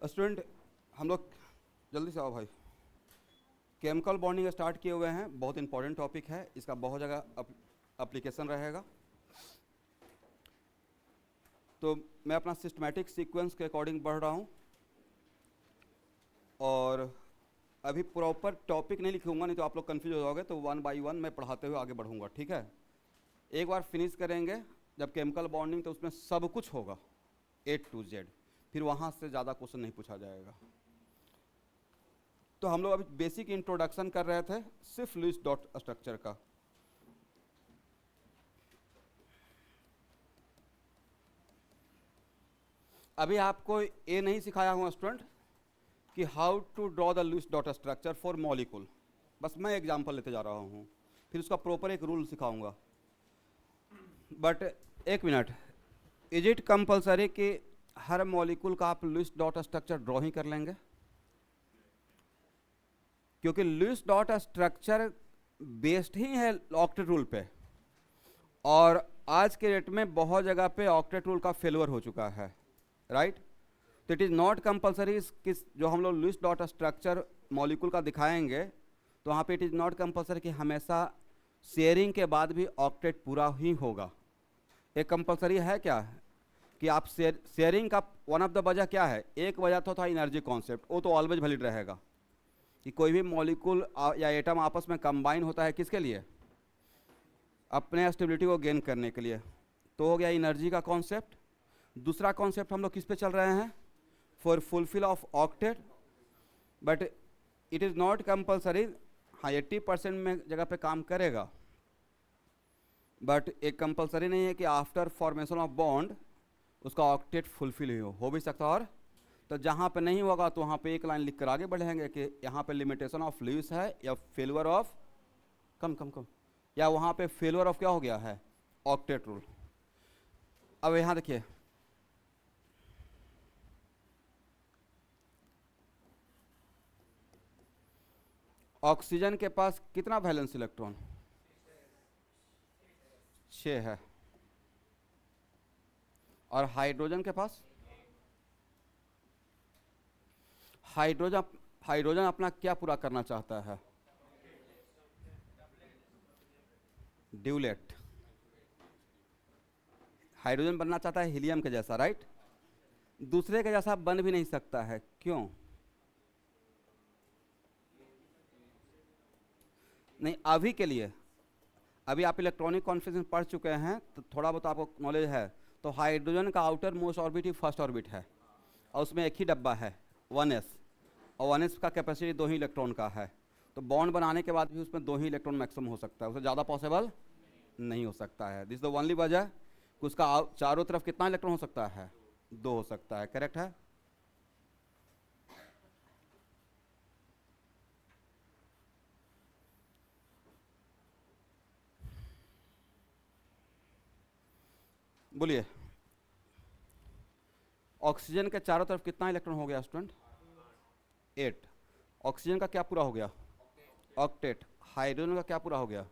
Student हम लोग जल्दी से आओ भाई। केमिकल बॉन्डिंग स्टार्ट किए हुए हैं, बहुत इंपॉर्टेंट टॉपिक है, इसका बहुत जगह एप्लीकेशन रहेगा। तो मैं अपना सिस्टमैटिक सीक्वेंस के अकॉर्डिंग बढ़ रहा हूँ और अभी प्रॉपर टॉपिक नहीं लिखूंगा, नहीं तो आप लोग कंफ्यूज हो जाओगे। तो वन बाय वन मैं पढ़ाते हुए आगे बढ़ूंगा, ठीक है। एक बार फिनिश करेंगे जब केमिकल बॉन्डिंग, तो उसमें सब कुछ होगा A to Z, फिर वहाँ से ज़्यादा क्वेश्चन नहीं पूछा जाएगा। तो हम लोग अभी बेसिक इंट्रोडक्शन कर रहे थे सिर्फ लुईस डॉट स्ट्रक्चर का। अभी आपको ये नहीं सिखाया हूँ स्टूडेंट कि how to draw the Lewis dot structure for molecule, बस मैं एग्जांपल लेते जा रहा हूँ, फिर उसका प्रॉपर एक रूल सिखाऊंगा। बट एक मिनट, इज इट कंपलसरी कि हर मॉलिक्यूल का आप लुईस डॉट स्ट्रक्चर ड्रॉ ही कर लेंगे? क्योंकि लुईस डॉट स्ट्रक्चर बेस्ड ही है ऑक्टेट रूल पे, और आज के डेट में बहुत जगह पे ऑक्टेट रूल का फेलियर हो चुका है, राइट। तो इट इज़ नॉट कंपलसरी कि जो हम लोग लुईस डॉट स्ट्रक्चर मॉलिक्यूल का दिखाएंगे, तो वहाँ पे इट इज़ नॉट कंपलसरी कि हमेशा शेयरिंग के बाद भी ऑक्टेट पूरा ही होगा। एक कंपलसरी है क्या कि आप शेयरिंग का वन ऑफ द वजह क्या है? एक वजह तो था एनर्जी कॉन्सेप्ट, वो तो ऑलवेज वैलिड रहेगा कि कोई भी मॉलिक्यूल या एटम आपस में कंबाइन होता है किसके लिए? अपने स्टेबिलिटी को गेन करने के लिए। तो हो गया एनर्जी का कॉन्सेप्ट। दूसरा कॉन्सेप्ट हम लोग किस पे चल रहे हैं? For fulfil of octet. But it is not compulsory, हाँ 80% में जगह पे काम करेगा, बट एक कंपलसरी नहीं है कि आफ्टर फॉर्मेशन ऑफ बॉन्ड उसका ऑक्टेट फुलफिल ही हो भी सकता। और तो जहाँ पे नहीं होगा तो वहाँ पे एक लाइन लिख कर आगे बढ़ेंगे कि यहाँ पे लिमिटेशन ऑफ लुईस है या फेलियर ऑफ कम या वहाँ पे फेलियर ऑफ क्या हो गया है? Octet rule. अब यहाँ देखिए, ऑक्सीजन के पास कितना वैलेंस इलेक्ट्रॉन? 6 है। और हाइड्रोजन के पास? हाइड्रोजन अपना क्या पूरा करना चाहता है? ड्यूलेट। हाइड्रोजन बनना चाहता है हीलियम के जैसा, राइट। दूसरे के जैसा बन भी नहीं सकता है, क्यों? नहीं, अभी के लिए, अभी आप इलेक्ट्रॉनिक कॉन्फिगरेशन पढ़ चुके हैं तो थोड़ा बहुत आपको नॉलेज है। तो हाइड्रोजन का आउटर मोस्ट ऑर्बिट ही फर्स्ट ऑर्बिट है, और उसमें एक ही डब्बा है 1s, और 1s का कैपेसिटी 2 ही इलेक्ट्रॉन का है। तो बॉन्ड बनाने के बाद भी उसमें 2 ही इलेक्ट्रॉन मैक्सिमम हो सकता है, उससे ज़्यादा पॉसिबल नहीं हो सकता है। दिस द ओनली वजह कि उसका चारों तरफ कितना इलेक्ट्रॉन हो सकता है? 2 हो सकता है, करेक्ट है। बोलिए, ऑक्सीजन के चारों तरफ कितना इलेक्ट्रॉन हो गया स्टूडेंट? 8। ऑक्सीजन का क्या पूरा हो गया? ऑक्टेट। हाइड्रोजन का क्या पूरा हो गया?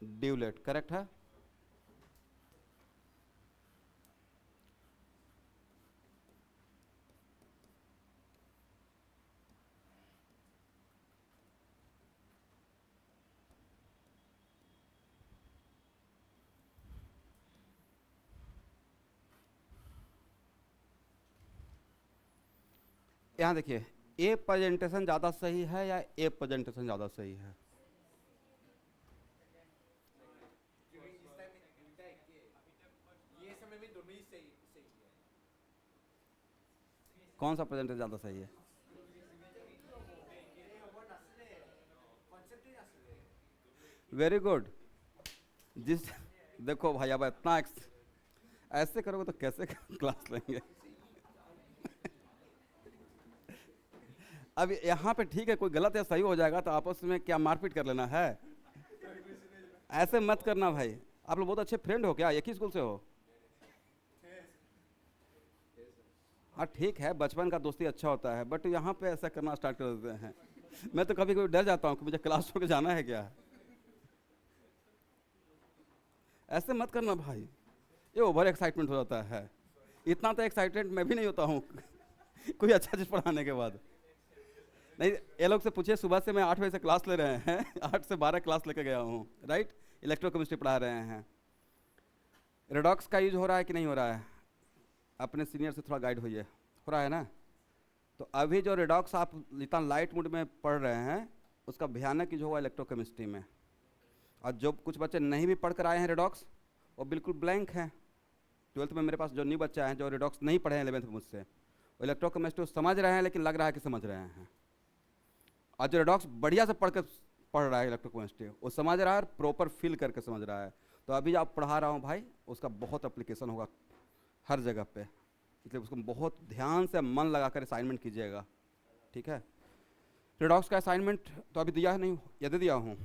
ड्यूलेट, करेक्ट है। यहाँ देखिए, ए प्रेजेंटेशन ज़्यादा सही है या ए प्रेजेंटेशन ज़्यादा सही है? कौन सा प्रेजेंटेशन ज़्यादा सही है? Very good. जिस देखो भाई, अब इतना ऐसे करोगे तो कैसे क्लास लेंगे? अब यहाँ पे ठीक है, कोई गलत या सही हो जाएगा तो आपस में क्या मारपीट कर लेना है? ऐसे मत करना भाई। आप लोग बहुत अच्छे फ्रेंड हो क्या? एक ही स्कूल से हो? हाँ ठीक है, बचपन का दोस्ती अच्छा होता है, बट यहाँ पे ऐसा करना स्टार्ट कर देते हैं। मैं तो कभी कभी डर जाता हूँ कि मुझे क्लास छोड़ के जाना है क्या। ऐसे मत करना भाई, ये ओवर एक्साइटमेंट हो जाता है। इतना तो एक्साइटेड मैं भी नहीं होता हूँ कोई अच्छा चीज़ पढ़ाने के बाद। नहीं, ये लोग से पूछिए, सुबह से मैं 8 बजे से क्लास ले रहे हैं 8 से 12 क्लास लेके गया हूँ, राइट। इलेक्ट्रोकेमिस्ट्री पढ़ा रहे हैं। रेडॉक्स का यूज हो रहा है कि नहीं हो रहा है? अपने सीनियर से थोड़ा गाइड होइए, हो रहा है ना? तो अभी जो रेडॉक्स आप जितना लाइट मोड में पढ़ रहे हैं, उसका भयानक यूज हुआ इलेक्ट्रोकेमिस्ट्री में। और जो कुछ बच्चे नहीं भी पढ़ कर आए हैं रेडॉक्स, वो बिल्कुल ब्लैंक हैं। 12th में मेरे पास जो न्यू बच्चा है जो रेडॉक्स नहीं पढ़े हैं 11th में मुझसे, वो इलेक्ट्रोकेमिस्ट्री समझ रहे हैं, लेकिन लग रहा है कि समझ रहे हैं। और जो रेडॉक्स बढ़िया से पढ़ रहा है इलेक्ट्रोकेमिस्ट्री, वो समझ रहा है और प्रॉपर फील करके समझ रहा है। तो अभी आप पढ़ा रहा हूँ भाई, उसका बहुत एप्लीकेशन होगा हर जगह पे, इसलिए उसको बहुत ध्यान से मन लगा कर असाइनमेंट कीजिएगा, ठीक है। रेडॉक्स का असाइनमेंट तो अभी दिया है नहीं, यदि दिया हूँ।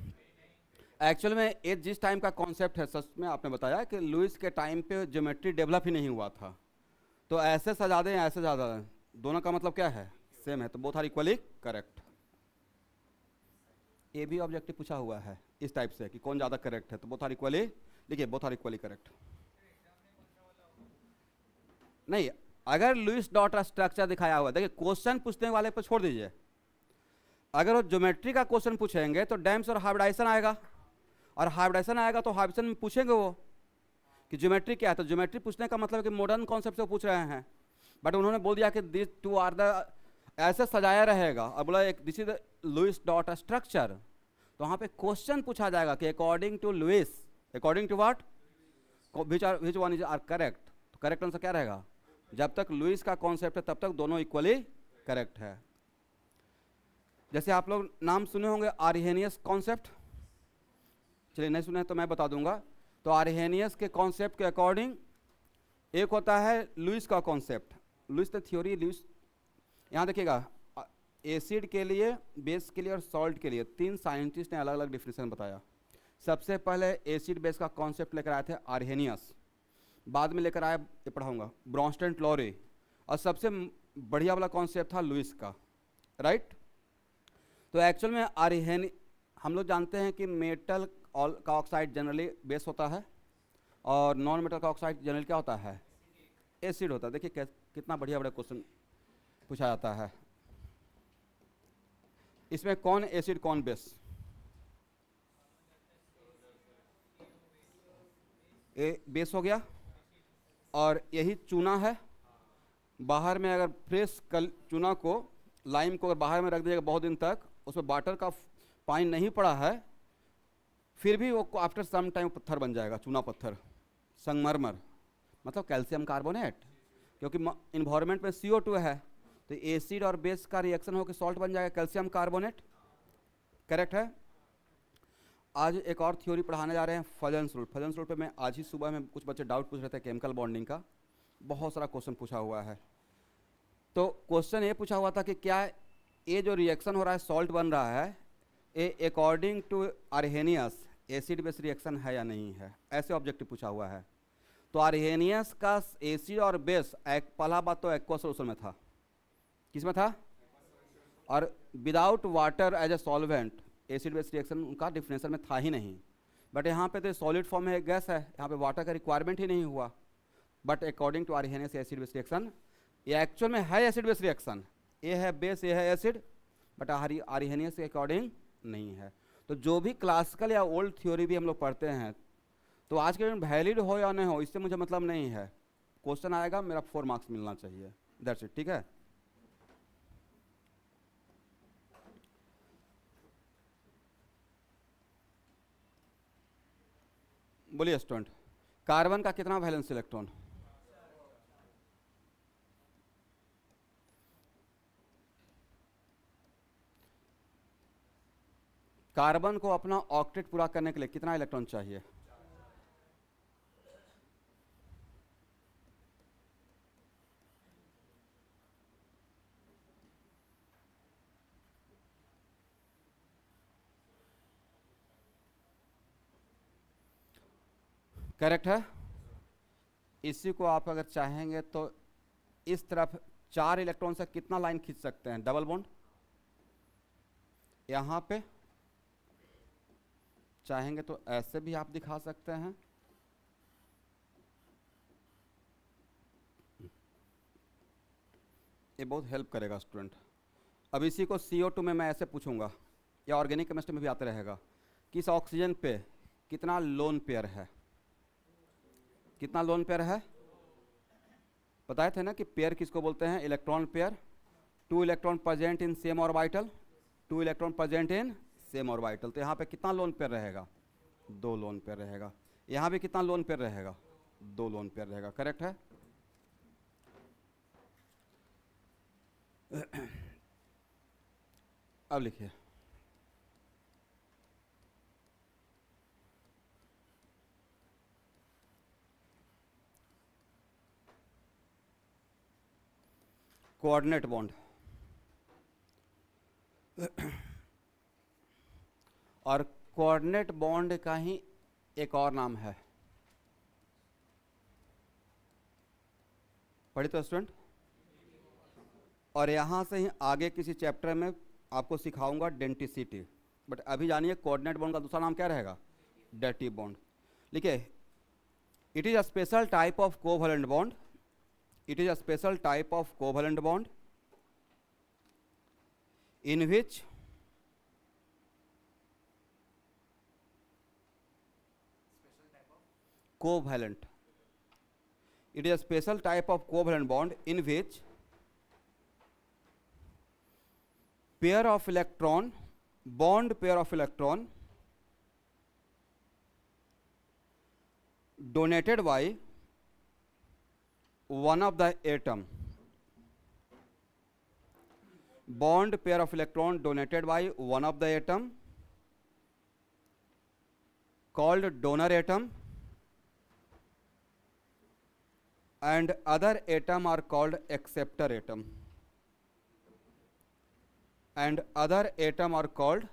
एक्चुअल में ये जिस टाइम का कॉन्सेप्ट है, सच में आपने बताया कि लुईस के टाइम पे ज्योमेट्री डेवलप ही नहीं हुआ था। तो ऐसे सजा दें, ऐसे सजा दें, दोनों का मतलब क्या है? सेम है। तो बोथ आर इक्वली करेक्ट। ये भी ऑब्जेक्टिव पूछा हुआ है इस टाइप से कि कौन ज़्यादा करेक्ट है, तो बोथ आर इक्वली, लिखिए बोथ आर इक्वली करेक्ट। नहीं, अगर लुईस डॉट स्ट्रक्चर दिखाया हुआ, देखिए क्वेश्चन पूछने वाले पर छोड़ दीजिए। अगर वो ज्योमेट्री का क्वेश्चन पूछेंगे तो डैम्स और हाइब्रिडाइजेशन आएगा, और हाइब्रिडाइजेशन आएगा तो हाइब्रिडेशन में पूछेंगे वो कि ज्योमेट्री क्या है। तो ज्योमेट्री पूछने का मतलब कि मॉडर्न कॉन्सेप्ट से वो पूछ रहे हैं, बट उन्होंने बोल दिया कि दिस टू आर द, ऐसे सजाया रहेगा और बोला एक this is Lewis dot structure. तो वहाँ पे क्वेश्चन पूछा जाएगा कि according to Lewis, according to what, which one is are correct. तो करेक्ट आंसर क्या रहेगा? जब तक लुईस का कॉन्सेप्ट है तब तक दोनों इक्वली करेक्ट है। जैसे आप लोग नाम सुने होंगे आर्हेनियस कॉन्सेप्ट, चलिए नहीं सुने तो मैं बता दूंगा। तो आर्हेनियस के कॉन्सेप्ट के अकॉर्डिंग एक होता है लुईस का कॉन्सेप्ट, लुईस ने थ्योरी, लुईस, यहाँ देखिएगा, एसिड के लिए, बेस के लिए और सॉल्ट के लिए 3 साइंटिस्ट ने अलग अलग डिफिनेशन बताया। सबसे पहले एसिड बेस का कॉन्सेप्ट लेकर आए थे आर्हेनियस, बाद में लेकर आया, ये पढ़ाऊंगा, ब्रॉन्स्टन-लॉरे, और सबसे बढ़िया वाला कॉन्सेप्ट था लुईस का, राइट। तो एक्चुअल में आर्हेनी, हम लोग जानते हैं कि मेटल का ऑक्साइड जनरली बेस होता है और नॉन मेटल का ऑक्साइड जनरली क्या होता है? एसिड होता है। देखिए कितना बढ़िया बड़ा क्वेश्चन पूछा जाता है। इसमें कौन एसिड कौन बेस? ए बेस हो गया, और यही चूना है। बाहर में अगर फ्रेश चूना को, लाइम को अगर बाहर में रख दिएगा बहुत दिन तक, उसमें वाटर का पानी नहीं पड़ा है, फिर भी वो आफ्टर सम टाइम पत्थर बन जाएगा, चूना पत्थर, संगमरमर, मतलब कैल्शियम कार्बोनेट, क्योंकि इन्वायरमेंट में CO2 है। तो एसिड और बेस का रिएक्शन होकर सॉल्ट बन जाएगा, कैल्शियम कार्बोनेट, करेक्ट है। आज एक और थ्योरी पढ़ाने जा रहे हैं, फजन्स रूल। फजन्स रूल पे मैं आज ही सुबह में कुछ बच्चे डाउट पूछ रहे थे केमिकल बॉन्डिंग का, बहुत सारा क्वेश्चन पूछा हुआ है। तो क्वेश्चन ये पूछा हुआ था कि क्या ये जो रिएक्शन हो रहा है, सॉल्ट बन रहा है, ये according to Arrhenius acid base reaction है या नहीं है, ऐसे ऑब्जेक्टिव पूछा हुआ है। तो आर्हेनियस का एसिड और बेस, पहला बात तो एक्वा सोल्यूशन में था, किस में था? और without water as a solvent acid base reaction उनका डिफिनेशन में था ही नहीं। बट यहाँ पे तो सॉलिड फॉर्म में एक गैस है, यहाँ पे वाटर का रिक्वायरमेंट ही नहीं हुआ। But according to Arrhenius acid base reaction, ये एक्चुअल में है एसिड बेस रिएक्शन, ये है बेस, ये है एसिड, बट आर्हेनियस के अकॉर्डिंग नहीं है। तो जो भी क्लासिकल या ओल्ड थ्योरी भी हम लोग पढ़ते हैं, तो आज के दिन वैलिड हो या नहीं हो इससे मुझे मतलब नहीं है। क्वेश्चन आएगा, मेरा 4 मार्क्स मिलना चाहिए, दैट्स इट, ठीक है। बोलिए स्टूडेंट, कार्बन का कितना वैलेंस इलेक्ट्रॉन? कार्बन को अपना ऑक्टेट पूरा करने के लिए कितना इलेक्ट्रॉन चाहिए? करेक्ट है। इसी को आप अगर चाहेंगे तो इस तरफ 4 इलेक्ट्रॉन से कितना लाइन खींच सकते हैं? डबल बॉन्ड यहाँ पे, चाहेंगे तो ऐसे भी आप दिखा सकते हैं, ये बहुत हेल्प करेगा स्टूडेंट। अब इसी को CO2 में मैं ऐसे पूछूंगा, या ऑर्गेनिक केमिस्ट्री में भी आते रहेगा, कि इस ऑक्सीजन पे कितना लोन पेयर है, कितना लोन पेयर है? बताए थे ना कि पेयर किसको बोलते हैं? Electron pair. 2 electron present in same orbital, 2 electron present in same orbital. तो यहाँ पे कितना लोन पेयर रहेगा? 2 लोन पेयर रहेगा। यहाँ भी कितना लोन पेयर रहेगा? 2 लोन पेयर रहेगा। करेक्ट है? अब लिखिए, कोऑर्डिनेट बॉन्ड। और कोऑर्डिनेट बॉन्ड का ही एक और नाम है, पढ़ी तो स्टूडेंट? और यहाँ से ही आगे किसी चैप्टर में आपको सिखाऊंगा डेंटिसिटी। बट अभी जानिए कोऑर्डिनेट बॉन्ड का दूसरा नाम क्या रहेगा? Dative bond. लिखिए, it is a special type of covalent bond, it is a special type of covalent bond in which covalent, it is a special type of covalent bond in which pair of electron, bond pair of electron donated by one of the atom, bond pair of electron donated by one of the atom called donor atom, and other atom are called acceptor atom, and other atom are called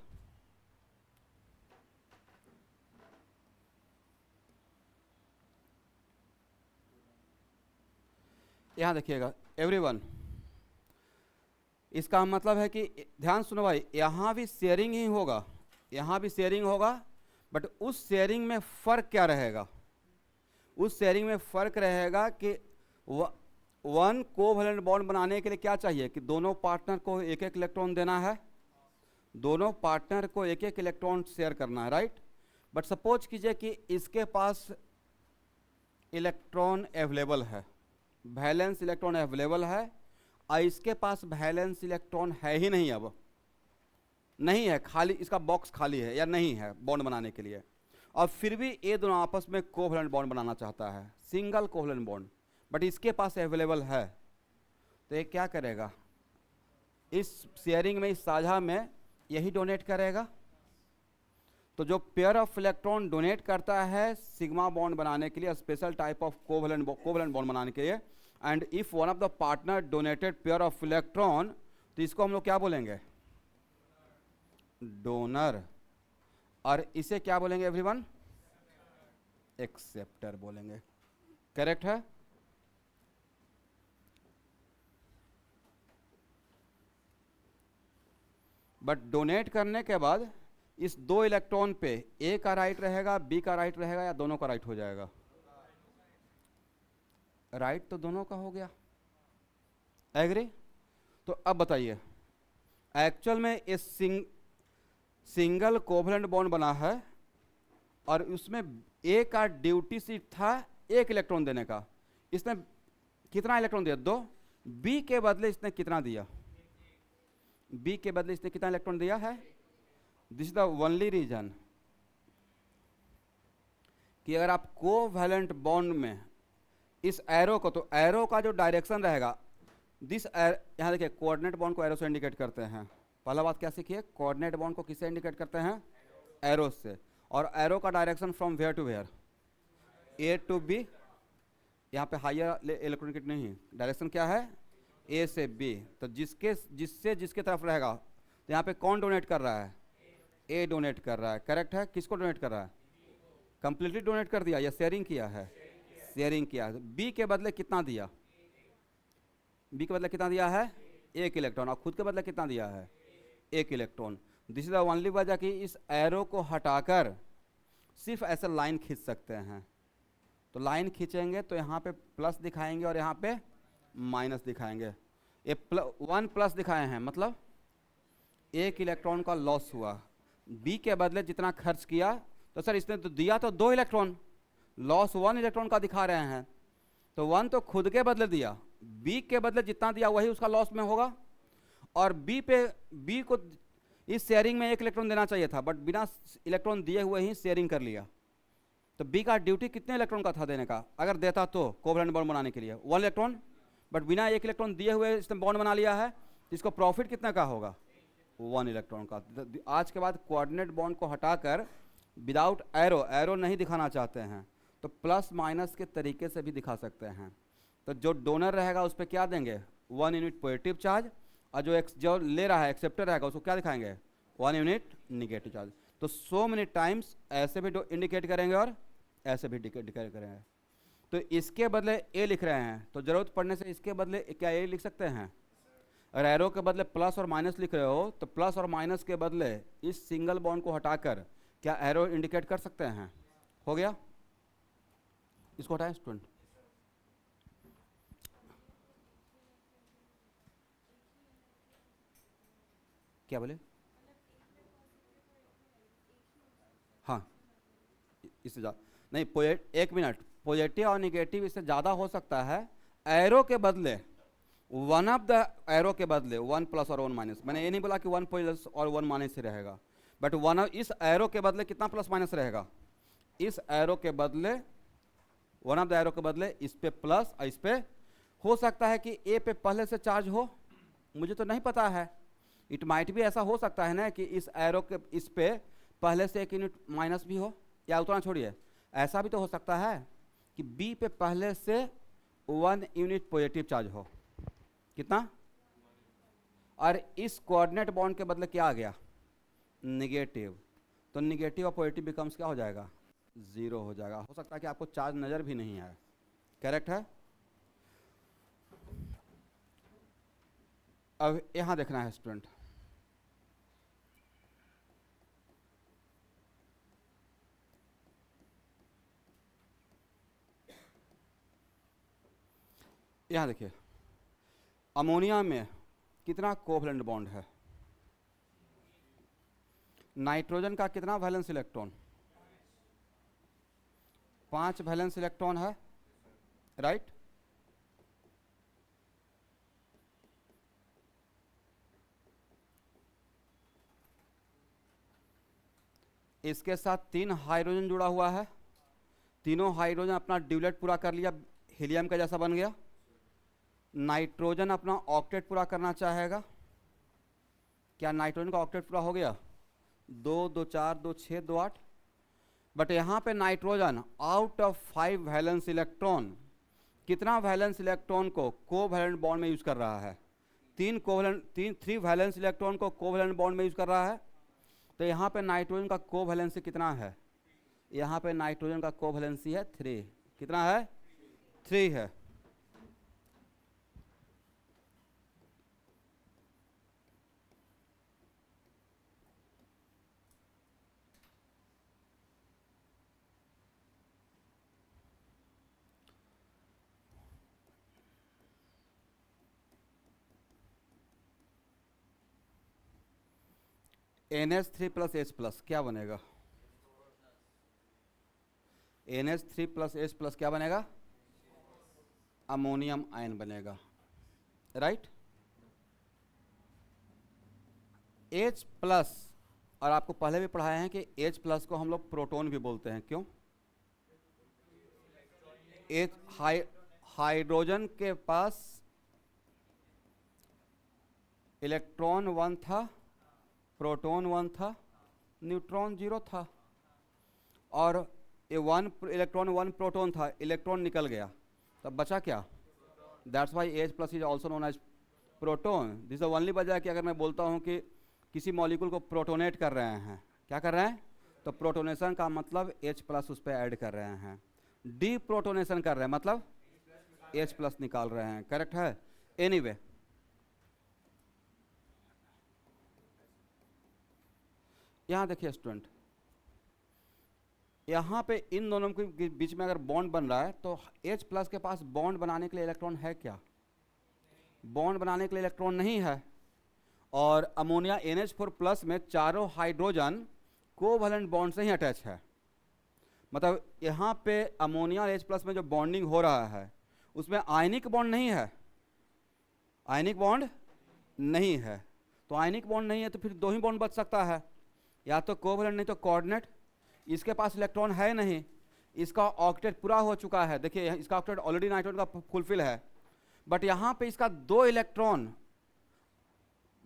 यहाँ देखिएगा everyone, इसका मतलब है कि ध्यान सुनो भाई, यहाँ भी शेयरिंग ही होगा, यहाँ भी शेयरिंग होगा, बट उस शेयरिंग में फ़र्क क्या रहेगा? उस शेयरिंग में फ़र्क रहेगा कि वन कोवैलेंट बॉन्ड बनाने के लिए क्या चाहिए कि दोनों पार्टनर को एक एक इलेक्ट्रॉन देना है, दोनों पार्टनर को एक एक इलेक्ट्रॉन शेयर करना है, राइट? बट सपोज कीजिए कि इसके पास इलेक्ट्रॉन अवेलेबल है, वैलेंस इलेक्ट्रॉन अवेलेबल है, और इसके पास वैलेंस इलेक्ट्रॉन है ही नहीं, अब नहीं है, खाली इसका बॉक्स खाली है या नहीं है बॉन्ड बनाने के लिए, और फिर भी ये दोनों आपस में कोवैलेंट बॉन्ड बनाना चाहता है, सिंगल कोवैलेंट बॉन्ड, बट इसके पास अवेलेबल है, तो ये क्या करेगा? इस शेयरिंग में, इस साझा में यही डोनेट करेगा। तो जो पेयर ऑफ इलेक्ट्रॉन डोनेट करता है सिग्मा बॉन्ड बनाने के लिए, special type of covalent bond बनाने के लिए, and if one of the partner donated pair of electron, तो इसको हम लोग क्या बोलेंगे? डोनर। और इसे क्या बोलेंगे एवरीवन? एक्सेप्टर बोलेंगे। करेक्ट है? बट डोनेट करने के बाद इस 2 इलेक्ट्रॉन पे ए का राइट रहेगा, बी का राइट रहेगा, या दोनों का राइट हो जाएगा? राइट तो दोनों का हो गया। एग्री? तो अब बताइए, एक्चुअल में ये सिंगल कोवैलेंट बॉन्ड बना है, और उसमें ए का ड्यूटी सिर्फ था 1 इलेक्ट्रॉन देने का, इसने कितना इलेक्ट्रॉन दिया? 2। बी के बदले इसने कितना दिया? बी के बदले इसने कितना इलेक्ट्रॉन दिया है? This is the only reason कि अगर आप कोवैलेंट बॉन्ड में इस एरो को, तो एरो का जो डायरेक्शन रहेगा, दिस यहाँ देखिए, कोऑर्डिनेट बॉन्ड को एरो से इंडिकेट करते हैं। पहला बात क्या सीखिए? कोऑर्डिनेट बॉन्ड को किससे इंडिकेट करते हैं? एरो से। और एरो का direction from where to where? A to B. यहाँ पे हायर इलेक्ट्रॉनिक नहीं, डायरेक्शन क्या है? ए से बी। तो जिसके तरफ रहेगा, तो यहाँ पे कौन डोनेट कर रहा है? ए डोनेट कर रहा है। करेक्ट है? किसको डोनेट कर रहा है? कंप्लीटली डोनेट कर दिया या शेयरिंग किया है? शेयरिंग किया है। बी के बदले कितना दिया? बी के बदले कितना दिया है? 1 इलेक्ट्रॉन। और खुद के बदले कितना दिया है? 1 electron. This is the only वजह कि इस एरो को हटाकर सिर्फ ऐसे लाइन खींच सकते हैं। तो लाइन खींचेंगे तो यहाँ पे प्लस दिखाएंगे और यहाँ पे माइनस दिखाएंगे। ये 1 प्लस दिखाए हैं, मतलब एक इलेक्ट्रॉन का लॉस हुआ। बी के बदले जितना खर्च किया, तो सर इसने तो दिया तो 2 इलेक्ट्रॉन, लॉस 1 इलेक्ट्रॉन का दिखा रहे हैं, तो 1 तो खुद के बदले दिया, बी के बदले जितना दिया वही उसका लॉस में होगा। और बी को इस शेयरिंग में 1 इलेक्ट्रॉन देना चाहिए था, बट बिना इलेक्ट्रॉन दिए हुए ही शेयरिंग कर लिया। तो बी का ड्यूटी कितने इलेक्ट्रॉन का था देने का, अगर देता तो कोवलेंट बॉन्ड बनाने के लिए 1 इलेक्ट्रॉन, बट बिना 1 इलेक्ट्रॉन दिए हुए इसने बॉन्ड बना लिया है, इसको प्रॉफिट कितने का होगा, 1 इलेक्ट्रॉन का। आज के बाद कोऑर्डिनेट बॉन्ड को हटाकर विदाउट एरो नहीं दिखाना चाहते हैं तो प्लस माइनस के तरीके से भी दिखा सकते हैं। तो जो डोनर रहेगा उस पर क्या देंगे, 1 यूनिट पॉजिटिव चार्ज, और जो ले रहा है एक्सेप्टर रहेगा उसको क्या दिखाएंगे, 1 यूनिट निगेटिव चार्ज। तो सो मेनी टाइम्स ऐसे भी इंडिकेट करेंगे और ऐसे भी इंडिकेट करेंगे। तो इसके बदले ए लिख रहे हैं, तो ज़रूरत पड़ने से इसके बदले क्या ए लिख सकते हैं। अगर एरो के बदले प्लस और माइनस लिख रहे हो तो प्लस और माइनस के बदले इस सिंगल बॉन्ड को हटाकर क्या एरो इंडिकेट कर सकते हैं। हो गया, इसको हटाएं स्टूडेंट। क्या बोले, हाँ इससे ज़्यादा नहीं, एक मिनट, पॉजिटिव और निगेटिव इससे ज़्यादा हो सकता है। एरो के बदले वन ऑफ द एरो के बदले 1 प्लस और 1 माइनस, मैंने ये नहीं बोला कि 1 प्लस और 1 माइनस ही रहेगा, बट इस एरो के बदले कितना प्लस माइनस रहेगा, इस एरो के बदले वन ऑफ द एरो के बदले इस पे प्लस और इस पे, हो सकता है कि ए पे पहले से चार्ज हो, मुझे तो नहीं पता है, इट माइट भी ऐसा हो सकता है ना कि इस एरो के इस पे पहले से 1 यूनिट माइनस भी हो, या उतना छोड़िए, ऐसा भी तो हो सकता है कि बी पे पहले से 1 यूनिट पॉजिटिव चार्ज हो, कितना, और इस कोऑर्डिनेट बॉन्ड के बदले क्या आ गया, निगेटिव, तो निगेटिव और पॉजिटिव बिकम्स क्या हो जाएगा, 0 हो जाएगा। हो सकता है कि आपको चार्ज नज़र भी नहीं आए, करेक्ट है। अब यहाँ देखना है स्टूडेंट, यहाँ देखिए अमोनिया में कितना कोवलेंट बॉन्ड है, नाइट्रोजन का कितना वैलेंस इलेक्ट्रॉन, 5 वैलेंस इलेक्ट्रॉन है, राइट। इसके साथ 3 हाइड्रोजन जुड़ा हुआ है, तीनों हाइड्रोजन अपना ड्यूलेट पूरा कर लिया, हीलियम का जैसा बन गया। नाइट्रोजन अपना ऑक्टेट पूरा करना चाहेगा, क्या नाइट्रोजन का ऑक्टेट पूरा हो गया, 2 2 4 2 6 2 8, बट यहाँ पे nitrogen out of 5 valence electron कितना वैलेंस इलेक्ट्रॉन को कोवैलेंट बॉन्ड में यूज कर रहा है, 3 वैलेंस इलेक्ट्रॉन को कोवैलेंट बॉन्ड में यूज कर रहा है। तो यहाँ पे नाइट्रोजन का कोवैलेंसी कितना है, यहाँ पे नाइट्रोजन का कोवैलेंसी है 3, कितना है, 3 है। NH3 प्लस H प्लस क्या बनेगा, NH3 प्लस H प्लस क्या बनेगा, अमोनियम आयन बनेगा, राइट। H प्लस, और आपको पहले भी पढ़ाए हैं कि H प्लस को हम लोग प्रोटॉन भी बोलते हैं, क्यों, हाइड्रोजन के पास इलेक्ट्रॉन 1 था, प्रोटॉन 1 था, न्यूट्रॉन 0 था, और ये 1 इलेक्ट्रॉन 1 प्रोटॉन था, इलेक्ट्रॉन निकल गया, तब बचा क्या, that's why H plus is also known as proton. This is only वजह कि अगर मैं बोलता हूँ कि किसी मॉलिक्यूल को प्रोटोनेट कर रहे हैं, क्या कर रहे हैं, तो प्रोटोनेशन का मतलब H प्लस उस पर ऐड कर रहे हैं, डी प्रोटोनेशन कर रहे हैं मतलब H प्लस निकाल रहे हैं, करेक्ट है। एनीवे यहाँ देखिए स्टूडेंट, यहाँ पे इन दोनों के बीच में अगर बॉन्ड बन रहा है तो H प्लस के पास बॉन्ड बनाने के लिए इलेक्ट्रॉन है क्या, बॉन्ड बनाने के लिए इलेक्ट्रॉन नहीं है, और अमोनिया NH4+ में चारों हाइड्रोजन कोवैलेंट बॉन्ड से ही अटैच है। मतलब यहाँ पे अमोनिया और H+ में जो बॉन्डिंग हो रहा है उसमें आयनिक बॉन्ड नहीं है, आयनिक बॉन्ड नहीं है। तो आयनिक बॉन्ड नहीं है तो फिर दो ही बॉन्ड बच सकता है, या तो कोवैलेंट नहीं तो कोऑर्डिनेट। इसके पास इलेक्ट्रॉन है नहीं, इसका ऑक्टेट पूरा हो चुका है, देखिए इसका ऑक्टेट ऑलरेडी नाइट्रोजन का फुलफिल है, बट यहाँ पे इसका 2 इलेक्ट्रॉन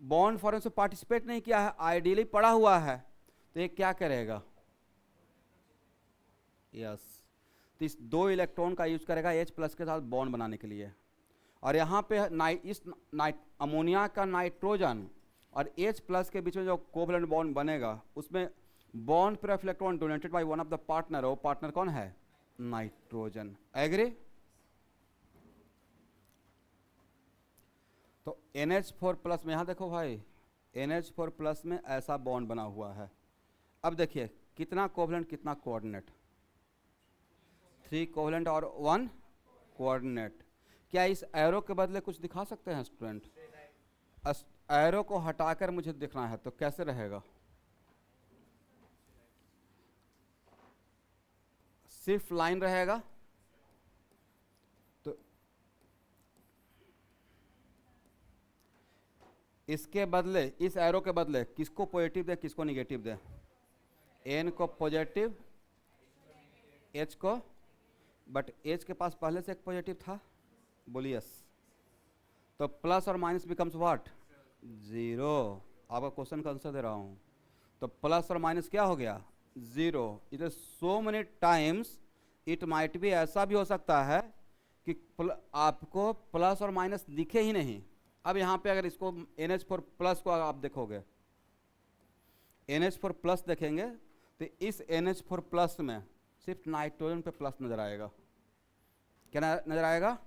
बॉन्ड फॉर्मेशन से पार्टिसिपेट नहीं किया है, आइडियली पड़ा हुआ है, तो ये क्या करेगा? यस, तो इस 2 इलेक्ट्रॉन का यूज करेगा H+ के साथ बॉन्ड बनाने के लिए। और यहाँ पे अमोनिया का नाइट्रोजन और H+ के बीच में जो कोवैलेंट बॉन्ड बनेगा उसमें bond pair of electron donated by one of the partner, वो पार्टनर कौन है? नाइट्रोजन। एग्री? तो NH4+ में यहाँ देखो भाई, NH4+ में ऐसा बॉन्ड बना हुआ है। अब देखिए कितना कोवैलेंट कितना कोऑर्डिनेट, 3 कोवैलेंट और 1 कोऑर्डिनेट। क्या इस एरो के बदले कुछ दिखा सकते हैं स्टूडेंट? एरो को हटाकर मुझे दिखना है तो कैसे रहेगा? सिर्फ लाइन रहेगा, तो इसके बदले, इस एरो के बदले किसको पॉजिटिव दे किसको निगेटिव दे? N को पॉजिटिव, H को, बट H के पास पहले से एक पॉजिटिव था, बोलिए यस। तो प्लस और माइनस बिकम्स व्हाट? 0। आपका क्वेश्चन का आंसर दे रहा हूँ। तो प्लस और माइनस क्या हो गया? 0। इधर सो मेनी टाइम्स इट माइट भी, ऐसा भी हो सकता है कि आपको प्लस और माइनस दिखे ही नहीं। अब यहाँ पे अगर इसको NH4+ को आप देखोगे, NH4+ देखेंगे तो इस NH4+ में सिर्फ नाइट्रोजन पे प्लस नजर आएगा। क्या नजर आएगा?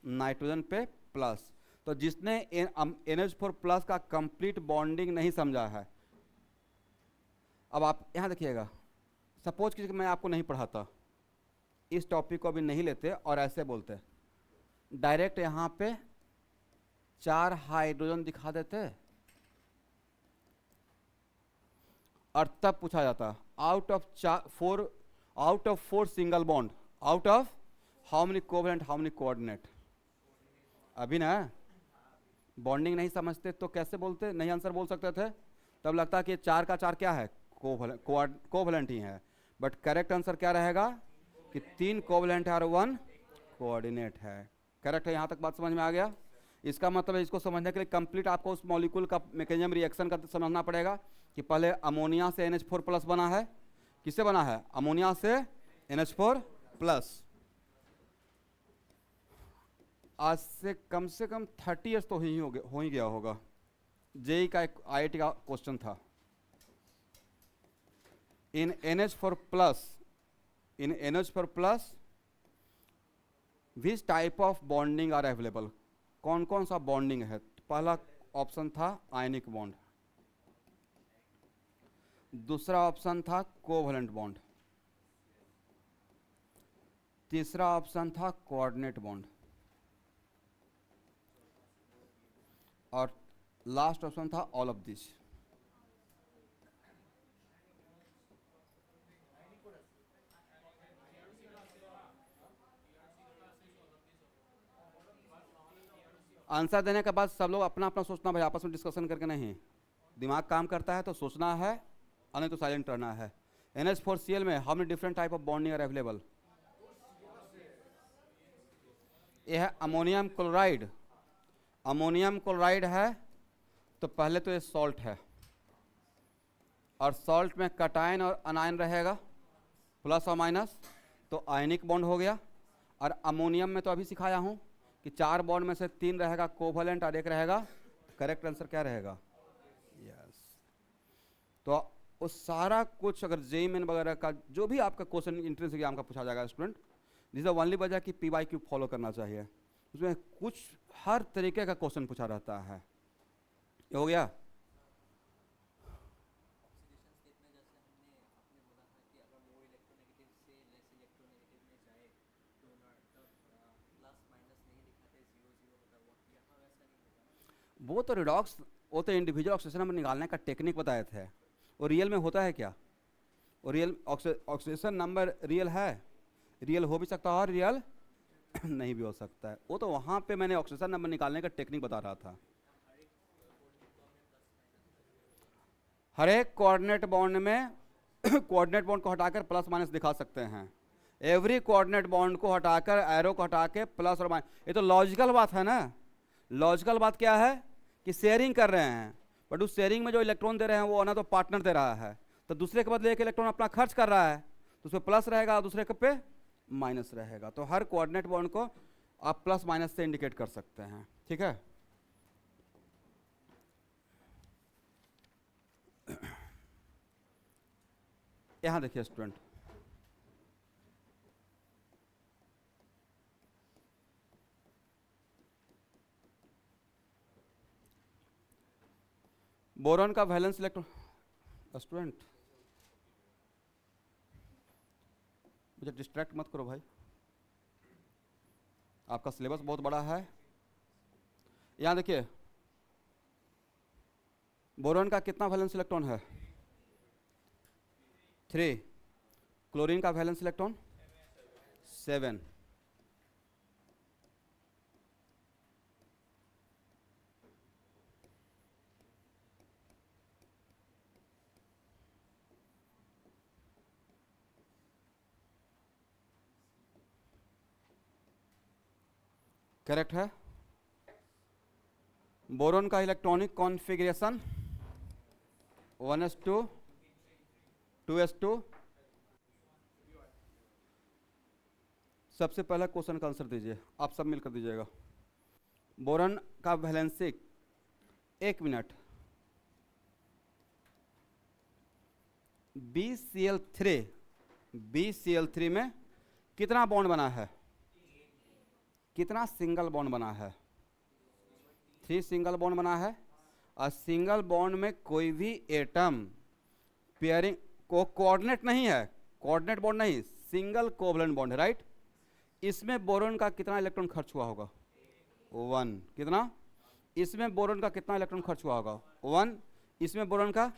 नाइट्रोजन पे प्लस। तो जिसने NH4+ का कंप्लीट बॉन्डिंग नहीं समझा है, अब आप यहाँ देखिएगा, सपोज कि मैं आपको नहीं पढ़ाता, इस टॉपिक को अभी नहीं लेते और ऐसे बोलते, डायरेक्ट यहाँ पे 4 हाइड्रोजन दिखा देते और तब पूछा जाता out of 4 single bond, out of how many covalent how many coordinate. अभी ना बॉन्डिंग नहीं समझते तो कैसे बोलते, नहीं आंसर बोल सकते थे, तब लगता कि 4 का 4 क्या है? कोवैलेंट ही है। बट करेक्ट आंसर क्या रहेगा कि 3 कोवैलेंट है और 1 कोऑर्डिनेट है। करेक्ट है? यहाँ तक बात समझ में आ गया? इसका मतलब है इसको समझने के लिए कंप्लीट आपको उस मॉलिक्यूल का मैकेनिज्म रिएक्शन का समझना पड़ेगा कि पहले अमोनिया से NH4+ बना है, किससे बना है? अमोनिया से NH4+। आज से कम 30 ईयर्स तो हो ही गया होगा। जेई का एक IIT का क्वेश्चन था, in NH4+ which type of bonding are available? कौन कौन सा बॉन्डिंग है? पहला ऑप्शन था आयनिक बॉन्ड, दूसरा ऑप्शन था कोवैलेंट बॉन्ड, तीसरा ऑप्शन था कोऑर्डिनेट बॉन्ड, और लास्ट ऑप्शन था ऑल ऑफ दिस। आंसर देने के बाद सब लोग अपना अपना सोचना भाई, आपस में डिस्कशन करके नहीं। दिमाग काम करता है तो सोचना है और नहीं तो साइलेंट रहना है। NH4Cl में how many different type of bonding are available? यह है अमोनियम क्लोराइड। अमोनियम क्लोराइड है तो पहले तो ये सॉल्ट है, और सॉल्ट में कटायन और अनायन रहेगा, प्लस और माइनस, तो आयनिक बॉन्ड हो गया। और अमोनियम में तो अभी सिखाया हूँ कि 4 बॉन्ड में से 3 रहेगा कोवैलेंट और 1 रहेगा। करेक्ट आंसर क्या रहेगा? यस। तो वो सारा कुछ अगर जेईई मेन वगैरह का जो भी आपका क्वेश्चन इंट्रेंस एग्जाम का पूछा जाएगा स्टूडेंट, दिस इज ओनली वजह कि PYQ फॉलो करना चाहिए, उसमें कुछ हर तरीके का क्वेश्चन पूछा रहता है। ये हो गया? वो तो रिडॉक्स, वो तो इंडिविजुअल ऑक्सीडेशन नंबर निकालने का टेक्निक बताए थे। वो रियल में होता है क्या? वो रियल ऑक्सीडेशन नंबर रियल है, रियल हो भी सकता है और रियल नहीं भी हो सकता है। वो तो वहाँ पे मैंने ऑक्सीडेशन नंबर निकालने का टेक्निक बता रहा था। हर एक कोऑर्डिनेट बॉन्ड में कोऑर्डिनेट बॉन्ड को हटाकर प्लस माइनस दिखा सकते हैं। एवरी कोऑर्डिनेट बॉन्ड को हटाकर, एरो को हटा के प्लस और माइनस, ये तो लॉजिकल बात है ना। लॉजिकल बात क्या है कि शेयरिंग कर रहे हैं, बट उस शेयरिंग में जो इलेक्ट्रॉन दे रहे हैं वो ना तो पार्टनर दे रहा है, तो दूसरे के बदले एक इलेक्ट्रॉन अपना खर्च कर रहा है, तो उसमें प्लस रहेगा, दूसरे के पे माइनस रहेगा। तो हर कोऑर्डिनेट बॉन्ड को आप प्लस माइनस से इंडिकेट कर सकते हैं। ठीक है, यहां देखिए स्टूडेंट, बोरॉन का वैलेंस इलेक्ट्रॉन, स्टूडेंट मुझे डिस्ट्रैक्ट मत करो भाई, आपका सिलेबस बहुत बड़ा है। यहां देखिए, बोरॉन का कितना वैलेंस इलेक्ट्रॉन है? 3। क्लोरीन का वैलेंस इलेक्ट्रॉन 7। करेक्ट है। बोरॉन का इलेक्ट्रॉनिक कॉन्फ़िगरेशन 1s2 2s2। सबसे पहला क्वेश्चन का आंसर दीजिए, आप सब मिलकर दीजिएगा। बोरॉन का वैलेंसी, 1 मिनट, BCl3 में कितना बॉन्ड बना है? कितना सिंगल बॉन्ड बना है? 3 सिंगल बॉन्ड बना है। और सिंगल बॉन्ड में कोई भी एटम पेयरिंग को कोऑर्डिनेट नहीं है, कोऑर्डिनेट बॉन्ड नहीं, सिंगल कोवलेंट बॉन्ड है, राइट। इसमें बोरॉन का कितना इलेक्ट्रॉन खर्च हुआ होगा? 1। कितना? इसमें बोरॉन का कितना इलेक्ट्रॉन खर्च हुआ होगा? 1। इसमें बोरॉन का,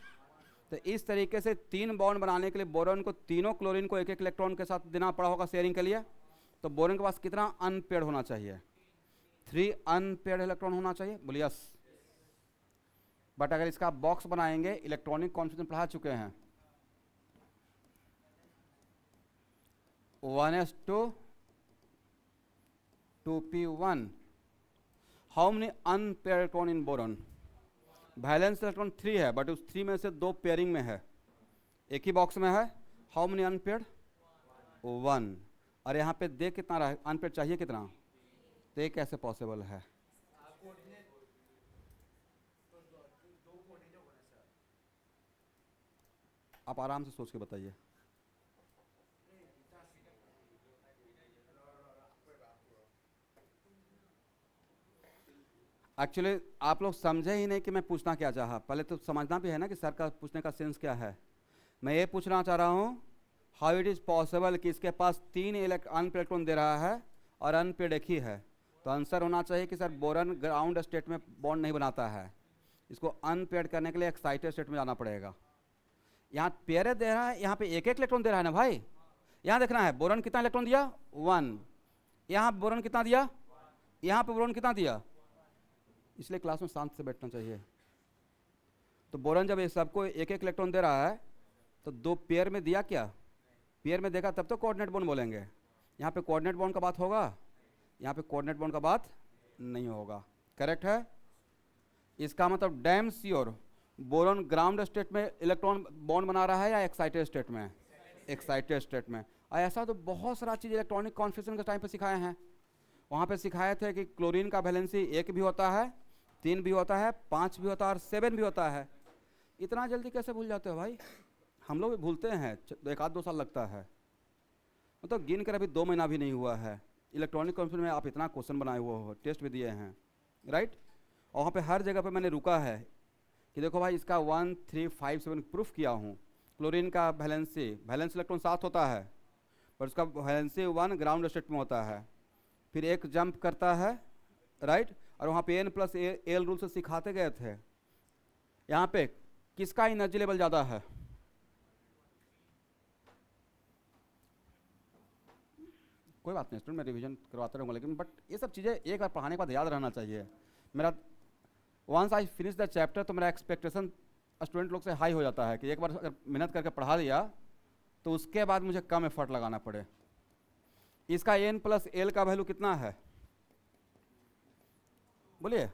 तो इस तरीके से 3 बॉन्ड बनाने के लिए बोरॉन को तीनों क्लोरीन को एक एक इलेक्ट्रॉन के साथ देना पड़ा होगा शेयरिंग के लिए। तो बोरॉन के पास कितना अनपेयर्ड होना चाहिए? 3 अनपेयर्ड इलेक्ट्रॉन होना चाहिए। बोलिए यस। बट अगर इसका बॉक्स बनाएंगे, इलेक्ट्रॉनिक कॉन्फिगरेशन पढ़ा चुके हैं, 1s2 2p1। How many unpaired electron in boron? Valence electron 3 है, बट उस 3 में से 2 पेयरिंग में है, एक ही बॉक्स में है। How many unpaired? 1। और यहाँ पे दे कितना रहा? अनपेयर्ड चाहिए कितना? तो ये कैसे पॉसिबल है? आप आराम से सोच के बताइए। एक्चुअली आप लोग समझे ही नहीं कि मैं पूछना क्या चाहा। पहले तो समझना भी है ना कि सर का पूछने का सेंस क्या है। मैं ये पूछना चाह रहा हूँ, हाउ इट इज़ पॉसिबल कि इसके पास 3 अनपेयर्ड इलेक्ट्रॉन दे रहा है और अनपेयर्ड एक ही है। तो आंसर होना चाहिए कि सर बोरॉन ग्राउंड स्टेट में बॉन्ड नहीं बनाता है, इसको अनपेयर्ड करने के लिए एक्साइटेड स्टेट में जाना पड़ेगा। यहाँ पेयर दे रहा है, यहाँ पे एक एक इलेक्ट्रॉन दे रहा है ना भाई। यहाँ देखना है बोरॉन कितना इलेक्ट्रॉन दिया? 1। यहाँ बोरॉन कितना दिया? यहाँ पे बोरॉन कितना दिया? इसलिए क्लास में शांत से बैठना चाहिए। तो बोरॉन जब ये सबको एक एक इलेक्ट्रॉन दे रहा है तो 2 पेयर में दिया क्या? पेयर में देगा तब तो कोऑर्डिनेट बॉन्ड बोलेंगे। यहाँ पे कोऑर्डिनेट बॉन्ड का बात होगा, यहाँ पे कोऑर्डिनेट बॉन्ड का बात नहीं होगा। करेक्ट है। इसका मतलब damn sure boron ground state में इलेक्ट्रॉन बॉन्ड बना रहा है या एक्साइटेड स्टेट में? एक्साइटेड स्टेट में। और ऐसा तो बहुत सारा चीज़ इलेक्ट्रॉनिक कॉन्फिगरेशन के टाइम पे सिखाए हैं। वहाँ पे सिखाए थे कि क्लोरीन का वैलेंसी 1 भी होता है, 3 भी होता है, 5 भी होता है और 7 भी होता है। इतना जल्दी कैसे भूल जाते हो भाई? हम लोग भी भूलते हैं, 1-2 साल लगता है। मतलब गिन कर अभी 2 महीना भी नहीं हुआ है। इलेक्ट्रॉनिक कॉन्फिगरेशन में आप इतना क्वेश्चन बनाए हुए हो, टेस्ट भी दिए हैं, राइट। और वहाँ पे हर जगह पे मैंने रुका है कि देखो भाई इसका 1 3 5 7 प्रूफ किया हूँ। क्लोरीन का वैलेंस इलेक्ट्रॉन 7 होता है, पर उसका वैलेंसी 1 ग्राउंड स्टेट में होता है, फिर एक जंप करता है, राइट। और वहाँ पे n प्लस एल रूल से सिखाते गए थे। यहाँ पे किसका एनर्जी लेवल ज़्यादा है? कोई बात नहीं स्टूडेंट, मैं रिवीजन करवाता रहूँगा, लेकिन बट ये सब चीज़ें एक बार पढ़ाने के बाद याद रहना चाहिए। मेरा once I finish the chapter तो मेरा एक्सपेक्टेशन स्टूडेंट लोग से हाई हो जाता है कि एक बार अगर मेहनत करके पढ़ा लिया तो उसके बाद मुझे कम एफर्ट लगाना पड़े। इसका n प्लस एल का वैल्यू कितना है? बोलिए।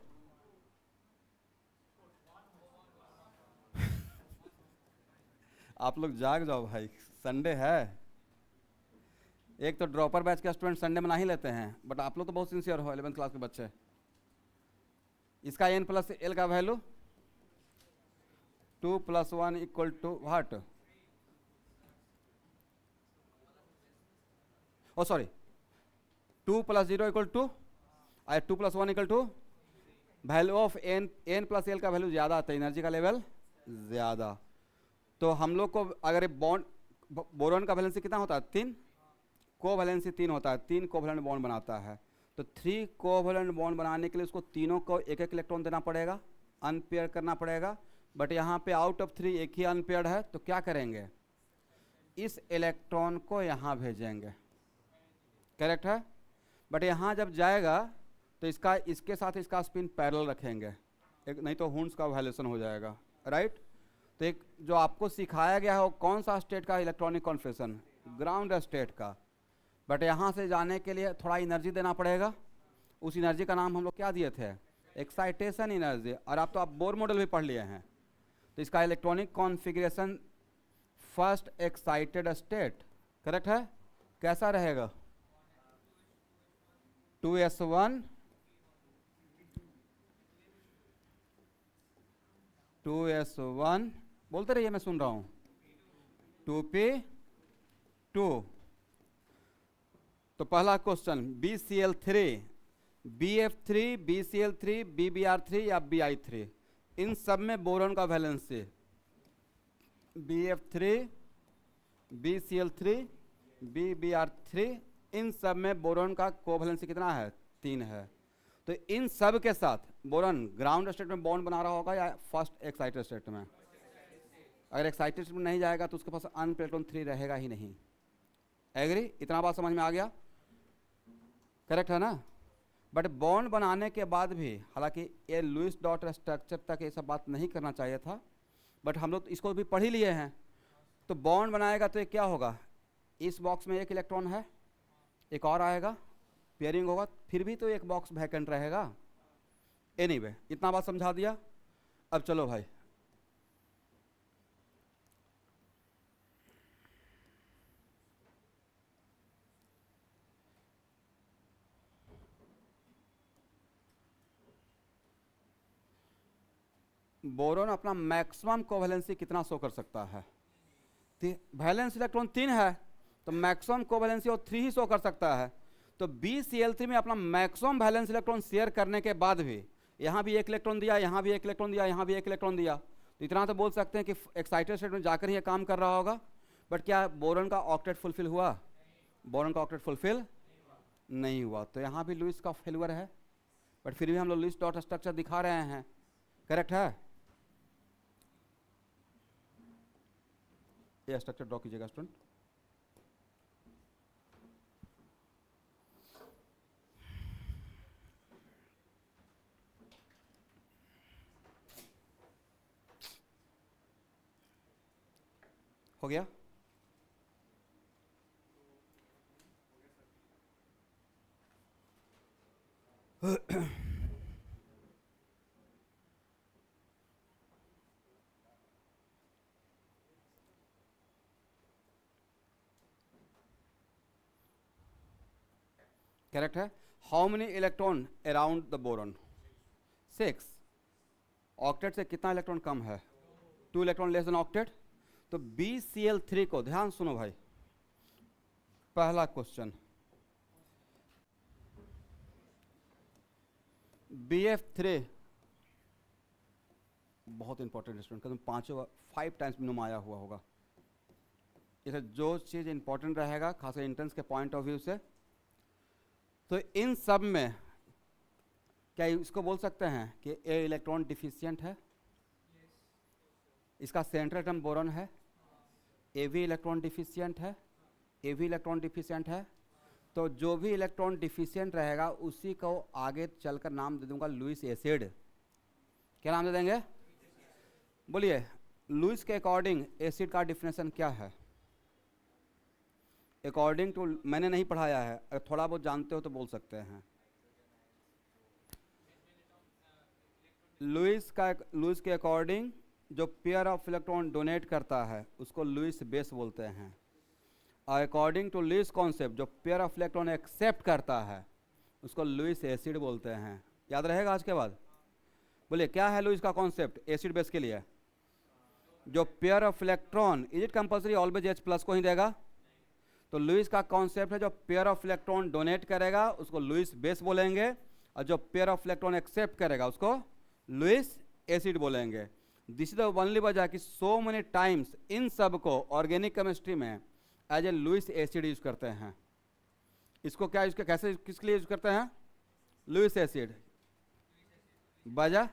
आप लोग जाग जाओ भाई, संडे है। एक तो ड्रॉपर बैच के स्टूडेंट संडे मना ही लेते हैं, बट आप लोग तो बहुत सिंसियर हो 11th क्लास के बच्चे। इसका n प्लस एल का value 2 + 1 equal to what? Oh sorry, 2 + 0 equal to 2 + 1 equal to value of n plus L का वैल्यू ज़्यादा आता है, एनर्जी का लेवल ज़्यादा। तो हम लोग को अगर बॉन्ड बोरॉन का वैलेंसी कितना होता है? 3, कोवैलेंसी 3 होता है, 3 कोवैलेंट बॉन्ड बनाता है। तो 3 कोवैलेंट बॉन्ड बनाने के लिए उसको तीनों को एक एक इलेक्ट्रॉन देना पड़ेगा, अनपेयर करना पड़ेगा। बट यहाँ पे आउट ऑफ 3 एक ही अनपेयर्ड है, तो क्या करेंगे? इस इलेक्ट्रॉन को यहाँ भेजेंगे, करेक्ट है। बट यहाँ जब जाएगा तो इसके साथ इसका स्पिन पैरेलल रखेंगे, एक नहीं तो हुंड्स का वायलेशन हो जाएगा, राइट। तो एक जो आपको सिखाया गया है वो कौन सा स्टेट का इलेक्ट्रॉनिक कॉन्फिगरेशन? ग्राउंड स्टेट का। बट यहाँ से जाने के लिए थोड़ा एनर्जी देना पड़ेगा। उस एनर्जी का नाम हम लोग क्या दिए थे? Excitation energy. और आप बोर मॉडल भी पढ़ लिए हैं। तो इसका electronic configuration first excited state, correct है। कैसा रहेगा? 2s1 2s1 बोलते रहिए, मैं सुन रहा हूँ। 2p2। तो पहला question BCl3, BF3, BCl3, BBr3 या BI3, इन सब में बोरॉन का वैलेंसी BF3, BCl3, BBr3, इन सब में बोरॉन का कोवैलेंसी कितना है? 3 है। तो इन सब के साथ बोरॉन ग्राउंड स्टेट में बॉन्ड बना रहा होगा या फर्स्ट एक्साइटेड स्टेट में? अगर एक्साइटेड स्टेट में नहीं जाएगा तो उसके पास अनपेयर्ड इलेक्ट्रॉन 3 रहेगा ही नहीं। एग्री? इतना बात समझ में आ गया? करेक्ट है ना। बट बॉन्ड बनाने के बाद भी, हालांकि ये लुईस डॉट स्ट्रक्चर तक ये सब बात नहीं करना चाहिए था, बट हम लोग इसको भी पढ़ ही लिए हैं। तो बॉन्ड बनाएगा तो ये क्या होगा? इस बॉक्स में एक इलेक्ट्रॉन है, एक और आएगा, पेयरिंग होगा, फिर भी तो एक बॉक्स वैकेंट रहेगा। एनीवे, इतना बात समझा दिया। अब चलो भाई, बोरॉन अपना मैक्सिमम कोवैलेंसी कितना शो कर सकता है? वैलेंस इलेक्ट्रॉन 3 है तो मैक्सिमम कोवैलेंसी और 3 ही शो कर सकता है। तो BCl3 में अपना मैक्सिमम वैलेंस इलेक्ट्रॉन शेयर करने के बाद भी यहाँ भी एक इलेक्ट्रॉन दिया, यहाँ भी एक इलेक्ट्रॉन दिया, यहाँ भी एक इलेक्ट्रॉन दिया, तो इतना तो बोल सकते हैं कि एक्साइटेड स्टेट में जाकर ही ये काम कर रहा होगा। बट क्या बोरॉन का ऑक्टेट फुलफिल हुआ? बोरॉन का ऑक्टेट फुलफिल नहीं हुआ। तो यहाँ भी लुईस का फेल्यूर है, बट फिर भी हम लोग लुईस डॉट स्ट्रक्चर दिखा रहे हैं, करेक्ट है। ये स्ट्रक्चर ड्रॉ कीजिएगा स्टूडेंट। हो गया? करेक्ट है। How many electron around the boron? 6। Octet से कितना इलेक्ट्रॉन कम है? 2 इलेक्ट्रॉन लेस देन ऑक्टेट। तो BCl3 को ध्यान सुनो भाई, पहला क्वेश्चन, BF3 बहुत इंपॉर्टेंट स्टूडेंट, कदम 5 टाइम्स मिनिमम आया हुआ होगा। इसे जो चीज़ इंपॉर्टेंट रहेगा खासकर एंट्रेंस के पॉइंट ऑफ व्यू से, तो इन सब में क्या इसको बोल सकते हैं कि ए इलेक्ट्रॉन डिफिशियंट है? इसका सेंट्रल एटम बोरॉन है, ए भी इलेक्ट्रॉन डिफिशियंट है, ए भी इलेक्ट्रॉन डिफिशियंट है। तो जो भी इलेक्ट्रॉन डिफिशियंट रहेगा उसी को आगे चलकर नाम दे दूंगा लुईस एसिड। क्या नाम दे देंगे? बोलिए, लुईस के अकॉर्डिंग एसिड का डिफिनेशन क्या है? अकॉर्डिंग टू, मैंने नहीं पढ़ाया है, अगर थोड़ा बहुत जानते हो तो बोल सकते हैं। लुईस के अकॉर्डिंग जो पेयर ऑफ इलेक्ट्रॉन डोनेट करता है उसको लुईस बेस बोलते हैं, और अकॉर्डिंग टू लुईस कॉन्सेप्ट जो पेयर ऑफ इलेक्ट्रॉन एक्सेप्ट करता है उसको लुईस एसिड बोलते हैं। याद रहेगा आज के बाद? बोलिए, क्या है लुईस का कॉन्सेप्ट एसिड बेस के लिए? जो pair of electron, is it compulsory always H plus को ही देगा? तो लुईस का कॉन्सेप्ट है जो पेयर ऑफ इलेक्ट्रॉन डोनेट करेगा उसको लुईस बेस बोलेंगे, और जो पेयर ऑफ इलेक्ट्रॉन एक्सेप्ट करेगा उसको लुईस एसिड बोलेंगे। दिस इज द ओनली वजह कि सो मेनी टाइम्स इन सब को ऑर्गेनिक केमिस्ट्री में as a Lewis acid use करते हैं। इसको क्या यूज, कैसे, किसके लिए यूज करते हैं? Lewis acid. वजह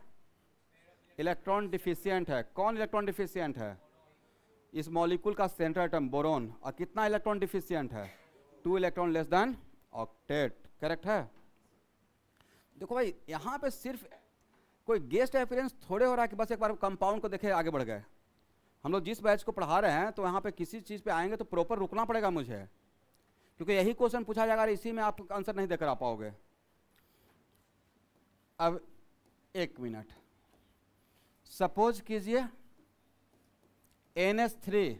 इलेक्ट्रॉन डिफिशियंट है। कौन इलेक्ट्रॉन डिफिशियंट है? इस मॉलिक्यूल का सेंट्रल एटम बोरॉन, और कितना इलेक्ट्रॉन डिफिशियंट है? 2 electron less than octet. Correct है? देखो भाई, यहाँ पे सिर्फ कोई गेस्ट अपीयरेंस थोड़े हो रहा है कि बस एक बार कंपाउंड को देखे आगे बढ़ गए। हम लोग जिस बैच को पढ़ा रहे हैं तो यहाँ पे किसी चीज़ पे आएंगे तो प्रॉपर रुकना पड़ेगा मुझे, क्योंकि यही क्वेश्चन पूछा जाएगा, इसी में आप आंसर नहीं देकर आ पाओगे। अब एक मिनट, सपोज कीजिए NH3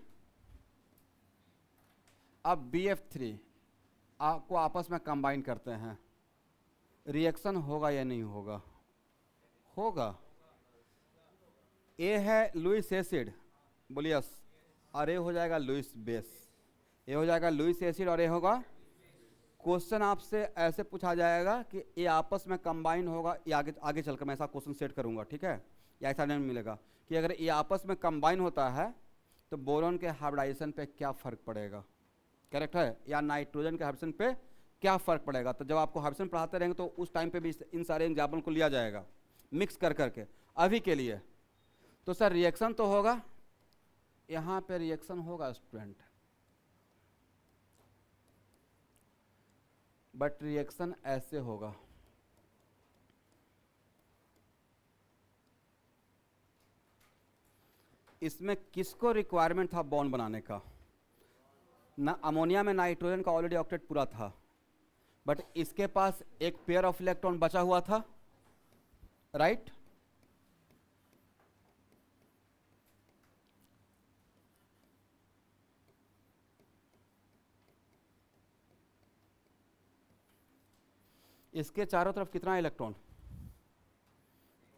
अब BF3 को आपस में कंबाइन करते हैं, रिएक्शन होगा या नहीं होगा? होगा। ए है लुईस एसिड, बोलिए यस, और ए हो जाएगा लुईस बेस। ए हो जाएगा लुईस एसिड और ए होगा। क्वेश्चन आपसे ऐसे पूछा जाएगा कि ये आपस में कंबाइन होगा, या आगे चलकर मैं ऐसा क्वेश्चन सेट करूंगा, ठीक है? या ऐसा नहीं मिलेगा कि अगर ये आपस में कंबाइन होता है तो बोरॉन के हाइब्रिडाइजेशन पे क्या फ़र्क पड़ेगा? करेक्ट है? या नाइट्रोजन के हाइब्रिडेशन पे क्या फ़र्क पड़ेगा? तो जब आपको हाइब्रिडेशन पढ़ाते रहेंगे तो उस टाइम पे भी इन सारे एग्जाम्पल को लिया जाएगा मिक्स कर करके। अभी के लिए तो सर रिएक्शन तो होगा, यहाँ पे रिएक्शन होगा स्टूडेंट, बट रिएक्शन ऐसे होगा, इसमें किसको रिक्वायरमेंट था बॉन्ड बनाने का? ना अमोनिया में नाइट्रोजन का ऑलरेडी ऑक्टेट पूरा था, बट इसके पास एक पेयर ऑफ इलेक्ट्रॉन बचा हुआ था, राइट? इसके चारों तरफ कितना इलेक्ट्रॉन?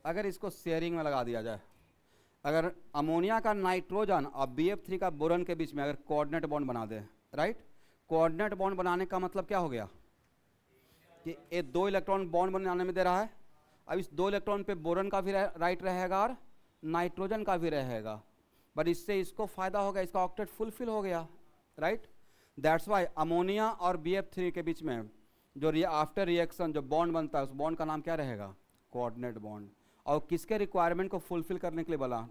अगर इसको शेयरिंग में लगा दिया जाए, अगर अमोनिया का नाइट्रोजन और BF3 का बोरॉन के बीच में अगर कोऑर्डिनेट बॉन्ड बना दे, राइट? कोऑर्डिनेट बॉन्ड बनाने का मतलब क्या हो गया कि ये 2 इलेक्ट्रॉन बॉन्ड बनाने में दे रहा है। अब इस 2 इलेक्ट्रॉन पे बोरॉन का भी राइट रहेगा और नाइट्रोजन का भी रहेगा, बट इससे इसको फायदा हो गया, इसका ऑक्टेट फुलफिल हो गया, राइट? दैट्स वाई अमोनिया और BF3 के बीच में जो आफ्टर रिएक्शन जो बॉन्ड बनता है उस बॉन्ड का नाम क्या रहेगा? Coordinate bond. और किसके रिक्वायरमेंट को फुलफिल करने के लिए बोला?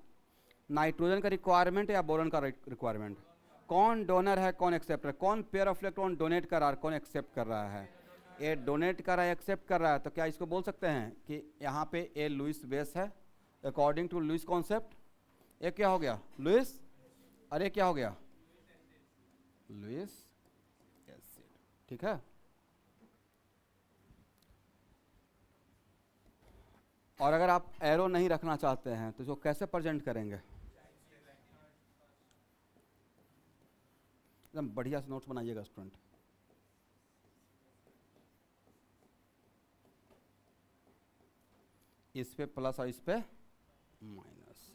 नाइट्रोजन का रिक्वायरमेंट या बोरॉन का रिक्वायरमेंट? कौन डोनर है, कौन एक्सेप्टर है? कौन पेयर ऑफ इलेक्ट्रॉन डोनेट कर रहा है, कौन एक्सेप्ट कर रहा है? ए डोनेट कर रहा है, एक्सेप्ट कर रहा है। तो क्या इसको बोल सकते हैं कि यहाँ पे ए लुईस बेस है अकॉर्डिंग टू लुईस कॉन्सेप्ट? ये क्या हो गया? लुईस, और ये क्या हो गया? Lewis acid. ठीक है? और अगर आप एरो नहीं रखना चाहते हैं तो इसको कैसे प्रेजेंट करेंगे? एकदम बढ़िया से नोट्स बनाइएगा स्टूडेंट। इस पे प्लस और इस पे माइनस।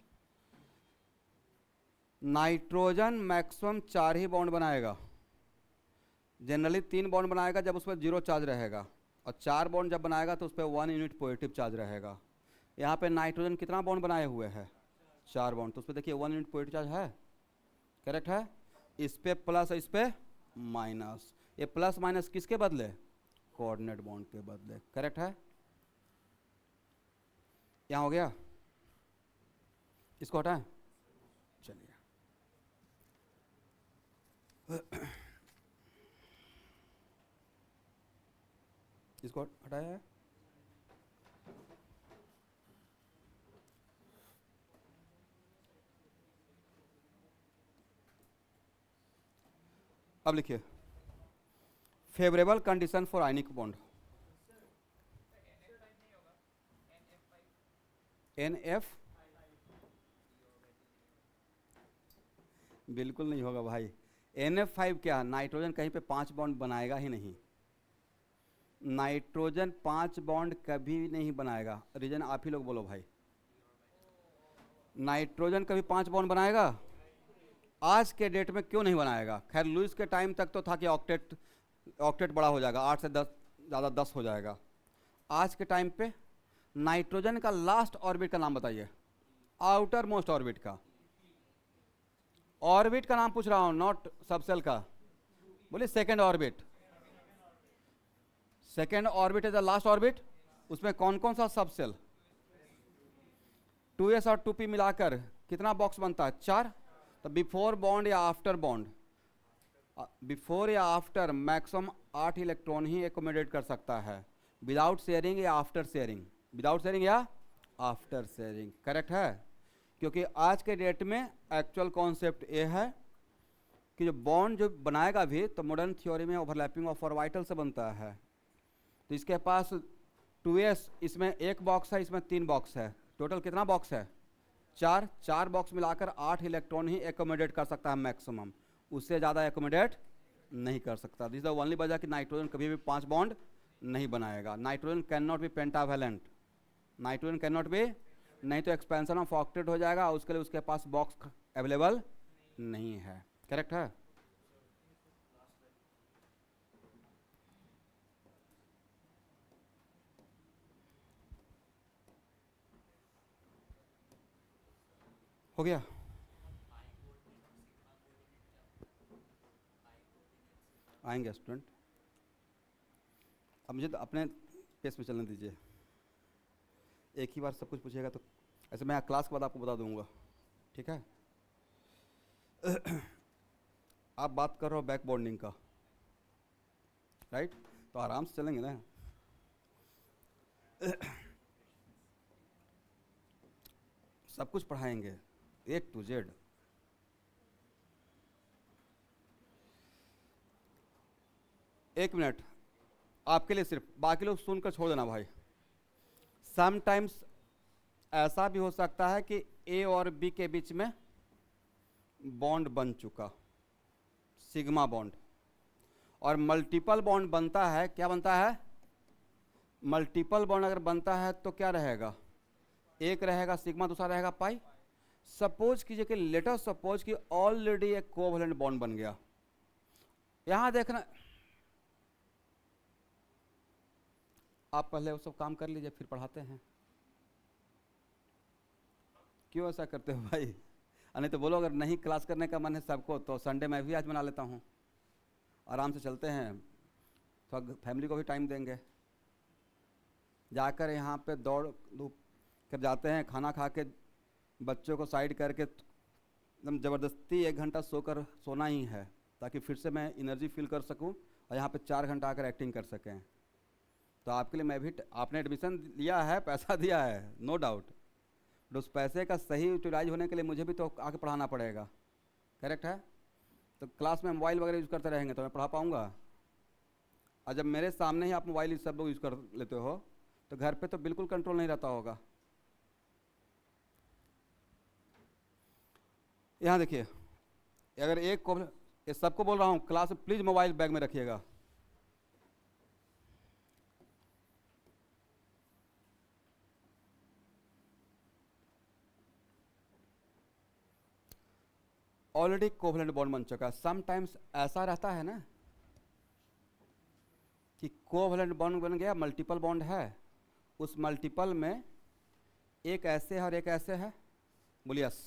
नाइट्रोजन मैक्सिमम 4 ही बॉन्ड बनाएगा, जनरली 3 बॉन्ड बनाएगा जब उस पर 0 चार्ज रहेगा, और 4 बॉन्ड जब बनाएगा तो उस पर 1 यूनिट पॉजिटिव चार्ज रहेगा। यहाँ पे नाइट्रोजन कितना बॉन्ड बनाए हुए है? 4 बॉन्ड, तो उस पर देखिए 1 यूनिट पॉजिटिव चार्ज है, करेक्ट है? इस पे प्लस, इस पे माइनस। ये प्लस माइनस किसके बदले? कोऑर्डिनेट बॉन्ड के बदले, करेक्ट है? यहाँ हो गया, इसको हटाएं, चलिए इसको हटाया है। अब लिखिए favourable condition for ionic bond, NF बिल्कुल नहीं होगा भाई। NF5 क्या, नाइट्रोजन कहीं पे 5 बॉन्ड बनाएगा ही नहीं। नाइट्रोजन 5 बॉन्ड कभी नहीं बनाएगा। रीजन आप ही लोग बोलो भाई। नाइट्रोजन कभी 5 बॉन्ड बनाएगा? आज के डेट में क्यों नहीं बनाएगा? खैर लुईस के टाइम तक तो था कि ऑक्टेट बड़ा हो जाएगा, 8 से 10 ज़्यादा 10 हो जाएगा। आज के टाइम पे नाइट्रोजन का लास्ट ऑर्बिट का नाम बताइए, आउटर मोस्ट ऑर्बिट का। ऑर्बिट का नाम पूछ रहा हूं, नॉट सबसेल का। बोलिए second orbit. Second orbit is the last orbit. उसमें कौन कौन सा सबसेल? 2s और 2p मिलाकर कितना बॉक्स बनता है? 4। तो बिफोर बॉन्ड या आफ्टर बॉन्ड? बिफोर या आफ्टर मैक्सिमम 8 इलेक्ट्रॉन ही एकोमोडेट कर सकता है। विदाउट शेयरिंग या आफ्टर शेयरिंग? विदाउट शेयरिंग या आफ्टर शेयरिंग, करेक्ट है। क्योंकि आज के डेट में एक्चुअल कॉन्सेप्ट ये है कि जो बॉन्ड जो बनाएगा भी तो मॉडर्न थ्योरी में ओवरलैपिंग ऑफ ऑर्बिटल से बनता है। तो इसके पास 2s, इसमें 1 बॉक्स है, इसमें 3 बॉक्स है, टोटल कितना बॉक्स है? 4 बॉक्स मिलाकर 8 इलेक्ट्रॉन ही एकोमोडेट कर सकता है मैक्सिमम, उससे ज़्यादा एकोमोडेट नहीं कर सकता। दिस द ओनली वजह कि नाइट्रोजन कभी भी 5 बॉन्ड नहीं बनाएगा। Nitrogen can not be pentavalent, nitrogen can not be, नहीं तो एक्सपेंशन ऑफ ऑक्टेट हो जाएगा, उसके लिए उसके पास बॉक्स अवेलेबल नहीं है, करेक्ट है। हो गया? आएंगे स्टूडेंट, अब मुझे तो अपने पेस में चलने दीजिए। एक ही बार सब कुछ पूछेगा तो ऐसे मैं क्लास के बाद आपको बता दूंगा, ठीक है। आप बात कर रहे हो बैक बॉन्डिंग का, राइट? तो आराम से चलेंगे ना। सब कुछ पढ़ाएंगे A to Z। एक मिनट आपके लिए सिर्फ, बाकी लोग सुनकर छोड़ देना भाई। समटाइम्स ऐसा भी हो सकता है कि A और B के बीच में बॉन्ड बन चुका, सिग्मा बॉन्ड, और मल्टीपल बॉन्ड बनता है। क्या बनता है? मल्टीपल बॉन्ड अगर बनता है तो क्या रहेगा? एक रहेगा सिग्मा, दूसरा रहेगा पाई। सपोज कीजिए कि लेटर सपोज कि ऑलरेडी एक कोवैलेंट बॉन्ड बन गया। यहां देखना, आप पहले वो सब काम कर लीजिए फिर पढ़ाते हैं। क्यों ऐसा करते हो भाई? नहीं तो बोलो अगर नहीं क्लास करने का मन है सबको तो संडे मैं भी आज बना लेता हूँ, आराम से चलते हैं, थोड़ा फैमिली को भी टाइम देंगे। जाकर यहाँ पे दौड़ धूप कर जाते हैं, खाना खा के बच्चों को साइड करके एकदम ज़बरदस्ती 1 घंटा सोना ही है, ताकि फिर से मैं एनर्जी फील कर सकूं और यहाँ पे 4 घंटा आकर एक्टिंग कर सकें। तो आपके लिए मैं भी, आपने एडमिशन लिया है, पैसा दिया है, नो डाउट, तो उस पैसे का सही यूटिलाइज होने के लिए मुझे भी तो आके पढ़ाना पड़ेगा, करेक्ट है। तो क्लास में मोबाइल वगैरह यूज़ करते रहेंगे तो मैं पढ़ा पाऊँगा? और जब मेरे सामने ही आप मोबाइल सब लोग यूज़ कर लेते हो तो घर पे तो बिल्कुल कंट्रोल नहीं रहता होगा। यहाँ देखिए, अगर एक को, ये सबको बोल रहा हूँ क्लास में प्लीज़ मोबाइल बैग में रखिएगा। ऑलरेडी कोवैलेंट बॉन्ड बन चुका है। समटाइम्स ऐसा रहता है ना कि कोवैलेंट बॉन्ड बन गया, मल्टीपल बॉन्ड है, उस मल्टीपल में एक ऐसे है और एक ऐसे है, बोलिए यस।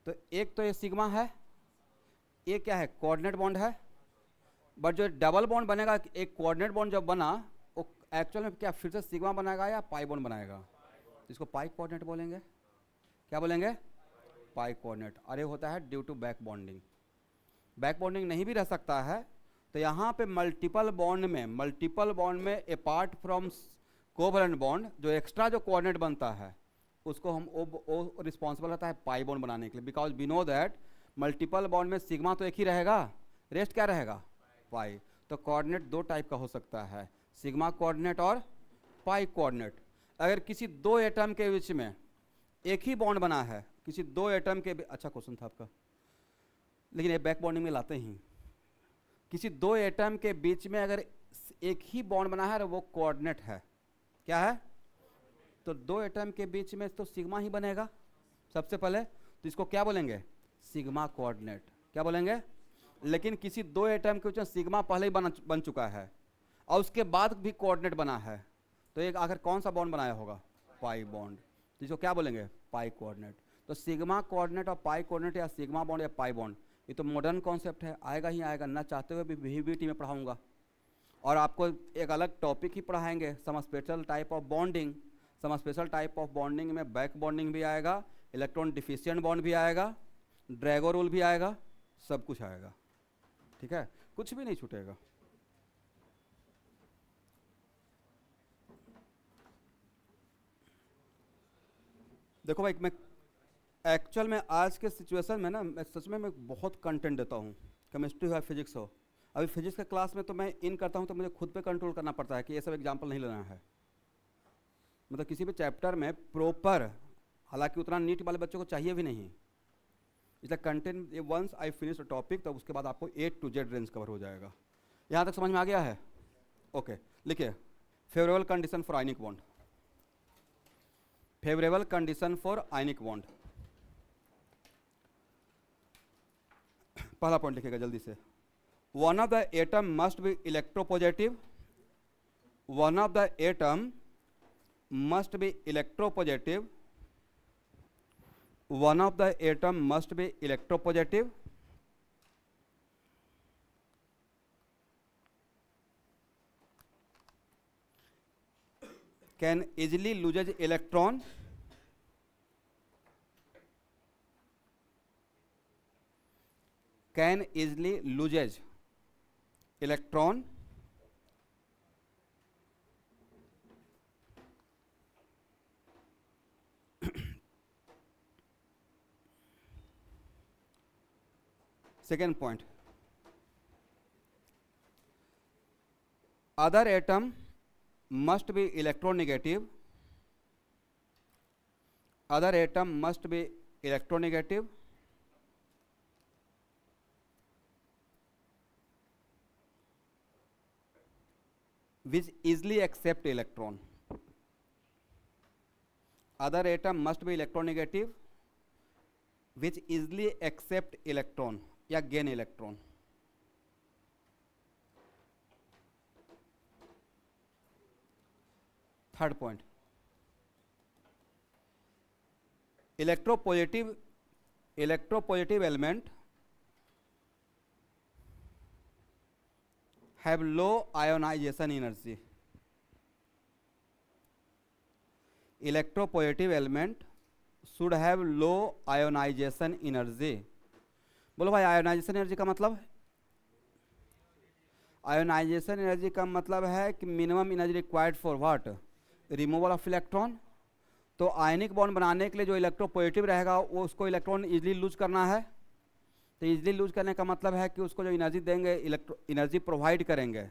तो एक तो ये सिग्मा है, ये क्या है? कोऑर्डिनेट बॉन्ड है। बट जो डबल बॉन्ड बनेगा, एक कोऑर्डिनेट बॉन्ड जब बना वो एक्चुअल में क्या फिर से सिग्मा बनाएगा या पाई बॉन्ड बनाएगा? इसको पाई कोऑर्डिनेट बोलेंगे। क्या बोलेंगे? Pi coordinate. अरे होता है due to back bonding. Back bonding नहीं भी रह सकता है, तो यहाँ पे मल्टीपल बॉन्ड में अपार्ट फ्रॉम कोवलेंट बॉन्ड जो एक्स्ट्रा जो कोऑर्डिनेट बनता है उसको हम वो रिस्पॉन्सिबल रहता है पाई बॉन्ड बनाने के लिए, because we know that multiple bond में सिग्मा तो एक ही रहेगा, रेस्ट क्या रहेगा? पाई। तो कोऑर्डिनेट दो टाइप का हो सकता है, सिग्मा कोऑर्डिनेट और पाई कोऑर्डिनेट। अगर किसी दो एटम के बीच में एक ही बॉन्ड बना है, किसी दो एटम के, अच्छा क्वेश्चन था आपका, लेकिन ये बैक बॉन्डिंग में लाते ही, किसी दो एटम के बीच में अगर एक ही बॉन्ड बना है वो कोऑर्डिनेट है। क्या है? तो दो एटम के बीच में तो सिग्मा ही बनेगा सबसे पहले, तो इसको क्या बोलेंगे? Sigma coordinate. क्या बोलेंगे? लेकिन किसी दो एटम के बीच में सिग्मा पहले ही बन चुका है और उसके बाद भी कोऑर्डिनेट बना है, तो एक आखिर कौन सा बॉन्ड बनाया होगा? Pi bond. तो इसको क्या बोलेंगे? Pi coordinate. तो सिग्मा कोऑर्डिनेट और पाई कोऑर्डिनेट या सिग्मा बॉन्ड या पाई बॉन्ड, ये तो मॉडर्न कॉन्सेप्ट है, आएगा ही आएगा, ना चाहते हुए भी VBT में पढ़ाऊंगा। और आपको एक अलग टॉपिक ही पढ़ाएंगे, some special type of bonding. Some special type of bonding में बैक बॉन्डिंग भी आएगा, इलेक्ट्रॉन डिफिशिएंट बॉन्ड भी आएगा, ड्रैगो रूल भी आएगा, सब कुछ आएगा। ठीक है, कुछ भी नहीं छूटेगा। देखो भाई, मैं एक्चुअल में आज के सिचुएशन में ना, मैं सच में मैं बहुत कंटेंट देता हूँ, केमिस्ट्री हो या फिजिक्स हो। अभी फिजिक्स के क्लास में तो मैं इन करता हूँ तो मुझे खुद पे कंट्रोल करना पड़ता है कि ये सब एग्जाम्पल नहीं लेना है। मतलब किसी भी चैप्टर में प्रॉपर, हालांकि उतना नीट वाले बच्चों को चाहिए भी नहीं, इसलिए content once I finish the topic तब उसके बाद आपको A to Z range cover हो जाएगा। यहाँ तक समझ में आ गया है? ओके, लिखिए favourable condition for ionic bond. Favourable condition for ionic bond, पहला पॉइंट लिखिएगा जल्दी से। One of the atom must be electropositive, one of the atom must be electropositive, one of the atom must be electropositive, can easily loses electron, can easily loses electron, second point, other atom must be electronegative, other atom must be electronegative, which easily accept electron, other atom must be electronegative which easily accept electron या gain electron। Third point, electropositive element have low ionization energy, electropositive element should have low ionization energy। बोलो भाई ionisation energy का मतलब? Ionisation energy का मतलब है कि minimum energy required for what? Removal of electron. तो आयनिक बॉन्ड बनाने के लिए जो इलेक्ट्रोपॉजिटिव रहेगा वो उसको इलेक्ट्रॉन इजीली लूज करना है। तो इजीली लूज करने का मतलब है कि उसको जो एनर्जी देंगे, एनर्जी प्रोवाइड करेंगे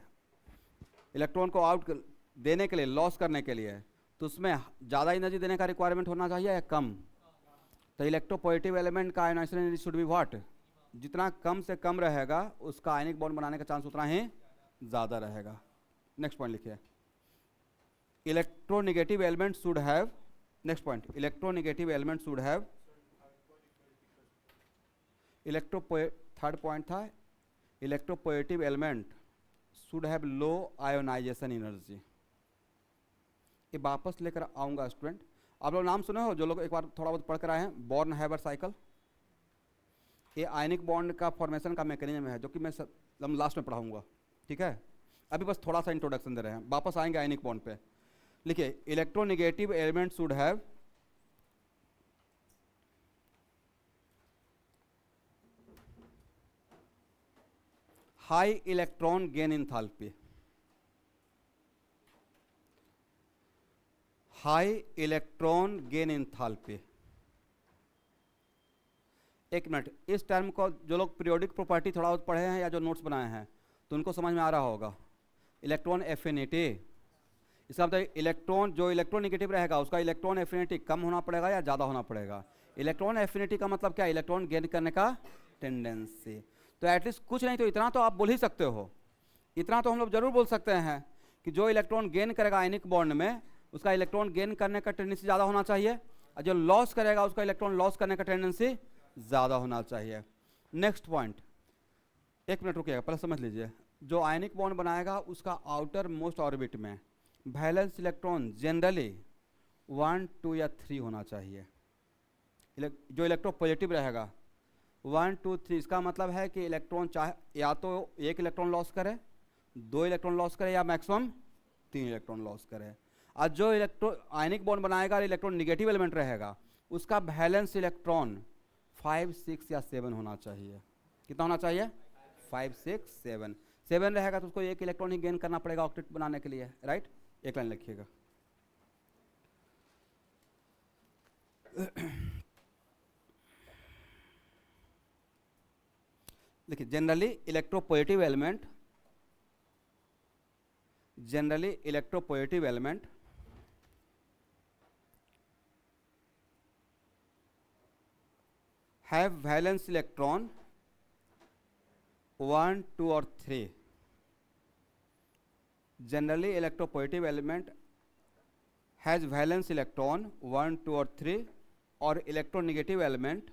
इलेक्ट्रॉन को आउट देने के लिए, लॉस करने के लिए, तो उसमें ज़्यादा एनर्जी देने का रिक्वायरमेंट होना चाहिए या कम? तो इलेक्ट्रोपॉजिटिव एलिमेंट का ionization energy should be what? जितना कम से कम रहेगा उसका आयनिक बॉन्ड बनाने का चांस उतना ही ज़्यादा रहेगा। नेक्स्ट पॉइंट लिखिए, electronegative element should have, next point, electronegative element should have, third point था electropositive element should have low ionization energy. ये वापस लेकर आऊँगा स्टूडेंट। आप लोग नाम सुने हो जो लोग एक बार थोड़ा बहुत पढ़ कर आए हैं, बॉर्न हैबर साइकिल। ये आयनिक बॉन्ड का फॉर्मेशन का मैकेनिज्म है जो कि मैं लास्ट में पढ़ाऊंगा। ठीक है, अभी बस थोड़ा सा इंट्रोडक्शन दे रहे हैं, वापस आएंगे आयनिक बॉन्ड पे। लिखिए electronegative element should have high electron gain enthalpy, high electron gain enthalpy. एक मिनट, इस टर्म को जो लोग पीरियोडिक प्रॉपर्टी थोड़ा बहुत पढ़े हैं या जो नोट्स बनाए हैं तो उनको समझ में आ रहा होगा। इलेक्ट्रॉन एफिनिटी, इसका मतलब इलेक्ट्रॉन जो इलेक्ट्रोनेगेटिव रहेगा उसका इलेक्ट्रॉन एफिनिटी कम होना पड़ेगा या ज़्यादा होना पड़ेगा। इलेक्ट्रॉन एफिनिटी का मतलब क्या? इलेक्ट्रॉन गेन करने का टेंडेंसी। तो एटलीस्ट कुछ नहीं तो इतना तो आप बोल ही सकते हो, इतना तो हम लोग जरूर बोल सकते हैं कि जो इलेक्ट्रॉन गेन करेगा आयनिक बॉन्ड में उसका इलेक्ट्रॉन गेन करने का टेंडेंसी ज़्यादा होना चाहिए, और जो लॉस करेगा उसका इलेक्ट्रॉन लॉस करने का टेंडेंसी ज़्यादा होना चाहिए। नेक्स्ट पॉइंट, एक मिनट रुकिएगा, पहले समझ लीजिए। जो आयनिक बॉन्ड बनाएगा उसका आउटर मोस्ट ऑर्बिट में वैलेंस इलेक्ट्रॉन जनरली 1, 2 या 3 होना चाहिए। जो इलेक्ट्रोपॉजिटिव रहेगा 1, 2, 3, इसका मतलब है कि इलेक्ट्रॉन चाहे या तो 1 इलेक्ट्रॉन लॉस करे, 2 इलेक्ट्रॉन लॉस करे, या मैक्सिमम 3 इलेक्ट्रॉन लॉस करे। और जो आयनिक बॉन्ड बनाएगा इलेक्ट्रॉन निगेटिव एलिमेंट रहेगा उसका वैलेंस इलेक्ट्रॉन 5, 6 या 7 होना चाहिए। कितना होना चाहिए? 5, 6, 7। 7 रहेगा तो उसको 1 इलेक्ट्रॉन ही गेन करना पड़ेगा ऑक्टेट बनाने के लिए, राइट? एक लाइन लिखिएगा। देखिए generally electropositive element have valence electron 1, 2 और 3। Generally electropositive element has valence electron 1, 2 और 3, और electronegative element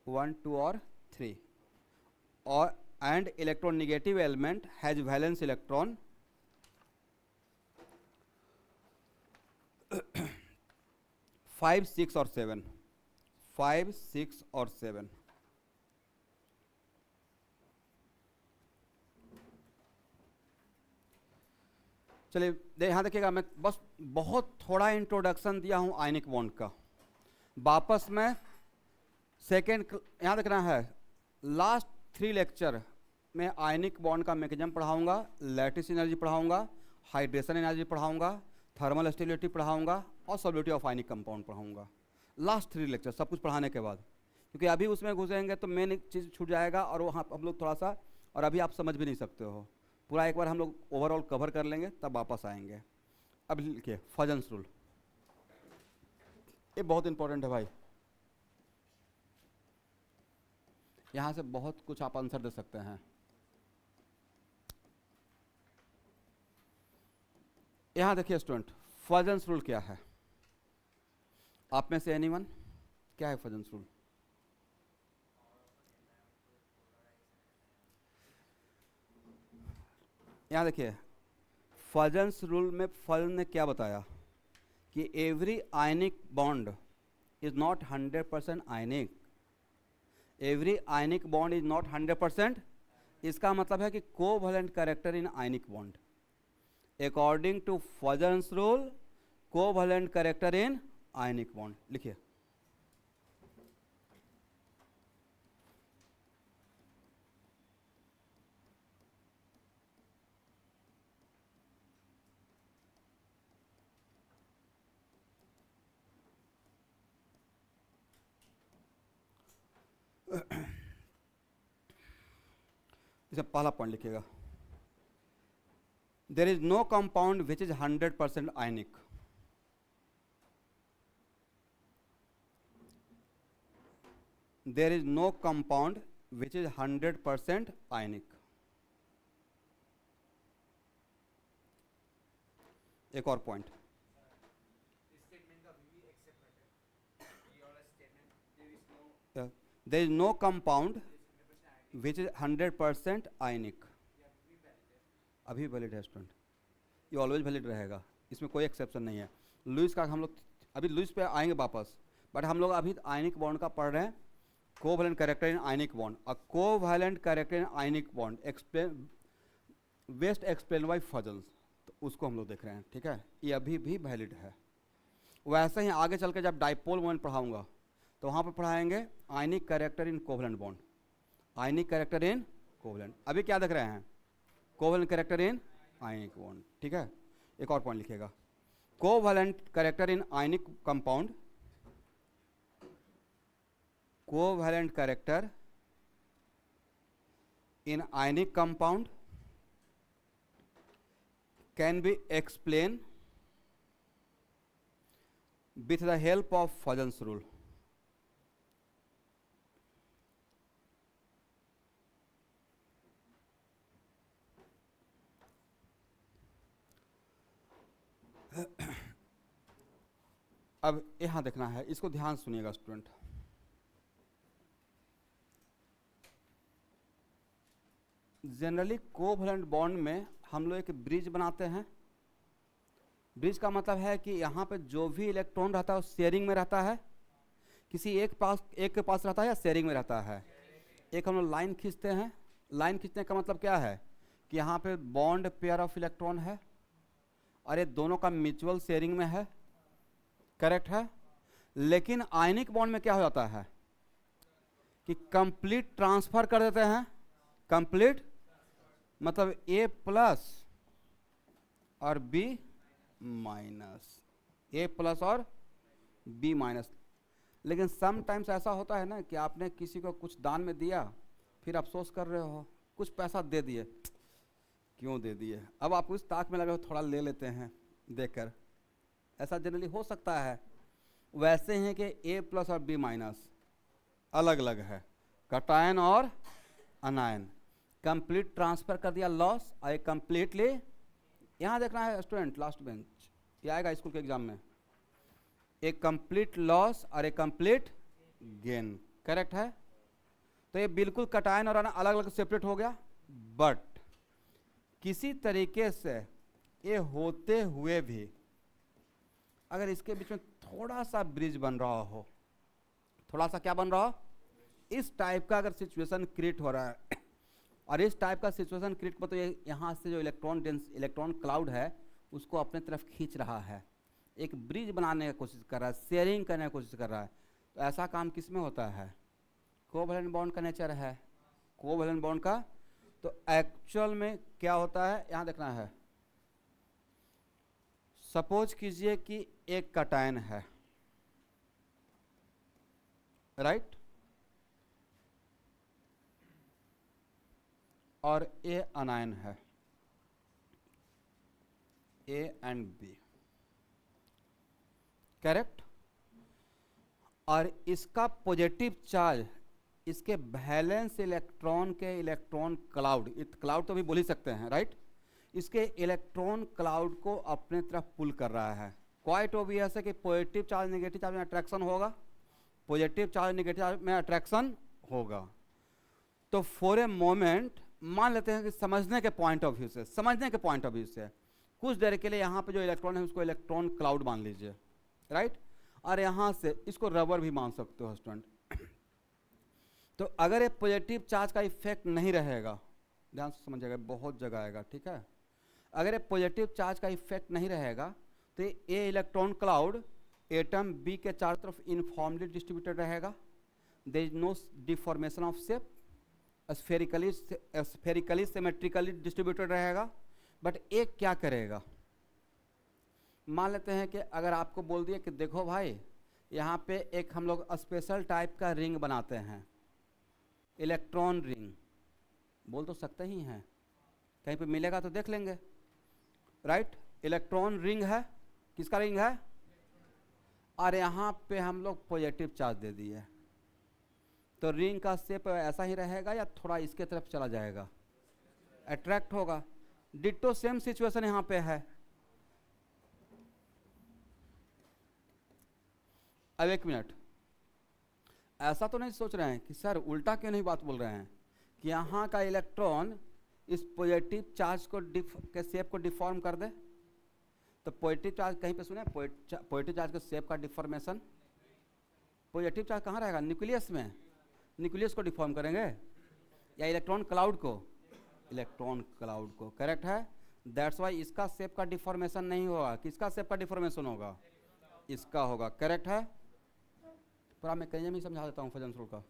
1, 2 और 3, और and electronegative element has valence electron 5, 6 और 7। 5, 6 और 7। चलिए यहाँ देखिएगा, मैं बस बहुत थोड़ा इंट्रोडक्शन दिया हूँ आयनिक बॉन्ड का। वापस में सेकेंड यहाँ देखना है, लास्ट 3 लेक्चर में आयनिक बॉन्ड का मैकेनिज्म पढ़ाऊंगा, लैटिस एनर्जी पढ़ाऊंगा, हाइड्रेशन एनर्जी पढ़ाऊंगा, थर्मल स्टेबिलिटी पढ़ाऊंगा और सॉल्युबिलिटी ऑफ आयनिक कंपाउंड पढ़ाऊंगा। लास्ट 3 लेक्चर सब कुछ पढ़ाने के बाद, क्योंकि अभी उसमें घुसेंगे तो मेन चीज़ छूट जाएगा और वहाँ हम लोग थोड़ा सा, और अभी आप समझ भी नहीं सकते हो पूरा। एक बार हम लोग ओवरऑल कवर कर लेंगे तब वापस आएंगे। अब लिखिए फजन्स रूल, ये बहुत इंपॉर्टेंट है भाई, यहाँ से बहुत कुछ आप आंसर दे सकते हैं। यहाँ देखिए स्टूडेंट, फजन्स रूल क्या है? आप में से एनीवन, क्या है फजन्स रूल? यहाँ देखिए फजन्स रूल में फजन ने क्या बताया कि every ionic bond is not 100% ionic. Every ionic bond is not 100%। इसका मतलब है कि covalent character in ionic bond, according to Fajans rule covalent character in ionic bond. लिखिए इसे पहला पॉइंट लिखिएगा, there is no compound which is 100% ionic. There is no compound which is 100% ionic. एक और point, there is no compound which is 100% ionic. अभी valid है student, ये always valid रहेगा, इसमें कोई एक्सेप्शन नहीं है। लुईस का हम लोग अभी लुईस पे आएंगे वापस, बट हम लोग अभी आयनिक बॉन्ड का पढ़ रहे हैं, covalent character in ionic bond. A covalent character in ionic bond explain best explain by Fajans, तो उसको हम लोग देख रहे हैं, ठीक है, ये अभी भी वैलिड है। वैसे ही आगे चल के जब डाइपोल मोमेंट पढ़ाऊंगा तो वहाँ पर पढ़ाएंगे आयनिक character in covalent bond, ionic character in covalent. अभी क्या देख रहे हैं? Covalent character in ionic bond, ठीक है। एक और पॉइंट लिखिएगा, covalent character in ionic compound, covalent character in ionic compound can be explained with the help of Fajans rule. अब यहां देखना है, इसको ध्यान सुनिएगा स्टूडेंट। जनरली कोवलेंट बॉन्ड में हम लोग एक ब्रिज बनाते हैं। ब्रिज का मतलब है कि यहाँ पे जो भी इलेक्ट्रॉन रहता है वो शेयरिंग में रहता है, किसी एक के पास रहता है या शेयरिंग में रहता है। एक हम लोग लाइन खींचते हैं, लाइन खींचने का मतलब क्या है कि यहाँ पे बॉन्ड पेयर ऑफ इलेक्ट्रॉन है और ये दोनों का म्यूचुअल शेयरिंग में है, करेक्ट है। लेकिन आयनिक बॉन्ड में क्या हो जाता है कि कंप्लीट ट्रांसफर कर देते हैं, कंप्लीट मतलब A प्लस और B माइनस, A प्लस और B माइनस। लेकिन समटाइम्स ऐसा होता है ना कि आपने किसी को कुछ दान में दिया, फिर अफसोस कर रहे हो, कुछ पैसा दे दिए, क्यों दे दिए, अब आप उस ताक में लगे हो थोड़ा ले लेते हैं देकर, ऐसा जनरली हो सकता है। वैसे हैं कि A प्लस और B माइनस अलग अलग है, कटायन और अनायन। कंप्लीट ट्रांसफर कर दिया लॉस और एक कंप्लीटली, यहाँ देखना है स्टूडेंट लास्ट बेंच, ये आएगा स्कूल के एग्जाम में, एक कंप्लीट लॉस और एक कंप्लीट गेन, करेक्ट है। तो ये बिल्कुल कटायन और अलग अलग सेपरेट हो गया, बट किसी तरीके से ये होते हुए भी अगर इसके बीच में थोड़ा सा ब्रिज बन रहा हो, थोड़ा सा क्या बन रहा हो, इस टाइप का अगर सिचुएशन क्रिएट हो रहा है और इस टाइप का सिचुएशन क्रिएट मतलब ये यहाँ से जो इलेक्ट्रॉन क्लाउड है उसको अपने तरफ खींच रहा है, एक ब्रिज बनाने की कोशिश कर रहा है, शेयरिंग करने की कोशिश कर रहा है। तो ऐसा काम किस में होता है? कोवलेंट बॉन्ड का नेचर है, कोवलेंट बॉन्ड का। तो एक्चुअल में क्या होता है यहाँ देखना है, सपोज कीजिए कि एक कटायन है, राइट, और ए अनायन है, ए एंड बी, करेक्ट। और इसका पॉजिटिव चार्ज इसके वैलेंस इलेक्ट्रॉन के इलेक्ट्रॉन क्लाउड, क्लाउड तो भी बोल ही सकते हैं, राइट, इसके इलेक्ट्रॉन क्लाउड को अपने तरफ पुल कर रहा है। क्वाइट ऑब्वियस है कि पॉजिटिव चार्ज नेगेटिव चार्ज में अट्रैक्शन होगा, पॉजिटिव चार्ज नेगेटिव चार्ज में अट्रैक्शन होगा। तो फॉर ए मोमेंट मान लेते हैं कि समझने के पॉइंट ऑफ व्यू से, समझने के पॉइंट ऑफ व्यू से कुछ देर के लिए यहाँ पे जो इलेक्ट्रॉन है उसको इलेक्ट्रॉन क्लाउड मान लीजिए, राइट, और यहाँ से इसको रबर भी मान सकते हो स्टूडेंट। तो अगर ये पॉजिटिव चार्ज का इफेक्ट नहीं रहेगा, ध्यान से समझिएगा, बहुत जगह आएगा, ठीक है। अगर ये पॉजिटिव चार्ज का इफेक्ट नहीं रहेगा तो ये इलेक्ट्रॉन क्लाउड एटम बी के चारों तरफ यूनिफॉर्मली डिस्ट्रीब्यूटेड रहेगा, there is no deformation of shape, spherically symmetrically distributed रहेगा। बट एक क्या करेगा, मान लेते हैं कि अगर आपको बोल दिया कि देखो भाई यहाँ पे एक हम लोग स्पेशल टाइप का रिंग बनाते हैं, इलेक्ट्रॉन रिंग, बोल तो सकते ही हैं, कहीं पे मिलेगा तो देख लेंगे, राइट। इलेक्ट्रॉन रिंग है, किसका रिंग है, और यहाँ पे हम लोग पॉजिटिव चार्ज दे दिए, तो रिंग का शेप ऐसा ही रहेगा या थोड़ा इसके तरफ चला जाएगा, अट्रैक्ट होगा। डिट्टो सेम सिचुएशन यहाँ पे है। अब एक मिनट, ऐसा तो नहीं सोच रहे हैं कि सर उल्टा क्यों नहीं बात बोल रहे हैं कि यहाँ का इलेक्ट्रॉन इस पॉजिटिव चार्ज को के शेप को डिफॉर्म कर दे। तो पॉजिटिव चार्ज कहीं पे सुने, पॉजिटिव चार्ज के शेप का डिफॉर्मेशन, पॉजिटिव चार्ज कहाँ रहेगा, न्यूक्लियस में, न्यूक्लियस को डिफॉर्म करेंगे या इलेक्ट्रॉन क्लाउड को, इलेक्ट्रॉन क्लाउड को, करेक्ट है। दैट्स वाई इसका शेप का डिफॉर्मेशन नहीं होगा, किसका शेप का डिफॉर्मेशन होगा, इसका होगा, करेक्ट है। पूरा मैकेनिज्म ही समझा देता हूँ फजन रूल का।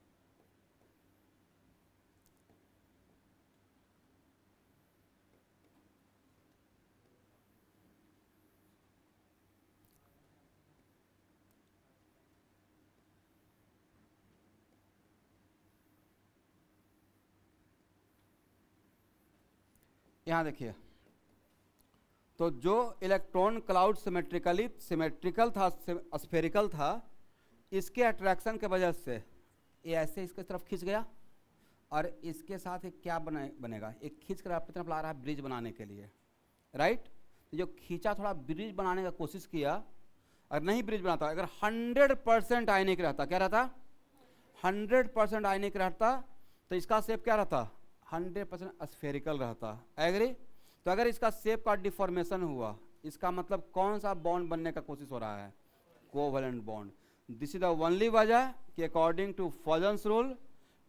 यहाँ देखिए, तो जो इलेक्ट्रॉन क्लाउड सिमेट्रिकल था, स्फेरिकल था, इसके अट्रैक्शन के वजह से ये ऐसे इसके तरफ खींच गया और इसके साथ एक क्या बनेगा, एक खींच कर अपनी तरफ ला रहा है ब्रिज बनाने के लिए, राइट। तो जो खींचा थोड़ा ब्रिज बनाने का कोशिश किया, और नहीं ब्रिज बनाता, अगर 100% आयनिक रहता, क्या रहता, 100% आयनिक रहता, तो इसका शेप क्या रहता, 100% स्फेरिकल रहता, एग्री। तो अगर इसका शेप का डिफॉर्मेशन हुआ, इसका मतलब कौन सा बॉन्ड बनने का कोशिश हो रहा है, covalent bond. This is the only वजह कि अकॉर्डिंग टू फजन्स रूल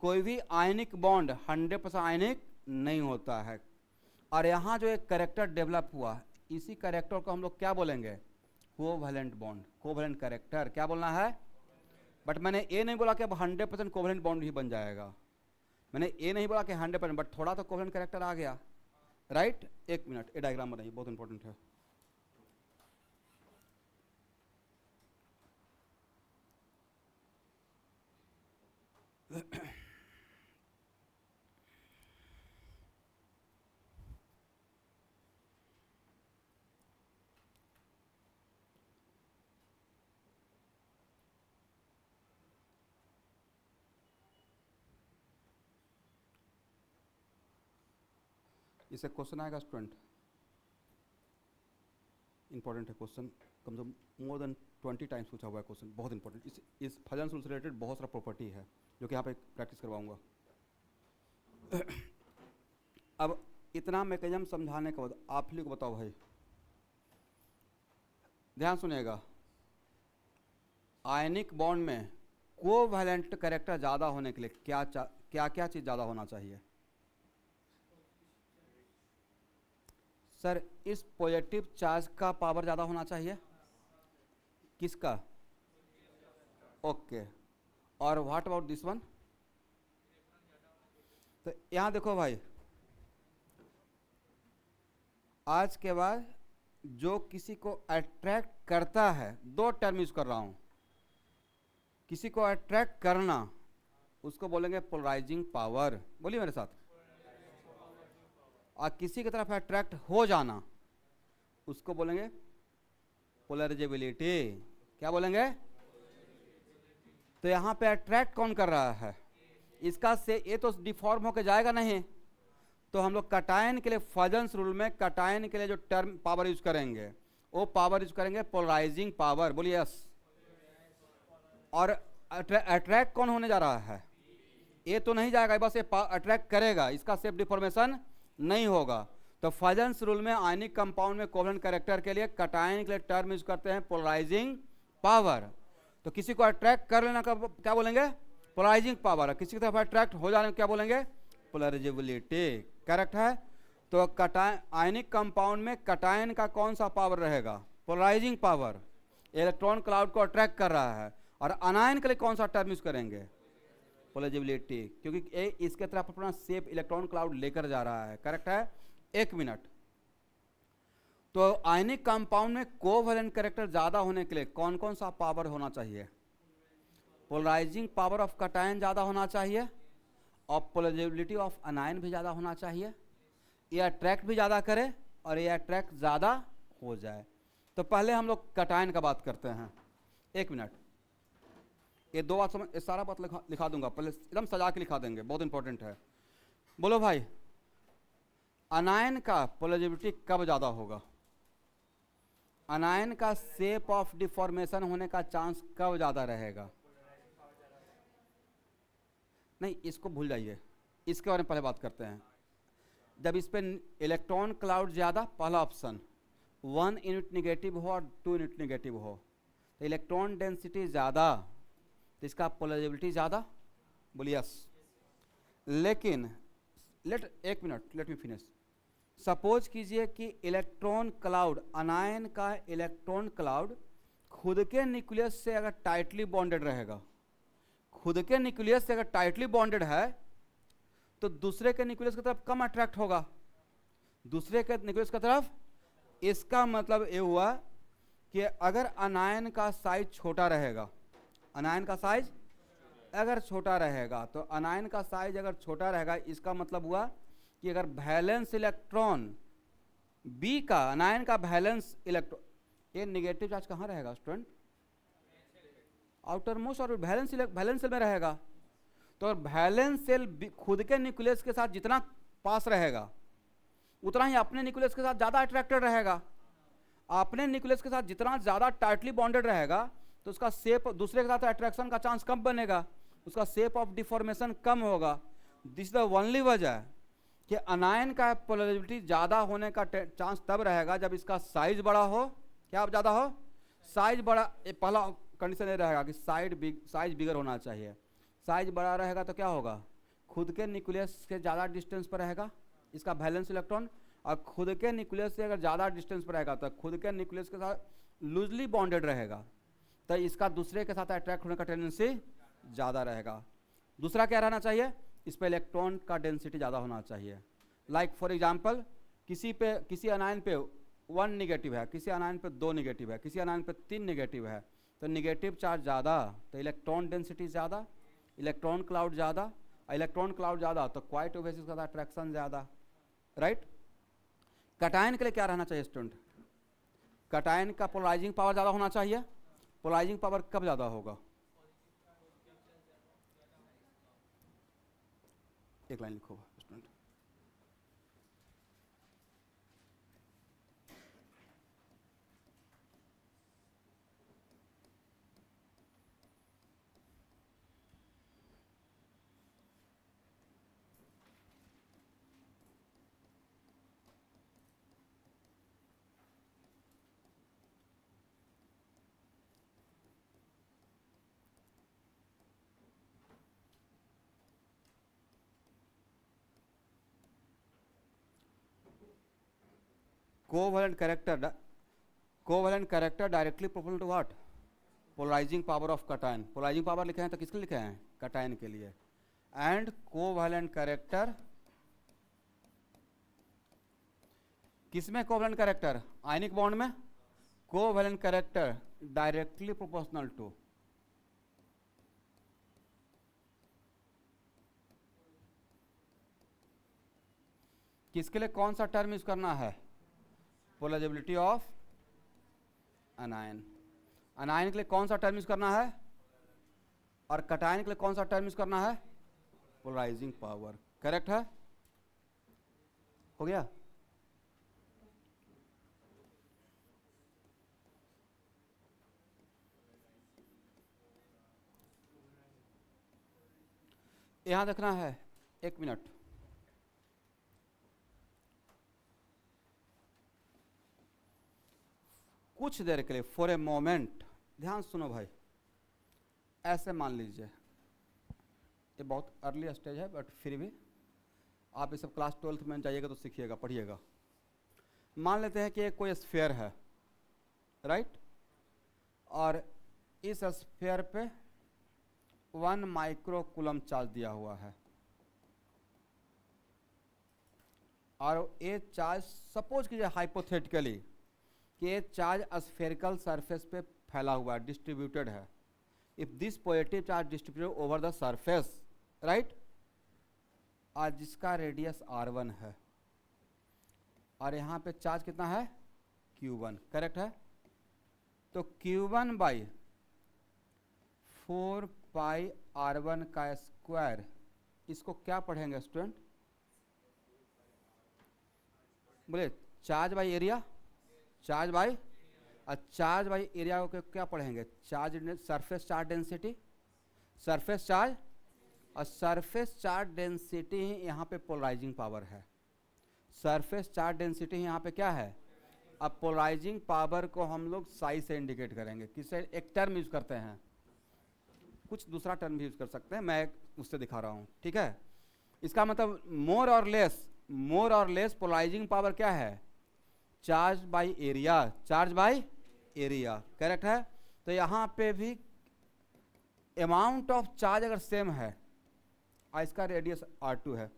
कोई भी आयनिक बॉन्ड 100% आयनिक नहीं होता है। और यहाँ जो एक कैरेक्टर डेवलप हुआ, इसी कैरेक्टर को हम लोग क्या बोलेंगे, कोवैलेंट बॉन्ड, कोवैलेंट कैरेक्टर, क्या बोलना है। बट मैंने ये नहीं बोला कि अब 100% कोवैलेंट बॉन्ड ही बन जाएगा, मैंने ये नहीं बोला कि 100%, बट थोड़ा तो कोवैलेंट कैरेक्टर आ गया, राइट। एक मिनट, ये डायग्राम बनाइए, बहुत इंपॉर्टेंट है। इसे क्वेश्चन आएगा स्टूडेंट, इंपॉर्टेंट है क्वेश्चन, कम से कम मोर देन 20 टाइम्स पूछा हुआ है क्वेश्चन, बहुत इंपॉर्टेंट। इस फजन रूल से रिलेटेड बहुत सारा प्रॉपर्टी है जो कि यहाँ पे प्रैक्टिस करवाऊंगा। अब इतना मैकेनिज्म समझाने के बाद आप ही को बताओ भाई, ध्यान सुनिएगा, आयनिक बॉन्ड में कोवैलेंट कैरेक्टर ज़्यादा होने के लिए क्या क्या चीज़ ज़्यादा होना चाहिए। सर इस पॉजिटिव चार्ज का पावर ज़्यादा होना चाहिए, किसका, ओके। और व्हाट अबाउट दिस वन। तो यहाँ देखो भाई, आज के बाद जो किसी को अट्रैक्ट करता है, दो टर्म यूज कर रहा हूँ, किसी को अट्रैक्ट करना उसको बोलेंगे पोलराइजिंग पावर, बोलिए मेरे साथ। और किसी की तरफ अट्रैक्ट हो जाना उसको बोलेंगे पोलराइजेबिलिटी, क्या बोलेंगे। तो यहाँ पे अट्रैक्ट कौन कर रहा है, इसका से ये तो डिफॉर्म होकर जाएगा नहीं, तो हम लोग कटायन के लिए फजन्स रूल में कटायन के लिए जो टर्म पावर यूज करेंगे वो पावर यूज करेंगे पोलराइजिंग पावर, बोलिए यस। और अट्रैक्ट कौन होने जा रहा है, ये तो नहीं जाएगा, बस ये अट्रैक्ट करेगा, इसका शेप डिफॉर्मेशन नहीं होगा। तो फजन्स रूल में आयनिक कंपाउंड में कोवैलेंट कैरेक्टर के लिए कटायन के लिए टर्म यूज करते हैं पोलराइजिंग पावर। तो किसी को अट्रैक्ट कर लेना का क्या बोलेंगे, पोलराइजिंग पावर। किसी की तरफ अट्रैक्ट हो जाने को क्या बोलेंगे, पोलराइजेबिलिटी, करेक्ट है। तो कटायन, आयनिक कंपाउंड में कटायन का कौन सा पावर रहेगा, पोलराइजिंग पावर, इलेक्ट्रॉन क्लाउड को अट्रैक्ट कर रहा है। और अनायन के लिए कौन सा टर्म यूज करेंगे, पोलराइजेबिलिटी, क्योंकि इसके तरफ अपना शेप इलेक्ट्रॉन क्लाउड लेकर जा रहा है, करेक्ट है। एक मिनट, तो आयनिक कंपाउंड में कोवैलेंट कैरेक्टर ज्यादा होने के लिए कौन कौन सा पावर होना चाहिए, पोलराइजिंग पावर ऑफ कटायन ज्यादा होना चाहिए, और पोलराइजेबिलिटी ऑफ अनायन भी ज्यादा होना चाहिए। ये अट्रैक्ट भी ज्यादा करे और ये अट्रैक्ट ज्यादा हो जाए। तो पहले हम लोग कटायन का बात करते हैं। एक मिनट, ये दो बात समझ, सारा बात लिखा दूंगा, पहले एकदम सजा के लिखा देंगे, बहुत इंपॉर्टेंट है। बोलो भाई, अनायन का पोलराइजेबिलिटी कब ज्यादा होगा, अनायन का शेप ऑफ डिफॉर्मेशन होने का चांस कब ज्यादा रहेगा। नहीं, इसको भूल जाइए, इसके बारे में पहले बात करते हैं। जब इस पे इलेक्ट्रॉन क्लाउड ज्यादा, पहला ऑप्शन 1 यूनिट निगेटिव हो और 2 यूनिट निगेटिव हो, तो इलेक्ट्रॉन डेंसिटी ज्यादा, तो इसका पोलराइजेबिलिटी ज्यादा, बोलिए यस। लेकिन एक minute, let me finish. Suppose कीजिए कि इलेक्ट्रॉन क्लाउड, अनायन का इलेक्ट्रॉन क्लाउड खुद के न्यूक्लियस से अगर टाइटली बॉन्डेड रहेगा, खुद के न्यूक्लियस से अगर टाइटली बॉन्डेड है तो दूसरे के न्यूक्लियस की तरफ कम अट्रैक्ट होगा, दूसरे के न्यूक्लियस की तरफ। इसका मतलब ये हुआ कि अगर अनायन का साइज छोटा रहेगा, अनायन का साइज अगर छोटा रहेगा, तो अनायन का साइज अगर छोटा रहेगा, इसका मतलब हुआ कि अगर वैलेंस इलेक्ट्रॉन बी का, अनायन का वैलेंस इलेक्ट्रॉन, ये नेगेटिव चार्ज कहाँ रहेगा स्टूडेंट? आउटर मोस्ट और वैलेंस सेल में रहेगा। तो वैलेंस सेल खुद के न्यूक्लियस के साथ जितना पास रहेगा उतना ही अपने न्यूक्लियस के साथ ज़्यादा अट्रैक्टेड रहेगा। अपने न्यूक्लियस के साथ जितना ज़्यादा टाइटली बॉन्डेड रहेगा तो उसका शेप, दूसरे के साथ अट्रैक्शन का चांस कम बनेगा, उसका शेप ऑफ डिफॉर्मेशन कम होगा। दिस द ओनली वजह कि अनायन का पोलरिटी ज़्यादा होने का चांस तब रहेगा जब इसका साइज बड़ा हो। क्या ज़्यादा हो? साइज बड़ा। पहला कंडीशन ये रहेगा कि साइज बिगर होना चाहिए। साइज बड़ा रहेगा तो क्या होगा? खुद के न्यूक्लियस से ज़्यादा डिस्टेंस पर रहेगा इसका वैलेंस इलेक्ट्रॉन, और खुद के न्यूक्लियस से अगर ज़्यादा डिस्टेंस पर रहेगा तो खुद के न्यूक्लियस के साथ लूजली बॉन्डेड रहेगा, तो इसका दूसरे के साथ अट्रैक्ट होने का टेंडेंसी ज़्यादा रहेगा। दूसरा क्या रहना चाहिए? इस पर इलेक्ट्रॉन का डेंसिटी ज़्यादा होना चाहिए। लाइक फॉर एग्जांपल, किसी अनायन पे 1 निगेटिव है, किसी अनायन पे 2 निगेटिव है, किसी अनायन पे 3 निगेटिव है, तो निगेटिव चार्ज ज़्यादा तो इलेक्ट्रॉन डेंसिटी ज़्यादा, इलेक्ट्रॉन क्लाउड ज़्यादा, इलेक्ट्रॉन क्लाउड ज़्यादा तो क्वाइट ओबेसिस का अट्रैक्शन ज़्यादा, राइट। कटायन के लिए क्या रहना चाहिए स्टूडेंट? कटायन का पोलराइजिंग पावर ज़्यादा होना चाहिए। पोलराइजिंग पावर कब ज़्यादा होगा? एक लाइन लिखो student. Covalent character directly proportional to what? Polarizing power of cation. Polarizing power लिखे हैं तो किसके लिखे हैं? कटायन के लिए। एंड कोवैलेंट कैरेक्टर किसमें? कोवैलेंट कैरेक्टर आयनिक बॉन्ड में। Covalent character directly proportional to किसके लिए कौन सा टर्म यूज करना है? Polarisability of अनायन। अनायन के लिए कौन सा टर्म यूज करना है? और कटायन के लिए कौन सा टर्म यूज करना है? Polarizing power. करेक्ट है? हो गया? यहां देखना है, एक मिनट। कुछ देर के लिए, फॉर ए मोमेंट, ध्यान सुनो भाई। ऐसे मान लीजिए, ये बहुत अर्ली स्टेज है बट फिर भी आप ये सब क्लास 12th में जाइएगा तो सीखिएगा, पढ़िएगा। मान लेते हैं कि एक कोई स्फीयर है, राइट, और इस स्फीयर पे 1 माइक्रो कूलम चार्ज दिया हुआ है, और ये चार्ज सपोज कीजिए हाइपोथेटिकली कि ये चार्ज स्फेरिकल सरफेस पे फैला हुआ है, डिस्ट्रीब्यूटेड है। If this positive charge distributed over the surface, right, और जिसका रेडियस r1 है, और यहाँ पे चार्ज कितना है? q1, करेक्ट है? तो q1 बाई 4 पाई r1 का स्क्वायर, इसको क्या पढ़ेंगे स्टूडेंट? बोले charge by area, charge by, और चार्ज बाई एरिया को क्या पढ़ेंगे? Charge, surface charge density, surface charge, और सरफेस चार्ज डेंसिटी ही यहाँ पे पोलराइजिंग पावर है। सरफेस चार्ज डेंसिटी ही यहाँ पे क्या है? अब पोलराइजिंग पावर को हम लोग साइज से इंडिकेट करेंगे। किससे? एक टर्म यूज करते हैं, कुछ दूसरा टर्म भी यूज कर सकते हैं, मैं उससे दिखा रहा हूँ, ठीक है। इसका मतलब मोर और लेस पोलराइजिंग पावर क्या है? Charge by area, charge by area, correct है। तो यहाँ पे भी अमाउंट ऑफ चार्ज अगर सेम है और इसका रेडियस r2 है,